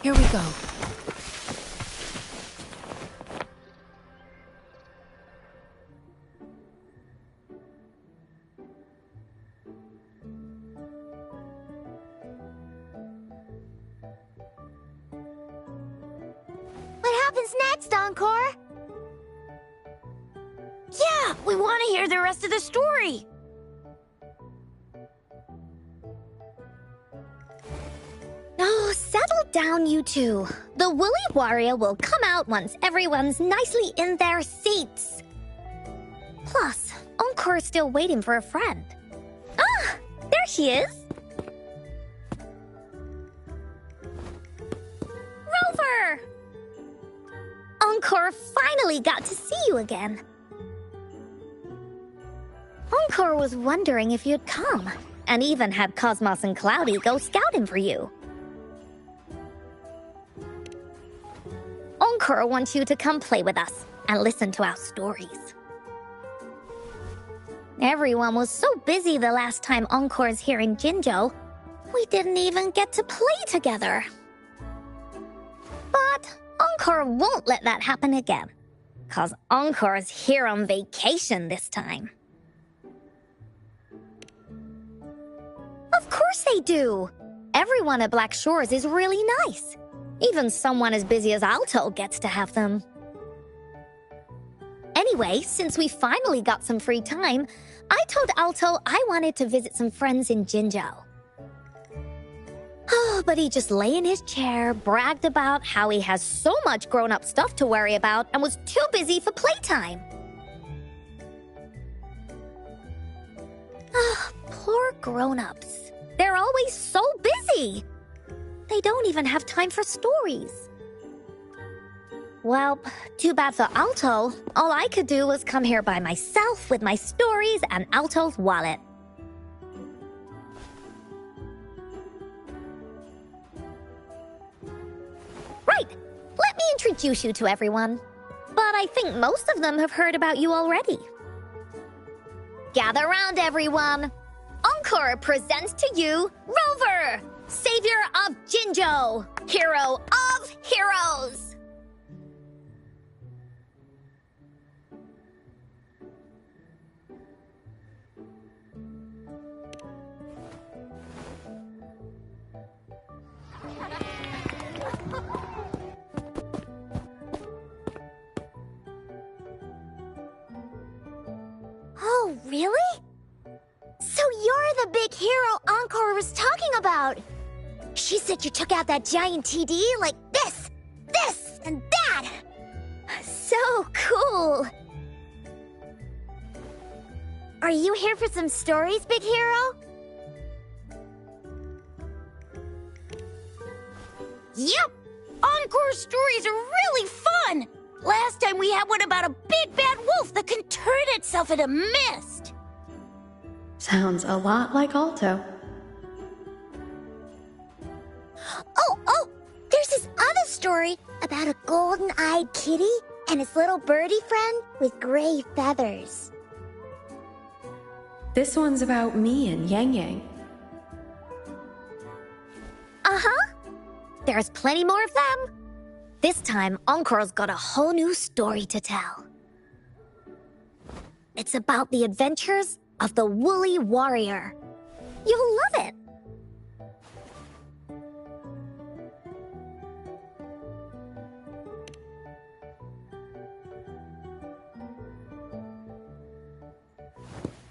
Here we go. What happens next, Encore? Yeah, we want to hear the rest of the story. Oh, settle down, you two. The Woolly Warrior will come out once everyone's nicely in their seats. Plus, Encore's still waiting for a friend. Ah, there she is. Rover! Encore finally got to see you again. Encore was wondering if you'd come, and even had Cosmos and Cloudy go scouting for you. Encore wants you to come play with us and listen to our stories. Everyone was so busy the last time Encore's here in Jinzhou, we didn't even get to play together. But Encore won't let that happen again, 'cause Encore's here on vacation this time. Of course they do! Everyone at Black Shores is really nice. Even someone as busy as Alto gets to have them. Anyway, since we finally got some free time, I told Alto I wanted to visit some friends in Jinzhou. Oh, but he just lay in his chair, bragged about how he has so much grown-up stuff to worry about, and was too busy for playtime. Ah, poor grown-ups. They're always so busy. They don't even have time for stories. Well, too bad for Alto. All I could do was come here by myself with my stories and Alto's wallet. Right, let me introduce you to everyone. But I think most of them have heard about you already. Gather round, everyone. Encore presents to you Rover, savior of Jinzhou, hero of heroes. Oh, really? So you're the big hero Encore was talking about. She said you took out that giant TD like this, and that. So cool. Are you here for some stories, big hero? Yep! Encore stories are really fun! Last time we had one about a big bad wolf that can turn itself into mist. Sounds a lot like Alto. Oh, there's this other story about a golden-eyed kitty and his little birdie friend with gray feathers. This one's about me and Yang Yang. Uh-huh. There's plenty more of them. This time, Encore's got a whole new story to tell. It's about the adventures of the Woolly Warrior. You'll love it.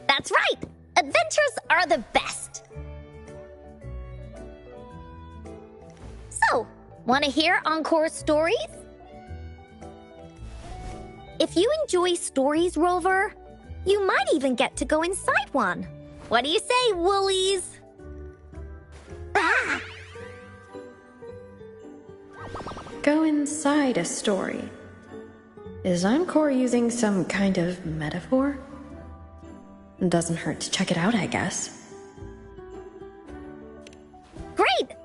That's right! Adventures are the best! So, want to hear Encore's stories? If you enjoy stories, Rover, you might even get to go inside one. What do you say, Woolies? Ah! Go inside a story. Is Encore using some kind of metaphor? Doesn't hurt to check it out, I guess. Great!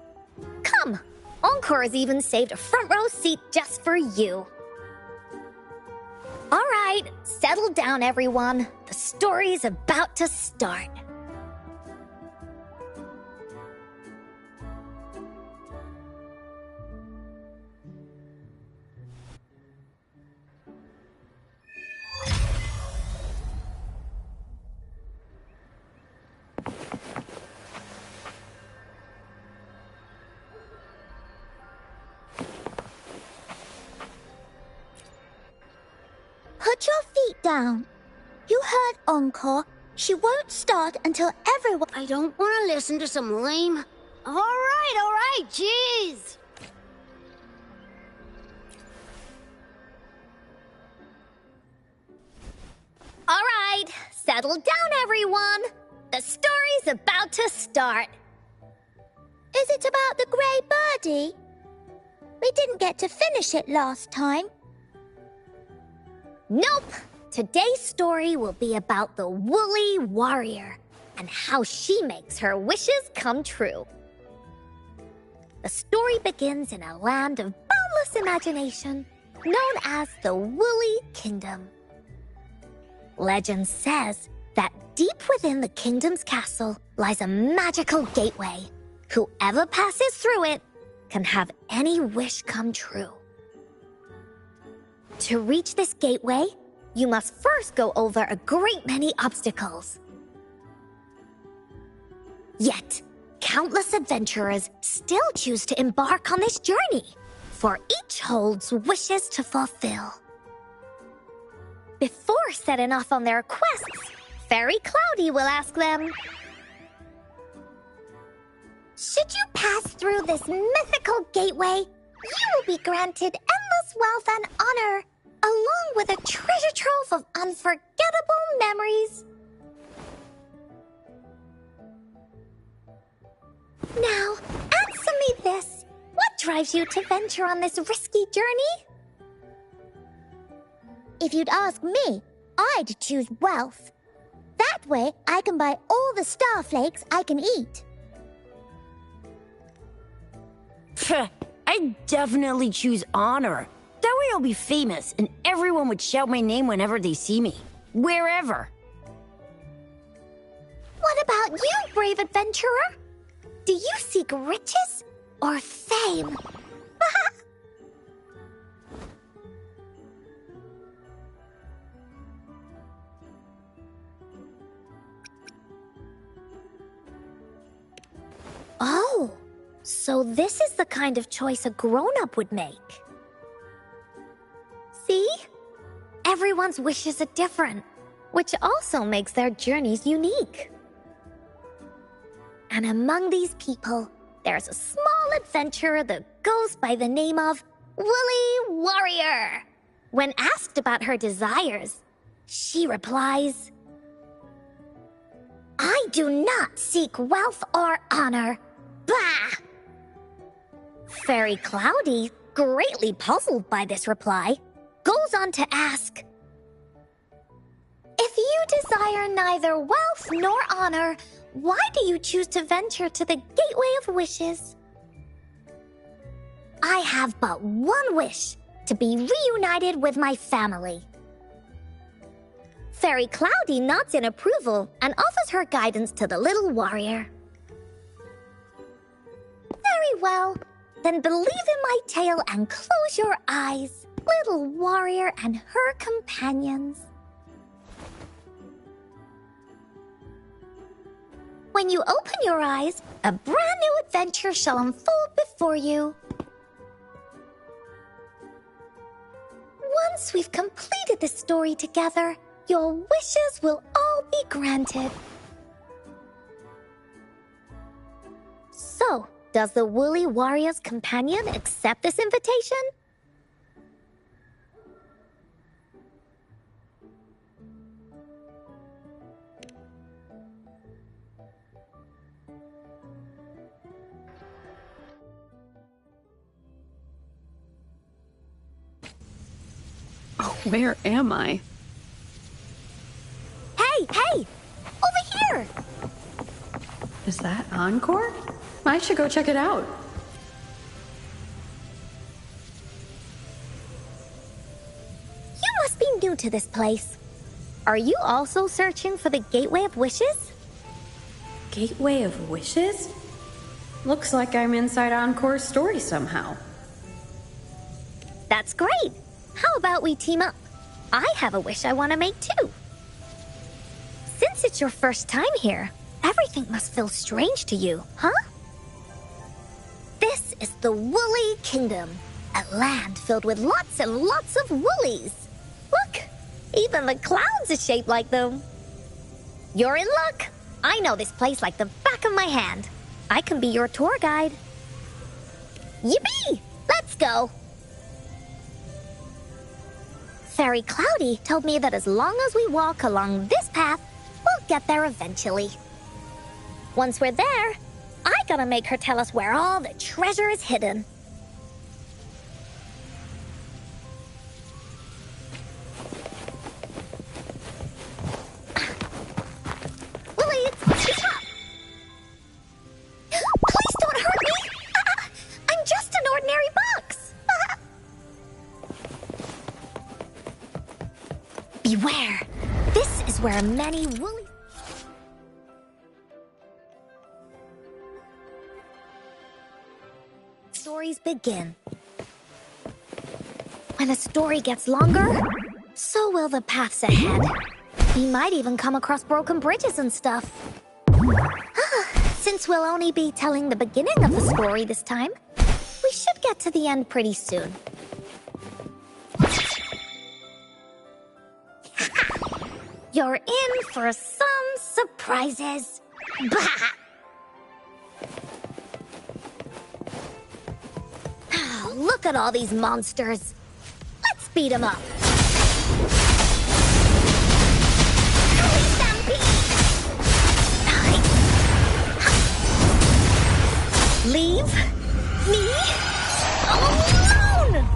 Come! Encore has even saved a front row seat just for you. All right, settle down, everyone. The story's about to start. Put your feet down. You heard Encore. She won't start until everyone... I don't want to listen to some lame... All right, jeez. All right, settle down, everyone. The story's about to start. Is it about the grey birdie? We didn't get to finish it last time. Nope. Today's story will be about the Woolly Warrior and how she makes her wishes come true. The story begins in a land of boundless imagination known as the Woolly Kingdom. Legend says that deep within the kingdom's castle lies a magical gateway. Whoever passes through it can have any wish come true. To reach this gateway, you must first go over a great many obstacles. Yet, countless adventurers still choose to embark on this journey, for each holds wishes to fulfill. Before setting off on their quests, Fairy Cloudy will ask them, should you pass through this mythical gateway, you will be granted endless wealth and honor, along with a treasure trove of unforgettable memories. Now, answer me this. What drives you to venture on this risky journey? If you'd ask me, I'd choose wealth. That way, I can buy all the starflakes I can eat. Pfft, I'd definitely choose honor. That way I'll be famous, and everyone would shout my name whenever they see me. Wherever. What about you, brave adventurer? Do you seek riches or fame? Oh, so this is the kind of choice a grown-up would make. See? Everyone's wishes are different, which also makes their journeys unique. And among these people, there's a small adventurer that goes by the name of Woolly Warrior. When asked about her desires, she replies, I do not seek wealth or honor. Bah! Fairy Cloudy, greatly puzzled by this reply, goes on to ask, if you desire neither wealth nor honor, why do you choose to venture to the Gateway of Wishes? I have but one wish, to be reunited with my family. Fairy Cloudy nods in approval and offers her guidance to the little warrior. Very well. Then believe in my tale and close your eyes, little warrior and her companions. When you open your eyes, a brand new adventure shall unfold before you. Once we've completed this story together, your wishes will all be granted. So, does the Woolly Warrior's companion accept this invitation? Where am I? Hey! Over here! Is that Encore? I should go check it out. You must be new to this place. Are you also searching for the Gateway of Wishes? Gateway of Wishes? Looks like I'm inside Encore's story somehow. That's great! How about we team up? I have a wish I want to make too. Since it's your first time here, everything must feel strange to you, huh? This is the Woolly Kingdom, a land filled with lots and lots of woolies. Look, even the clouds are shaped like them. You're in luck. I know this place like the back of my hand. I can be your tour guide. Yippee! Let's go! Fairy Cloudy told me that as long as we walk along this path, we'll get there eventually. Once we're there, I gotta make her tell us where all the treasure is hidden. Willie, stop! Please don't hurt me! I'm just an ordinary box! Beware! This is where many woolly... stories begin. When a story gets longer, so will the paths ahead. We might even come across broken bridges and stuff. Since we'll only be telling the beginning of the story this time, we should get to the end pretty soon. You're in for some surprises. Bah! Look at all these monsters. Let's beat them up. Leave me alone!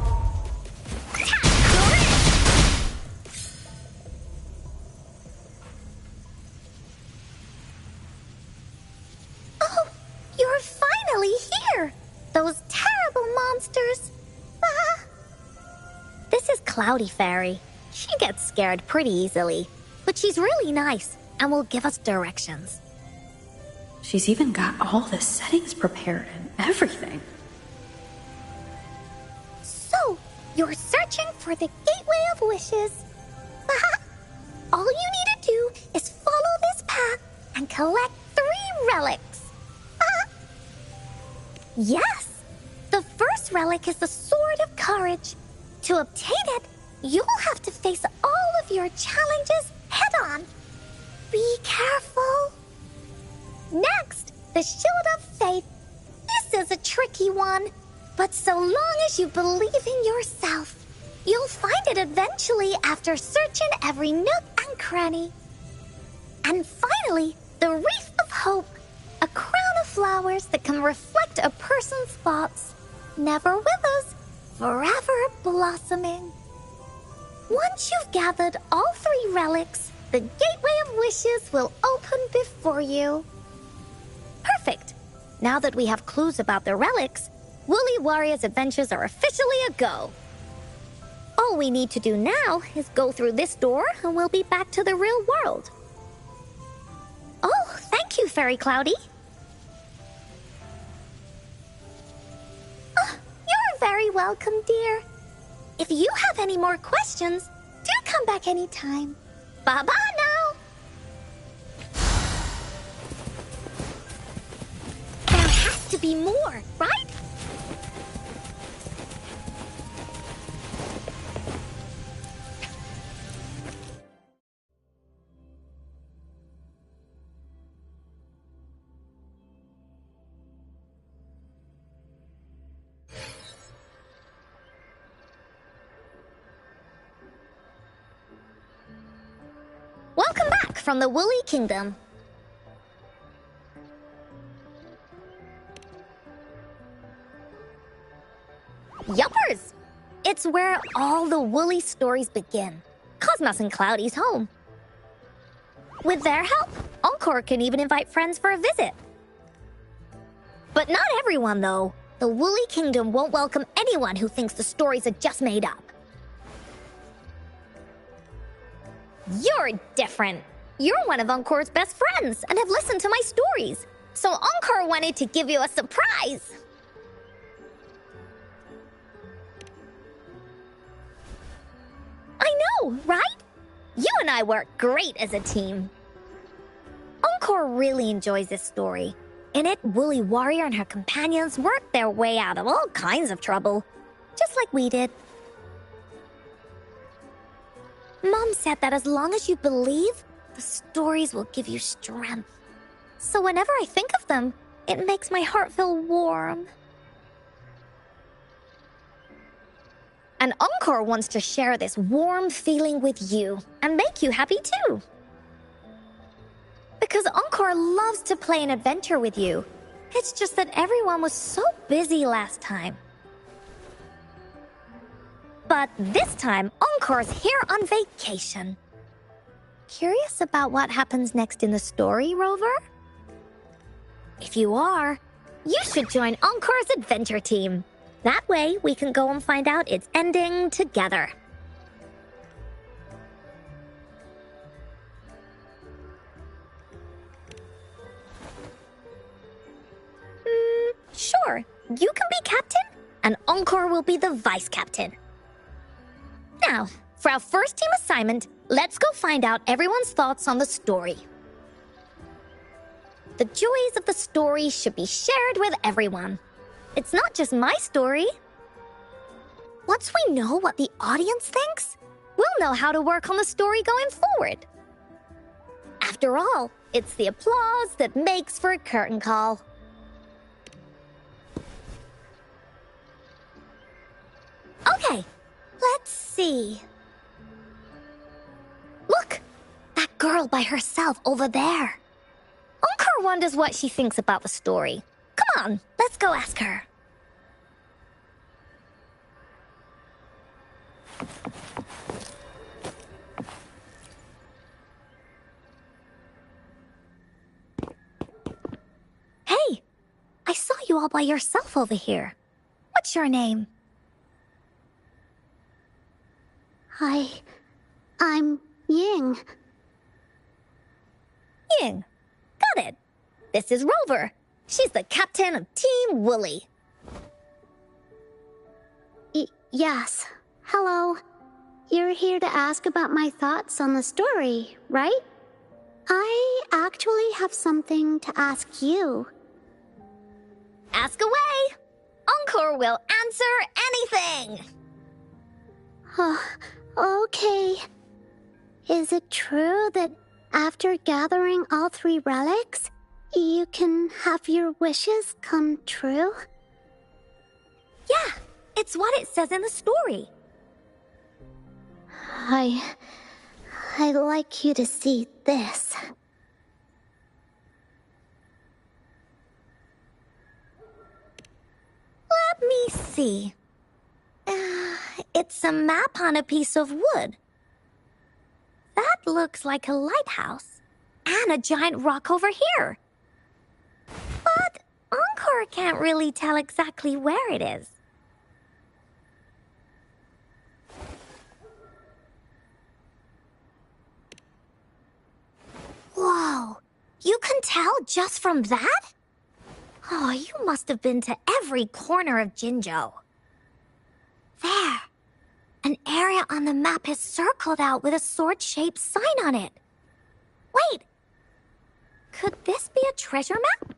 This is Cloudy Fairy. She gets scared pretty easily, but she's really nice and will give us directions. She's even got all the settings prepared and everything. So, you're searching for the Gateway of Wishes. All you need to do is follow this path and collect 3 relics. Yes! The first relic is the Sword of Courage. To obtain it, you'll have to face all of your challenges head-on. Be careful. Next, the Shield of Faith. This is a tricky one, but so long as you believe in yourself, you'll find it eventually after searching every nook and cranny. And finally, the Wreath of Hope, a crown of flowers that can reflect a person's thoughts. Never withers, forever blossoming. Once you've gathered all 3 relics, the Gateway of Wishes will open before you. Perfect. Now that we have clues about the relics, Woolly Warrior's adventures are officially a go. All we need to do now is go through this door and we'll be back to the real world. Oh, thank you, Fairy Cloudy. Oh, you're very welcome, dear. If you have any more questions, do come back anytime. Bye-bye now. There has to be more, right? Welcome back from the Woolly Kingdom. Yuppers! It's where all the Woolly stories begin. Cosmos and Cloudy's home. With their help, Encore can even invite friends for a visit. But not everyone, though. The Woolly Kingdom won't welcome anyone who thinks the stories are just made up. You're different. You're one of Encore's best friends and have listened to my stories. So Encore wanted to give you a surprise. I know, right? You and I work great as a team. Encore really enjoys this story. In it, Woolly Warrior and her companions work their way out of all kinds of trouble, just like we did. Mom said that as long as you believe, the stories will give you strength. So whenever I think of them, it makes my heart feel warm. And Encore wants to share this warm feeling with you and make you happy too. Because Encore loves to play an adventure with you. It's just that everyone was so busy last time. But this time, Encore's here on vacation. Curious about what happens next in the story, Rover? If you are, you should join Encore's adventure team. That way, we can go and find out its ending together. Sure, you can be captain, and Encore will be the vice captain. Now, for our first team assignment, let's go find out everyone's thoughts on the story. The joys of the story should be shared with everyone. It's not just my story. Once we know what the audience thinks, we'll know how to work on the story going forward. After all, it's the applause that makes for a curtain call. Okay, let's see. Look, that girl by herself over there. Encore wonders what she thinks about the story. Come on, let's go ask her. Hey, I saw you all by yourself over here. What's your name? I'm Ying. Ying. Got it. This is Rover. She's the captain of Team Wooly. Yes. Hello. You're here to ask about my thoughts on the story, right? I actually have something to ask you. Ask away. Encore will answer anything. Okay. Is it true that after gathering all 3 relics, you can have your wishes come true? Yeah, it's what it says in the story. I'd like you to see this. Let me see. It's a map on a piece of wood. That looks like a lighthouse. And a giant rock over here. But Encore can't really tell exactly where it is. Whoa! You can tell just from that? Oh, you must have been to every corner of Jinzhou. There. An area on the map is circled out with a sword-shaped sign on it. Wait. Could this be a treasure map?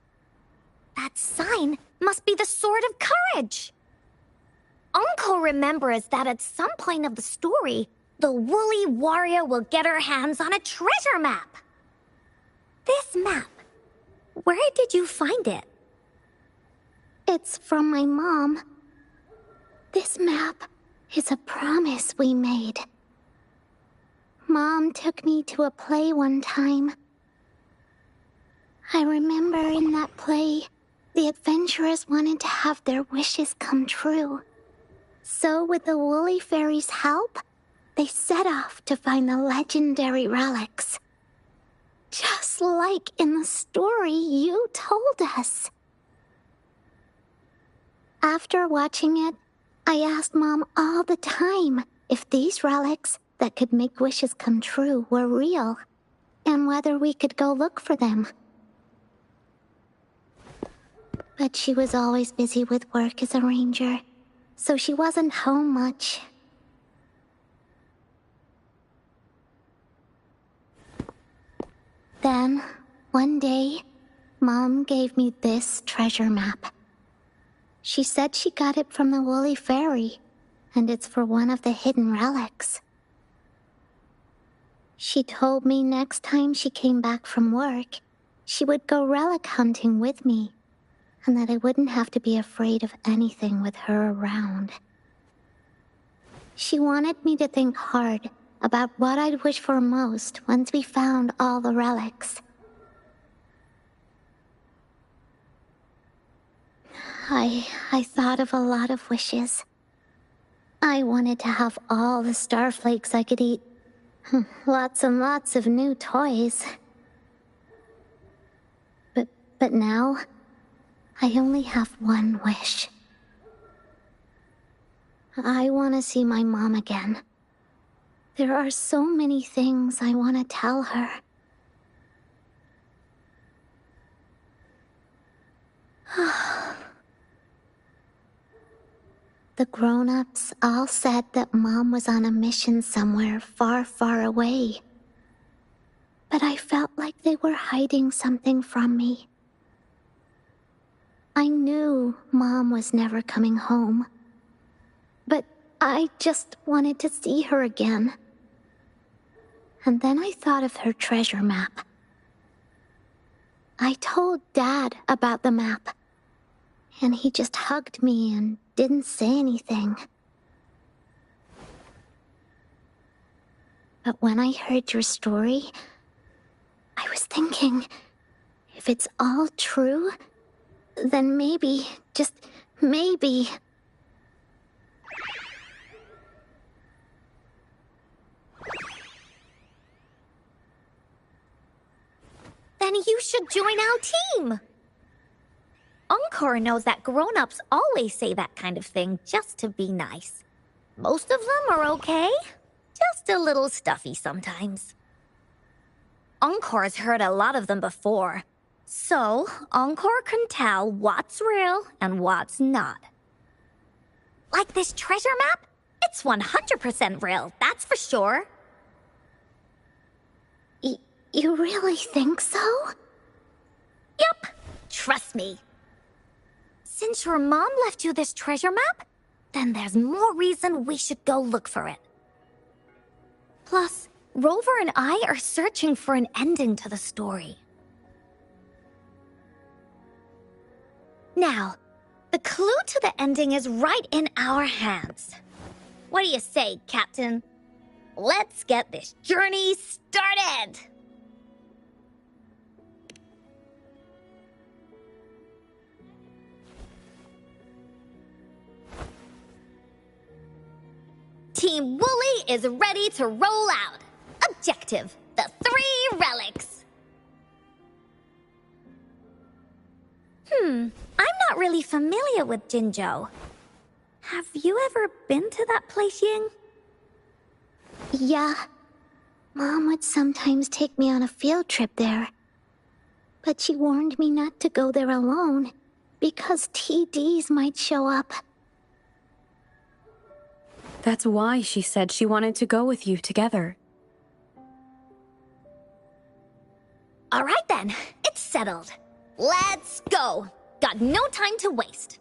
That sign must be the Sword of Courage. Encore remembers that at some point of the story, the woolly warrior will get her hands on a treasure map. This map, where did you find it? It's from my mom. This map is a promise we made. Mom took me to a play one time. I remember in that play, the adventurers wanted to have their wishes come true. So with the Woolly Fairy's help, they set off to find the legendary relics. Just like in the story you told us. After watching it, I asked Mom all the time if these relics that could make wishes come true were real, and whether we could go look for them. But she was always busy with work as a ranger, so she wasn't home much. Then, one day, Mom gave me this treasure map. She said she got it from the Woolly Fairy, and it's for one of the hidden relics. She told me next time she came back from work, she would go relic hunting with me, and that I wouldn't have to be afraid of anything with her around. She wanted me to think hard about what I'd wish for most once we found all the relics. I thought of a lot of wishes. I wanted to have all the starflakes I could eat. Lots and lots of new toys. But now, I only have one wish. I want to see my mom again. There are so many things I want to tell her. The grown-ups all said that Mom was on a mission somewhere far, far away. But I felt like they were hiding something from me. I knew Mom was never coming home. But I just wanted to see her again. And then I thought of her treasure map. I told Dad about the map. And he just hugged me and didn't say anything. But when I heard your story, I was thinking, if it's all true, then maybe, just maybe... Then you should join our team! Encore knows that grown-ups always say that kind of thing just to be nice. Most of them are okay. just a little stuffy sometimes. Encore's heard a lot of them before, so Encore can tell what's real and what's not. Like this treasure map? It's 100% real, that's for sure. You really think so? Yep, trust me. Since your mom left you this treasure map, then there's more reason we should go look for it. Plus, Rover and I are searching for an ending to the story. Now, the clue to the ending is right in our hands. What do you say, Captain? Let's get this journey started! Team Wooly is ready to roll out. Objective, the 3 relics. I'm not really familiar with Jinzhou. Have you ever been to that place, Ying? Yeah. Mom would sometimes take me on a field trip there. But she warned me not to go there alone, because TDs might show up. That's why she said she wanted to go with you together. All right then, it's settled. Let's go. Got no time to waste.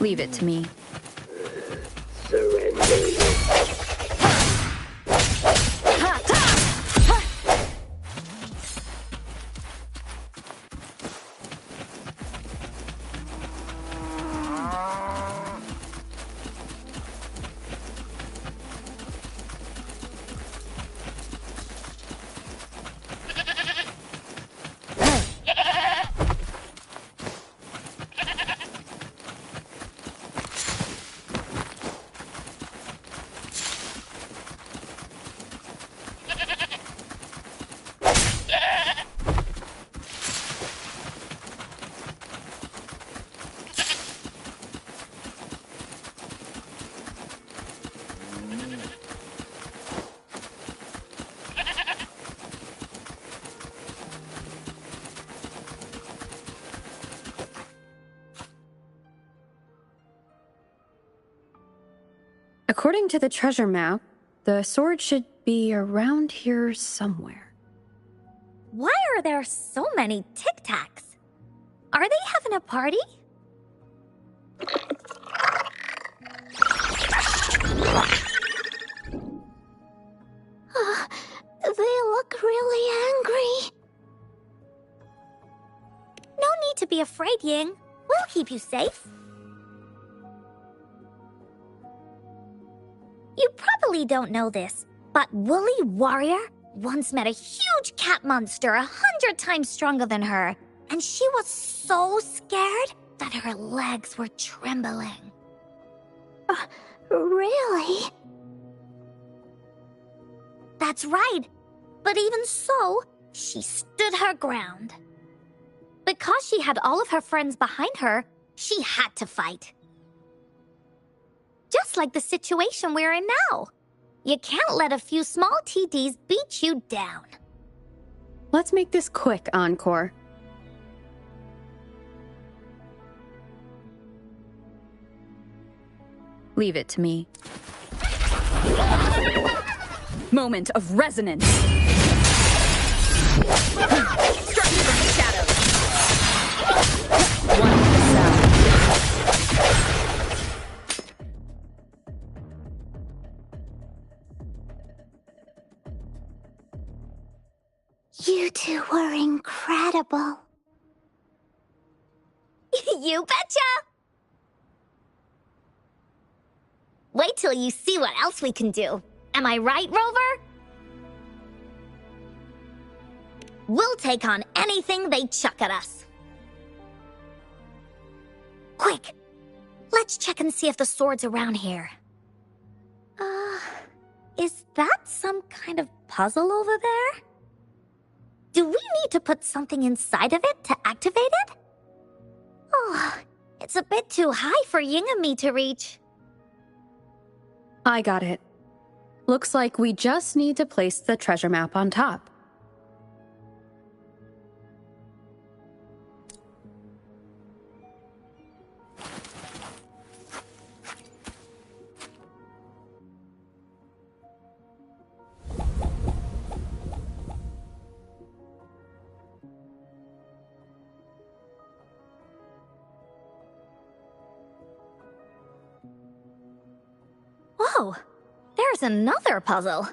Leave it to me. According to the treasure map, the sword should be around here somewhere. Why are there so many Tic Tacs? Are they having a party? They look really angry. No need to be afraid, Ying. We'll keep you safe. You probably don't know this, but Woolly Warrior once met a huge cat monster 100 times stronger than her, and she was so scared that her legs were trembling. Really? That's right. But even so, she stood her ground. Because she had all of her friends behind her, she had to fight. Just like the situation we're in now. You can't let a few small TDs beat you down. Let's make this quick, Encore. Leave it to me. Moment of resonance. Structure from the shadows. One sound. You two were incredible. You betcha! Wait till you see what else we can do. Am I right, Rover? We'll take on anything they chuck at us. Quick! Let's check and see if the sword's around here. Is that some kind of puzzle over there? Do we need to put something inside of it to activate it? Oh, it's a bit too high for Ying and me to reach. I got it. Looks like we just need to place the treasure map on top. Whoa, there's another puzzle.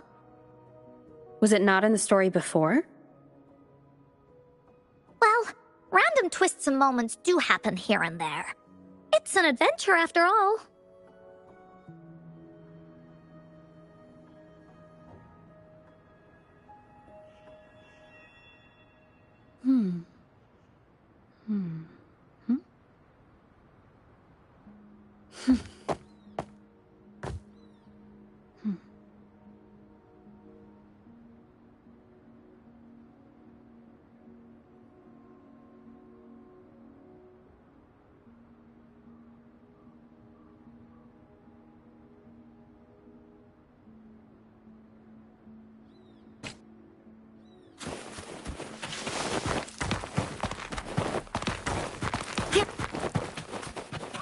Was it not in the story before? Well, random twists and moments do happen here and there. It's an adventure after all.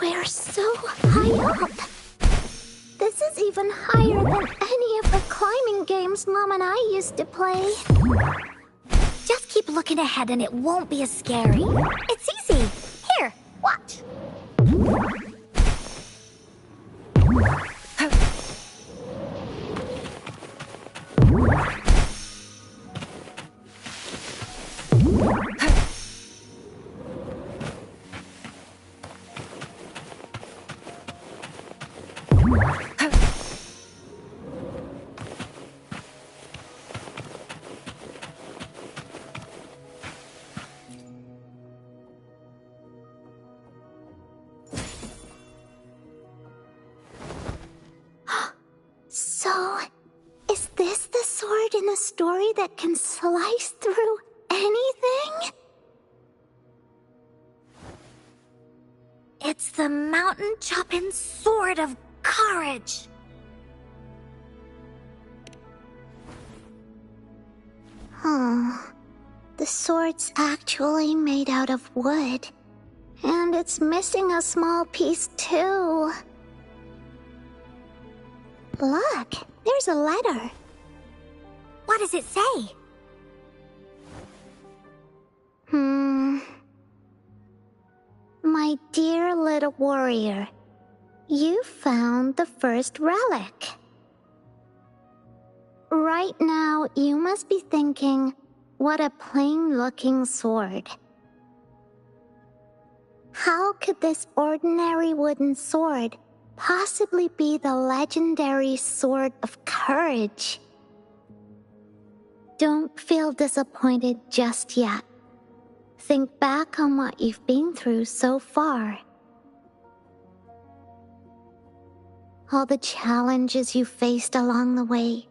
We're so high up. This is even higher than any of the climbing games Mom and I used to play. Just keep looking ahead and it won't be as scary. It's easy. Here, watch. So, is this the sword in a story that can slice through anything? It's the mountain chopping sword of courage. The sword's actually made out of wood. And it's missing a small piece too. Look, there's a letter. What does it say? My dear little warrior, you found the first relic. Right now, you must be thinking, what a plain-looking sword. How could this ordinary wooden sword possibly be the legendary sword of courage? Don't feel disappointed just yet. Think back on what you've been through so far. All the challenges you faced along the way.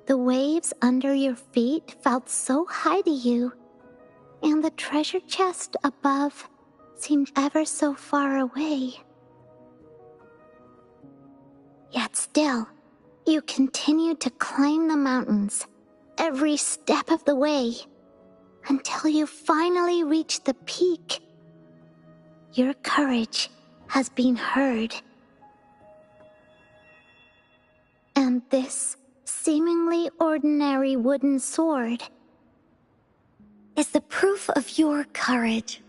The waves under your feet felt so high to you, and the treasure chest above seemed ever so far away. Yet still, you continued to climb the mountains, every step of the way, until you finally reached the peak. Your courage has been heard. And this seemingly ordinary wooden sword is the proof of your courage.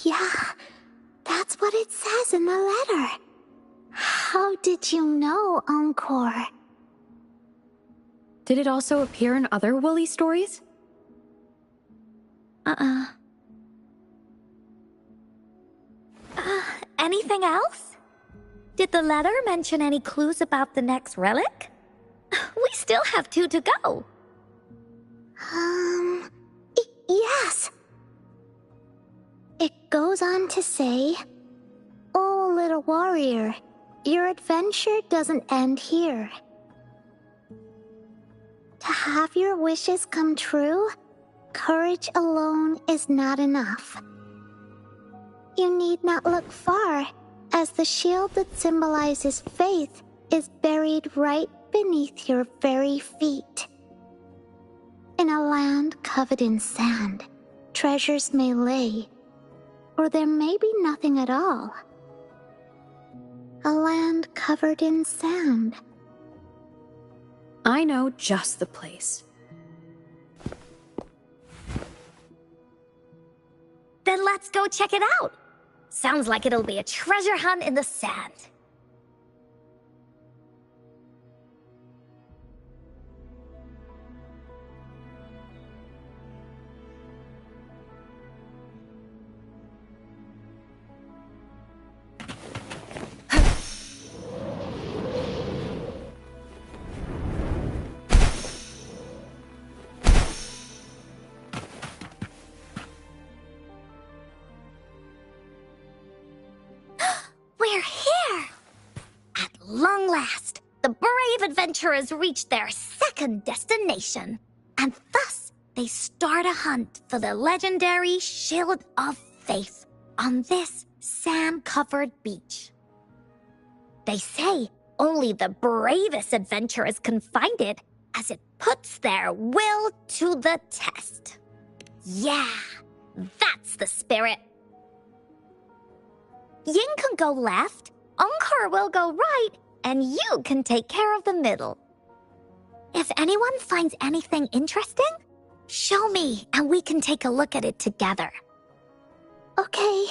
Yeah, that's what it says in the letter. How did you know, Encore? Did it also appear in other Woolly stories? anything else? Did the letter mention any clues about the next relic? We still have 2 to go. Yes. It goes on to say, "Oh, little warrior, your adventure doesn't end here. To have your wishes come true, courage alone is not enough. You need not look far, as the shield that symbolizes faith is buried right beneath your very feet. In a land covered in sand, treasures may lay, or there may be nothing at all. A land covered in sand." I know just the place. Then let's go check it out. Sounds like it'll be a treasure hunt in the sand. We're here! At long last, the brave adventurers reach their second destination, and thus they start a hunt for the legendary Shield of Faith on this sand-covered beach. They say only the bravest adventurers can find it, as it puts their will to the test. Yeah, that's the spirit. Ying can go left, Unkar will go right, and you can take care of the middle. If anyone finds anything interesting, show me and we can take a look at it together. Okay.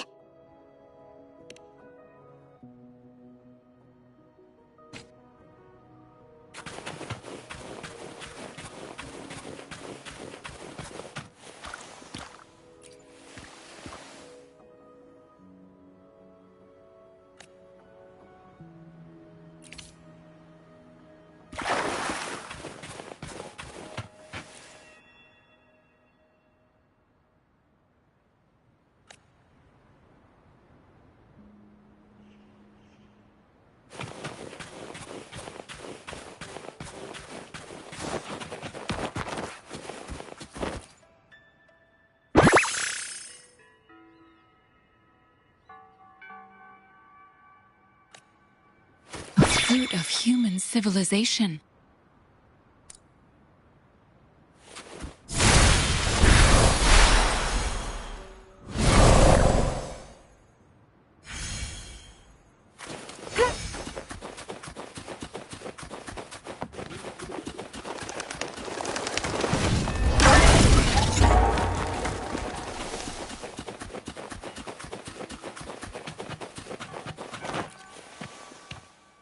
Fruit of human civilization.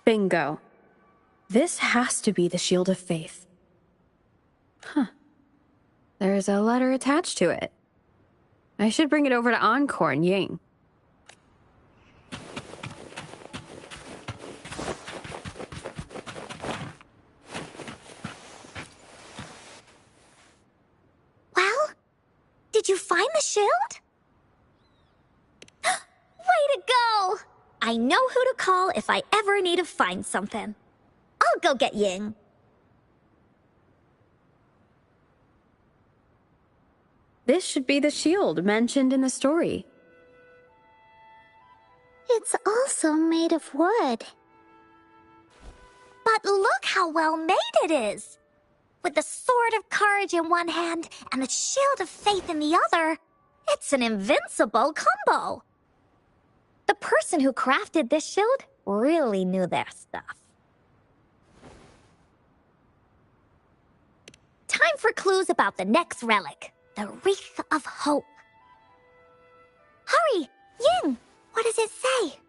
Bingo. This has to be the Shield of Faith. Huh. There's a letter attached to it. I should bring it over to Encore and Ying. Well, did you find the shield? Way to go! I know who to call if I ever need to find something. I'll go get Ying. This should be the shield mentioned in the story. It's also made of wood. But look how well made it is! With the Sword of Courage in one hand and the Shield of Faith in the other, it's an invincible combo. The person who crafted this shield really knew their stuff. Time for clues about the next relic, the Wreath of Hope. Hurry! Ying! What does it say?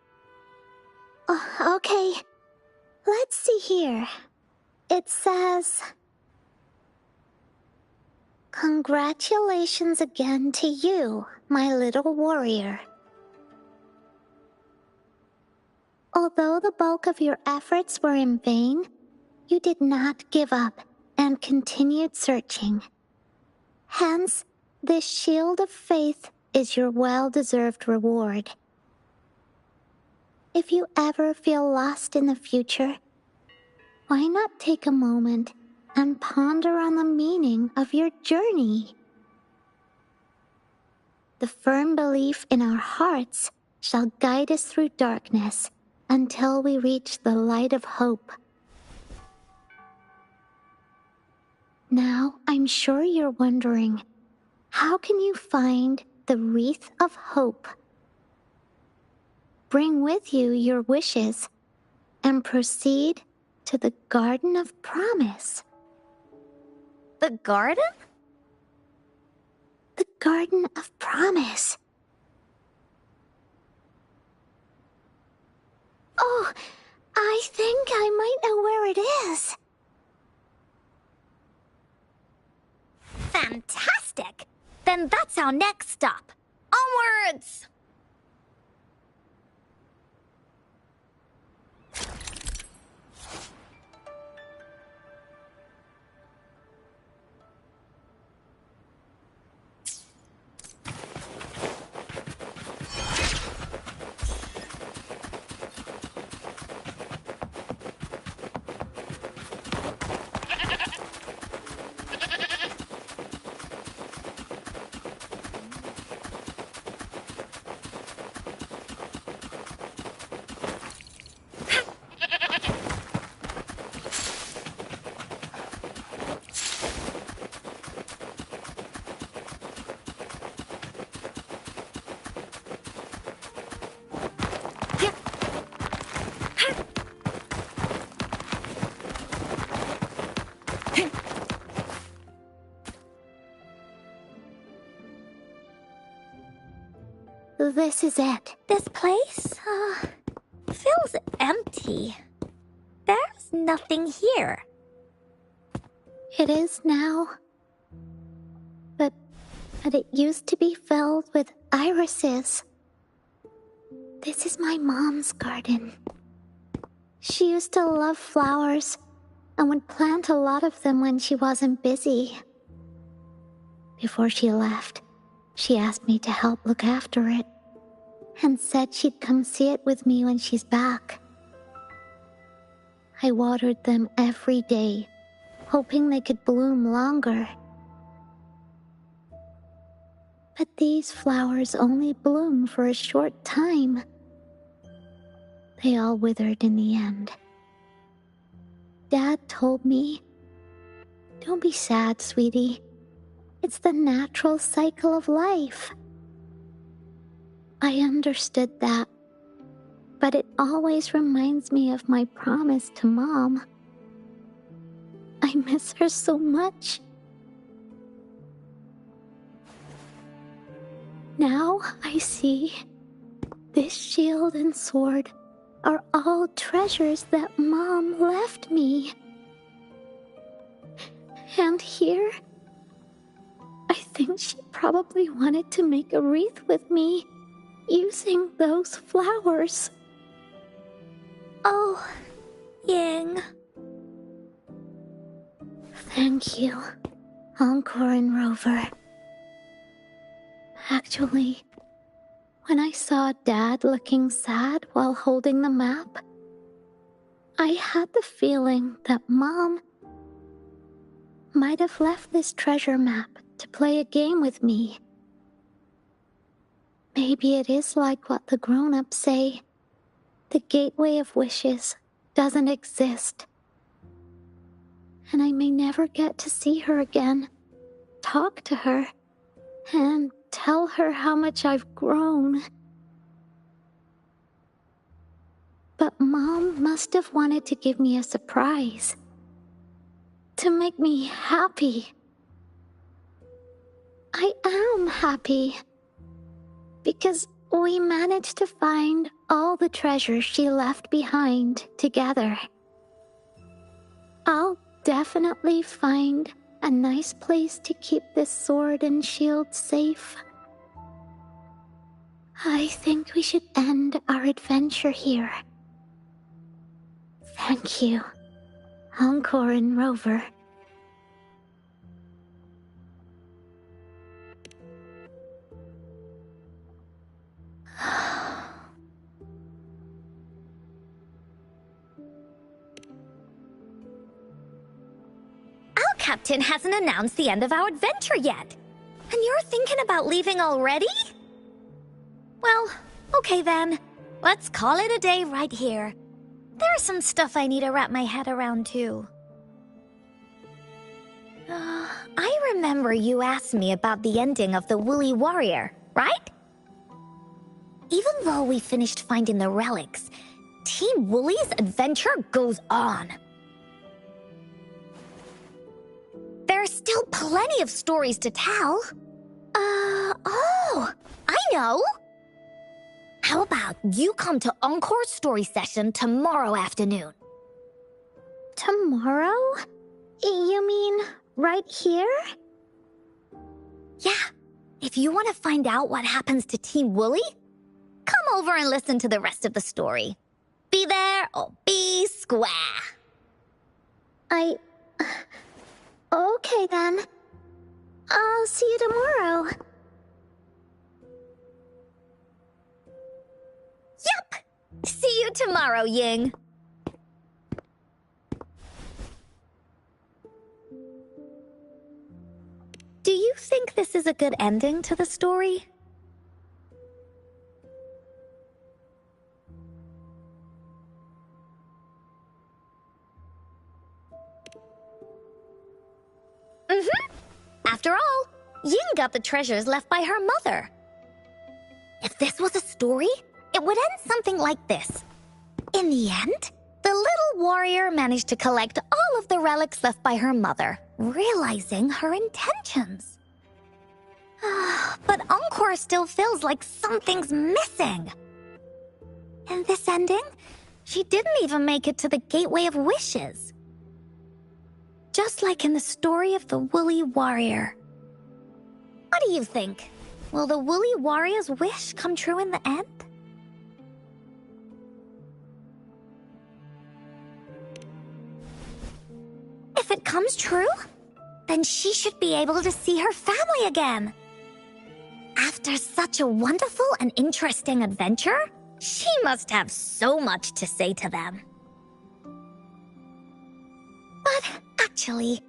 Oh, okay. Let's see here. It says, "Congratulations again to you, my little warrior. Although the bulk of your efforts were in vain, you did not give up and continued searching. Hence, this shield of faith is your well-deserved reward. If you ever feel lost in the future, why not take a moment and ponder on the meaning of your journey? The firm belief in our hearts shall guide us through darkness until we reach the light of hope. Now, I'm sure you're wondering, how can you find the wreath of hope? Bring with you your wishes and proceed to the Garden of Promise. The garden? The Garden of Promise. Oh, I think I might know where it is. Fantastic! Then that's our next stop. Onwards! This is it. This place, feels empty. There's nothing here. It is now. But it used to be filled with irises. This is my mom's garden. She used to love flowers and would plant a lot of them when she wasn't busy. Before she left, she asked me to help look after it and said she'd come see it with me when she's back. I watered them every day, hoping they could bloom longer. But these flowers only bloom for a short time. They all withered in the end. Dad told me, "Don't be sad, sweetie. It's the natural cycle of life." I understood that, but it always reminds me of my promise to Mom. I miss her so much. Now I see this shield and sword are all treasures that Mom left me. And here, I think she probably wanted to make a wreath with me using those flowers. Oh, Ying. Thank you, Encore and Rover. Actually, when I saw Dad looking sad while holding the map, I had the feeling that Mom might have left this treasure map to play a game with me. Maybe it is like what the grown-ups say. The Gateway of Wishes doesn't exist. And I may never get to see her again, talk to her, and tell her how much I've grown. But Mom must have wanted to give me a surprise. To make me happy. I am happy. Because we managed to find all the treasures she left behind together. I'll definitely find a nice place to keep this sword and shield safe. I think we should end our adventure here. Thank you, Encore and Rover. Our captain hasn't announced the end of our adventure yet. And you're thinking about leaving already? Well, okay then. Let's call it a day right here. There's some stuff I need to wrap my head around too. I remember you asked me about the ending of the Woolly Warrior, right? Even though we finished finding the relics, Team Woolly's adventure goes on. There's still plenty of stories to tell. Oh, I know! How about you come to Encore's story session tomorrow afternoon? Tomorrow? You mean right here? Yeah. If you want to find out what happens to Team Woolly, come over and listen to the rest of the story. Be there or be square. Okay then. I'll see you tomorrow. Yup! See you tomorrow, Ying. Do you think this is a good ending to the story? After all, Ying got the treasures left by her mother. If this was a story, it would end something like this. In the end, the little warrior managed to collect all of the relics left by her mother, realizing her intentions. But Encore still feels like something's missing. In this ending, she didn't even make it to the Gateway of Wishes. Just like in the story of the Woolly Warrior. What do you think? Will the Woolly Warrior's wish come true in the end? If it comes true, then she should be able to see her family again. After such a wonderful and interesting adventure, she must have so much to say to them. But actually,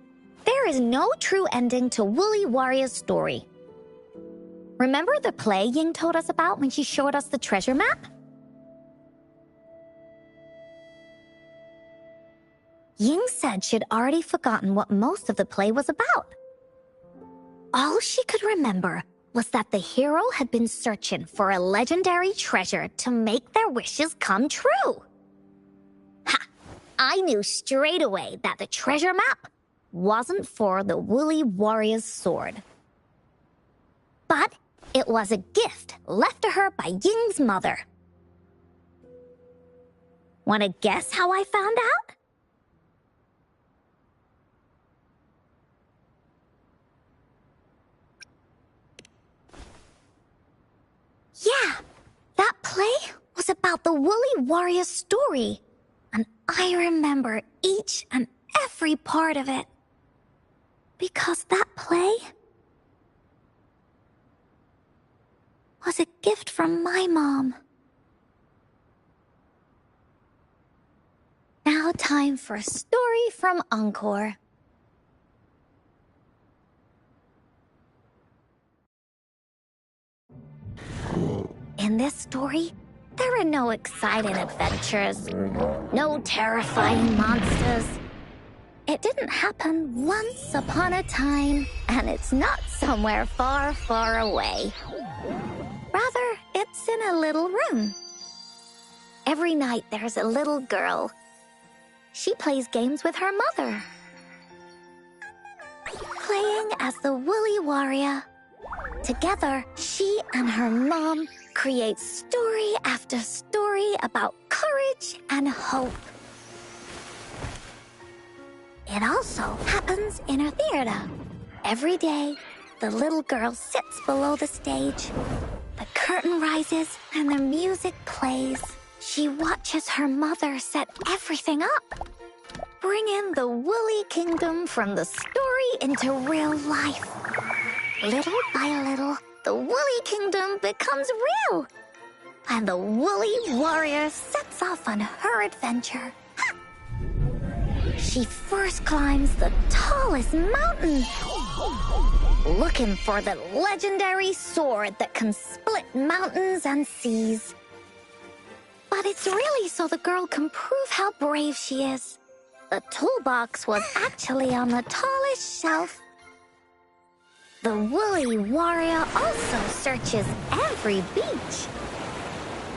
there is no true ending to Woolly Warrior's story. Remember the play Ying told us about when she showed us the treasure map? Ying said she'd already forgotten what most of the play was about. All she could remember was that the hero had been searching for a legendary treasure to make their wishes come true. Ha! I knew straight away that the treasure map wasn't for the Woolly Warrior's sword. But it was a gift left to her by Ying's mother. Want to guess how I found out? Yeah, that play was about the Woolly Warrior's story, and I remember each and every part of it. Because that play was a gift from my mom. Now time for a story from Encore. In this story, there are no exciting adventures, no terrifying monsters. It didn't happen once upon a time, and it's not somewhere far, far away. Rather, it's in a little room. Every night there's a little girl. She plays games with her mother. Playing as the Woolly Warrior. Together, she and her mom create story after story about courage and hope. It also happens in her theater. Every day, the little girl sits below the stage. The curtain rises and the music plays. She watches her mother set everything up. Bring in the Woolly Kingdom from the story into real life. Little by little, the Woolly Kingdom becomes real. And the Woolly Warrior sets off on her adventure. Ha! She first climbs the tallest mountain, looking for the legendary sword that can split mountains and seas. But it's really so the girl can prove how brave she is. The toolbox was actually on the tallest shelf. The Woolly Warrior also searches every beach,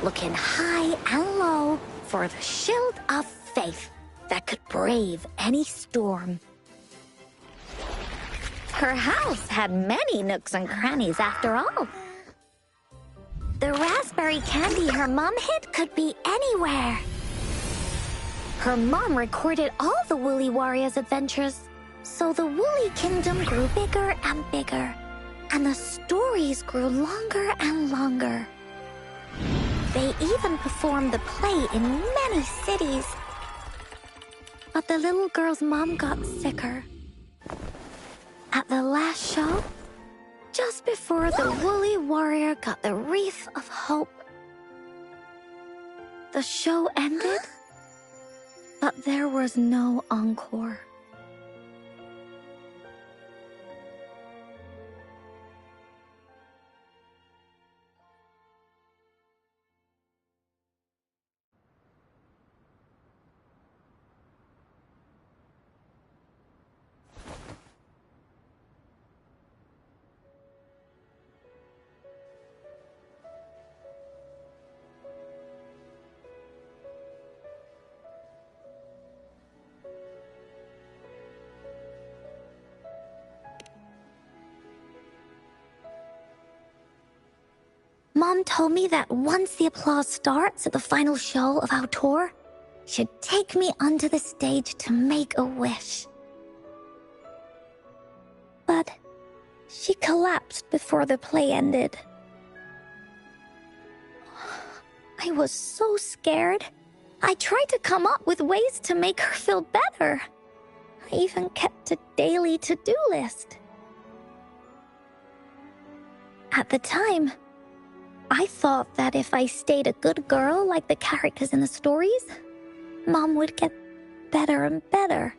looking high and low for the shield of faith that could brave any storm. Her house had many nooks and crannies after all. The raspberry candy her mom hid could be anywhere. Her mom recorded all the Woolly Warrior's adventures, so the Woolly Kingdom grew bigger and bigger, and the stories grew longer and longer. They even performed the play in many cities. But the little girl's mom got sicker. At the last show, just before the Woolly Warrior got the wreath of hope, the show ended, but there was no encore. Mom told me that once the applause starts at the final show of our tour, she'd take me onto the stage to make a wish. But she collapsed before the play ended. I was so scared. I tried to come up with ways to make her feel better. I even kept a daily to-do list. At the time, I thought that if I stayed a good girl like the characters in the stories, Mom would get better and better.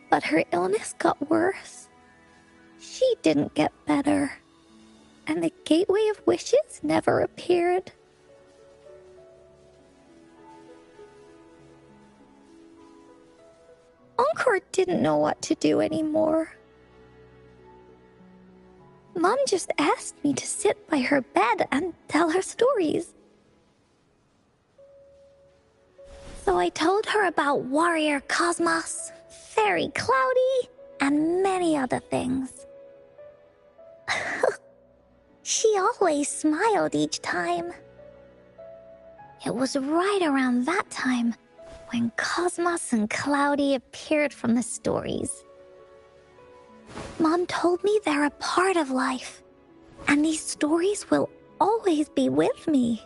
But her illness got worse. She didn't get better. And the Gateway of Wishes never appeared. Encore didn't know what to do anymore. Mom just asked me to sit by her bed and tell her stories. So I told her about Warrior Cosmos, Fairy Cloudy, and many other things. She always smiled each time. It was right around that time when Cosmos and Cloudy appeared from the stories. Mom told me they're a part of life, and these stories will always be with me.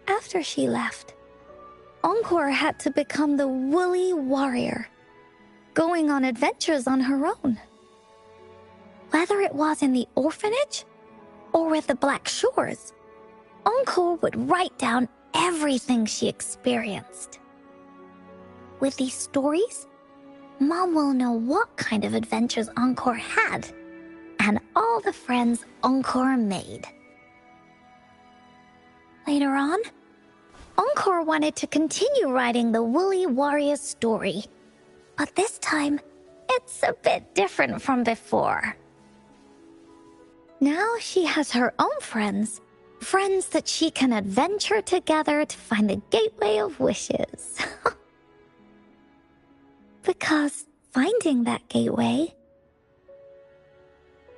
After she left, Encore had to become the Woolly Warrior, going on adventures on her own. Whether it was in the orphanage or with the Black Shores, Encore would write down everything she experienced. With these stories, Mom will know what kind of adventures Encore had, and all the friends Encore made. Later on, Encore wanted to continue writing the Woolly Warrior's story, but this time, it's a bit different from before. Now she has her own friends that she can adventure together to find the Gateway of Wishes. Because finding that gateway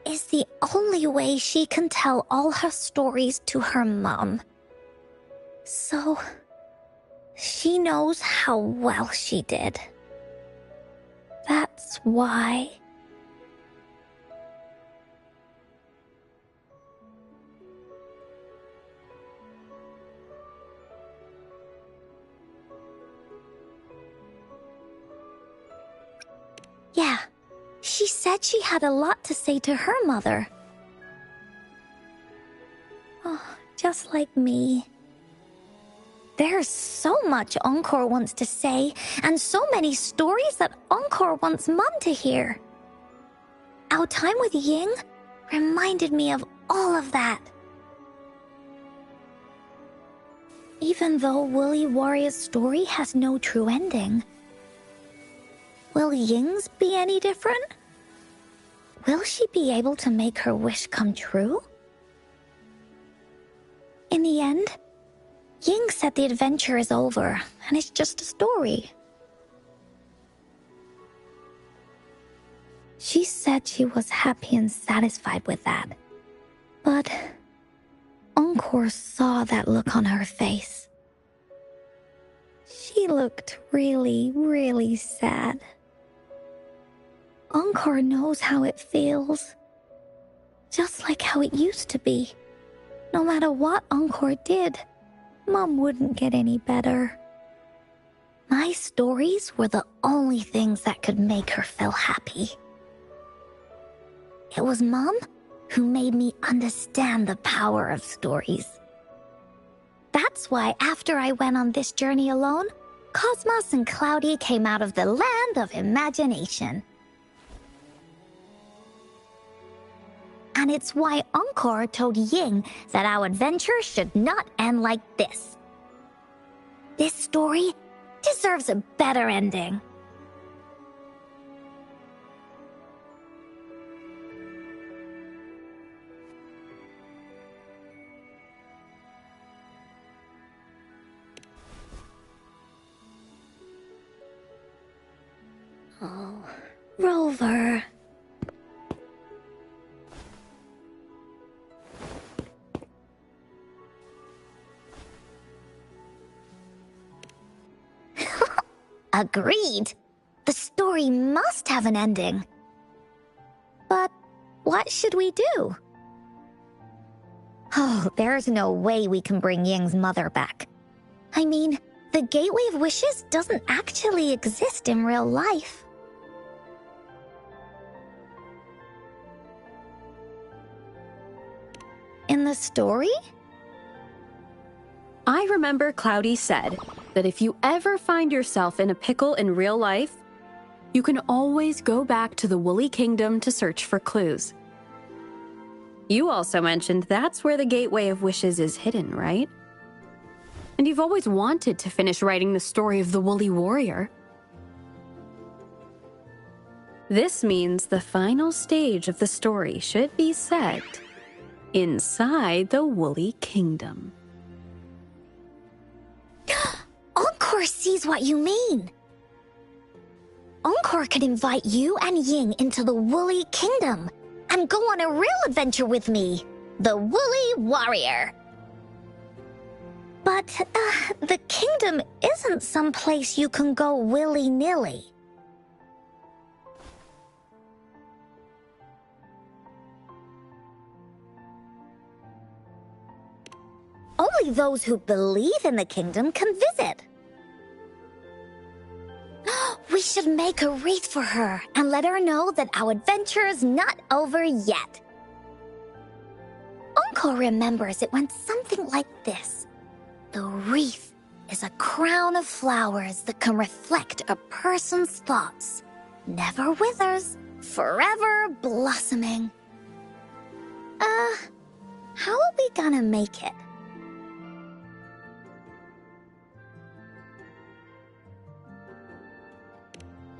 is the only way she can tell all her stories to her mom. So, she knows how well she did. That's why. Yeah, she said she had a lot to say to her mother. Oh, just like me. There's so much Encore wants to say, and so many stories that Encore wants Mum to hear. Our time with Ying reminded me of all of that. Even though Woolly Warrior's story has no true ending, will Ying's be any different? Will she be able to make her wish come true? In the end, Ying said the adventure is over, and it's just a story. She said she was happy and satisfied with that. But Encore saw that look on her face. She looked really, really sad. Encore knows how it feels. Just like how it used to be. No matter what Encore did, Mum wouldn't get any better. My stories were the only things that could make her feel happy. It was Mum who made me understand the power of stories. That's why after I went on this journey alone, Cosmos and Cloudy came out of the land of imagination. And it's why Encore told Ying that our adventure should not end like this. This story deserves a better ending. Oh, Rover. Agreed. The story must have an ending. But what should we do? Oh, there's no way we can bring Ying's mother back. I mean, the Gateway of Wishes doesn't actually exist in real life. In the story? I remember Cloudy said that if you ever find yourself in a pickle in real life, you can always go back to the Woolly Kingdom to search for clues. You also mentioned that's where the Gateway of Wishes is hidden, right? And you've always wanted to finish writing the story of the Woolly Warrior. This means the final stage of the story should be set inside the Woolly Kingdom. Encore sees what you mean. Encore could invite you and Ying into the Woolly Kingdom and go on a real adventure with me, the Woolly Warrior. But the kingdom isn't some place you can go willy-nilly. Only those who believe in the kingdom can visit. We should make a wreath for her and let her know that our adventure is not over yet. Encore remembers it went something like this. The wreath is a crown of flowers that can reflect a person's thoughts. Never withers, forever blossoming. How are we gonna make it?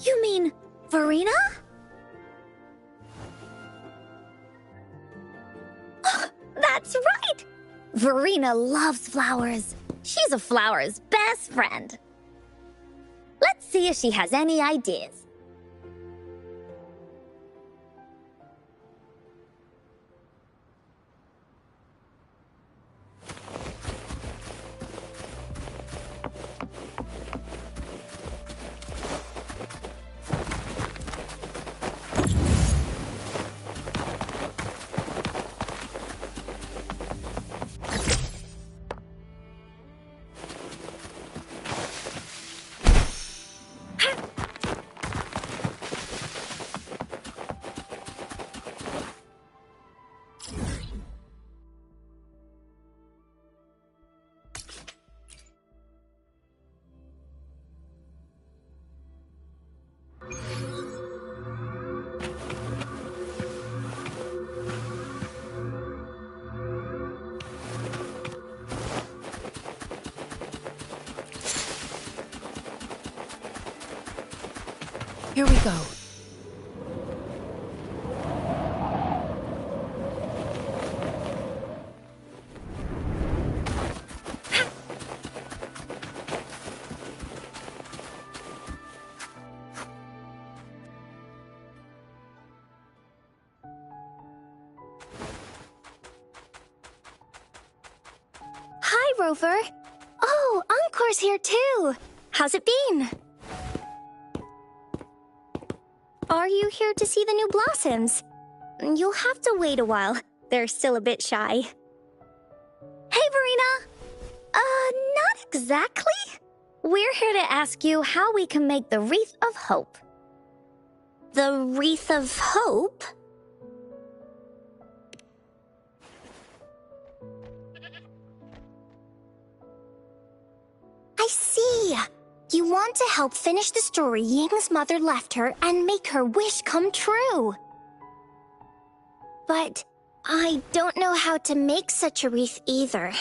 You mean Verena? That's right! Verena loves flowers. She's a flower's best friend. Let's see if she has any ideas. Here we go. Hi, Rover. Oh, Encore's here too. How's it been? Are you here to see the new blossoms? You'll have to wait a while. They're still a bit shy. Hey, Verena! Not exactly. We're here to ask you how we can make the Wreath of Hope. The Wreath of Hope? I see. You want to help finish the story Ying's mother left her and make her wish come true. But I don't know how to make such a wreath either.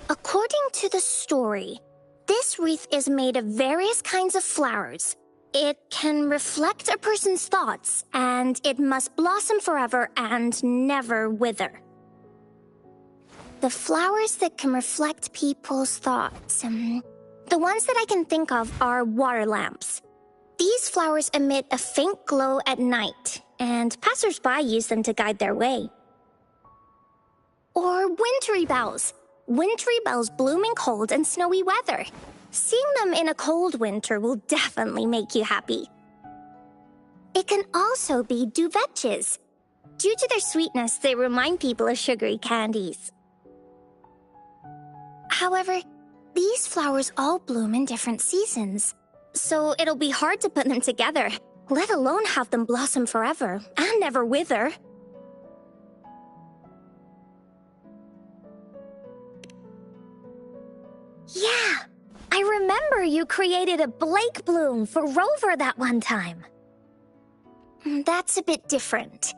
According to the story, this wreath is made of various kinds of flowers. It can reflect a person's thoughts, and it must blossom forever and never wither. The flowers that can reflect people's thoughts, the ones that I can think of are water lamps. These flowers emit a faint glow at night, and passers-by use them to guide their way. Or wintry bells. Wintry bells bloom in cold and snowy weather. Seeing them in a cold winter will definitely make you happy. It can also be duvetches. Due to their sweetness, they remind people of sugary candies. However, these flowers all bloom in different seasons, so it'll be hard to put them together, let alone have them blossom forever and never wither. Yeah, I remember you created a Blake bloom for Rover that one time. That's a bit different.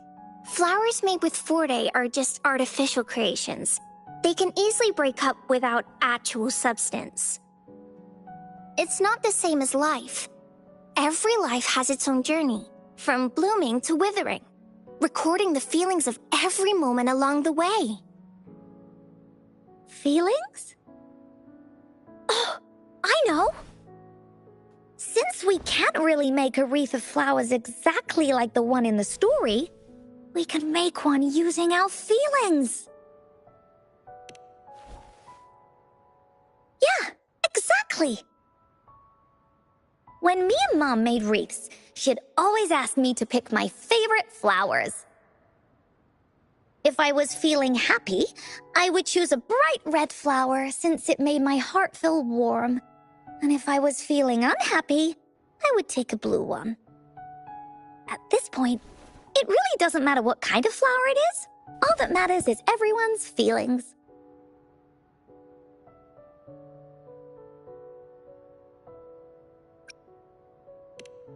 Flowers made with Forte are just artificial creations. They can easily break up without actual substance. It's not the same as life. Every life has its own journey, from blooming to withering, recording the feelings of every moment along the way. Feelings? Oh, I know! Since we can't really make a wreath of flowers exactly like the one in the story, we can make one using our feelings. Yeah, exactly. When me and Mom made wreaths, she'd always ask me to pick my favorite flowers. If I was feeling happy, I would choose a bright red flower since it made my heart feel warm. And if I was feeling unhappy, I would take a blue one. At this point, it really doesn't matter what kind of flower it is. All that matters is everyone's feelings.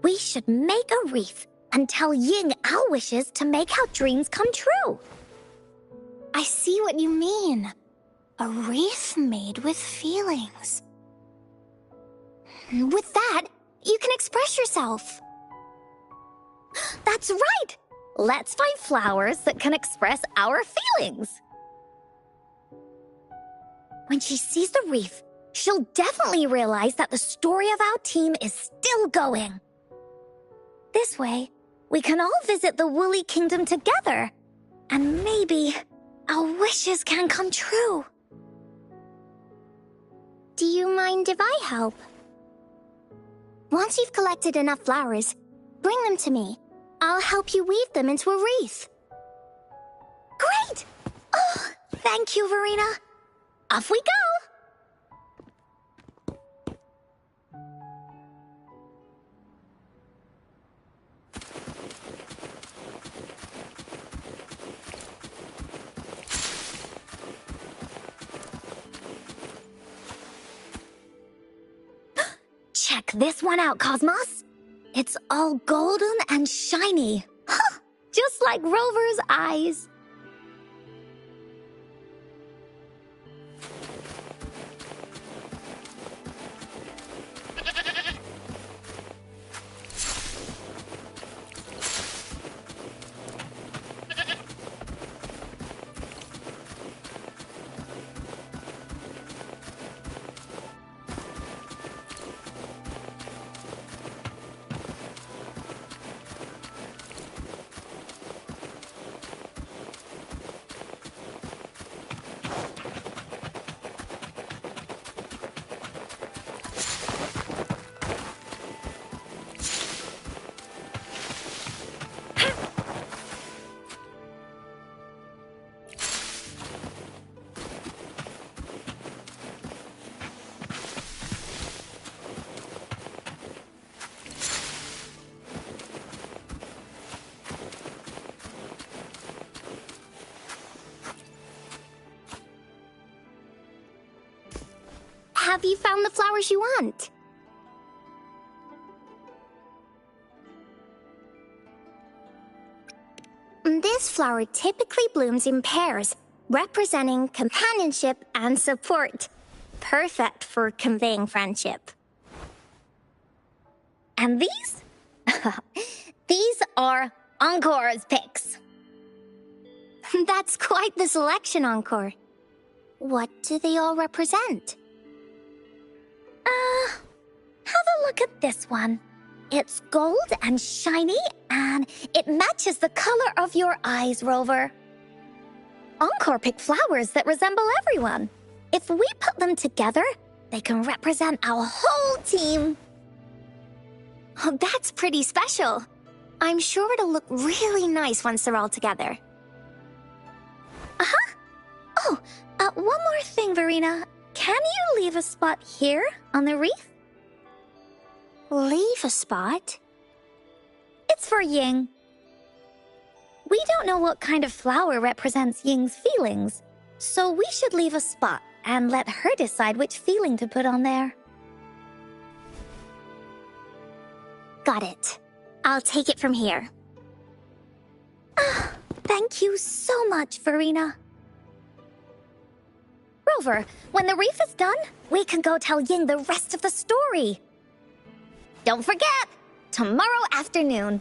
We should make a wreath and tell Ying our wishes to make our dreams come true. I see what you mean. A wreath made with feelings. With that, you can express yourself. That's right! Let's find flowers that can express our feelings. When she sees the wreath, she'll definitely realize that the story of our team is still going. This way, we can all visit the Woolly Kingdom together, and maybe our wishes can come true. Do you mind if I help? Once you've collected enough flowers, bring them to me. I'll help you weave them into a wreath. Great! Oh, thank you, Verena. Off we go! Check this one out, Cosmos. It's all golden and shiny. Huh, just like Rover's eyes. Have you found the flowers you want? This flower typically blooms in pairs, representing companionship and support. Perfect for conveying friendship. And these? These are Encore's picks. That's quite the selection, Encore. What do they all represent? Have a look at this one. It's gold and shiny, and it matches the color of your eyes, Rover. Encore picked flowers that resemble everyone. If we put them together, they can represent our whole team. Oh, that's pretty special. I'm sure it'll look really nice once they're all together. Uh-huh. Oh, one more thing, Verena. Can you leave a spot here on the wreath? Leave a spot? It's for Ying. We don't know what kind of flower represents Ying's feelings, so we should leave a spot and let her decide which feeling to put on there. Got it. I'll take it from here. Thank you so much, Verena. Rover, when the wreath is done, we can go tell Ying the rest of the story. Don't forget, tomorrow afternoon.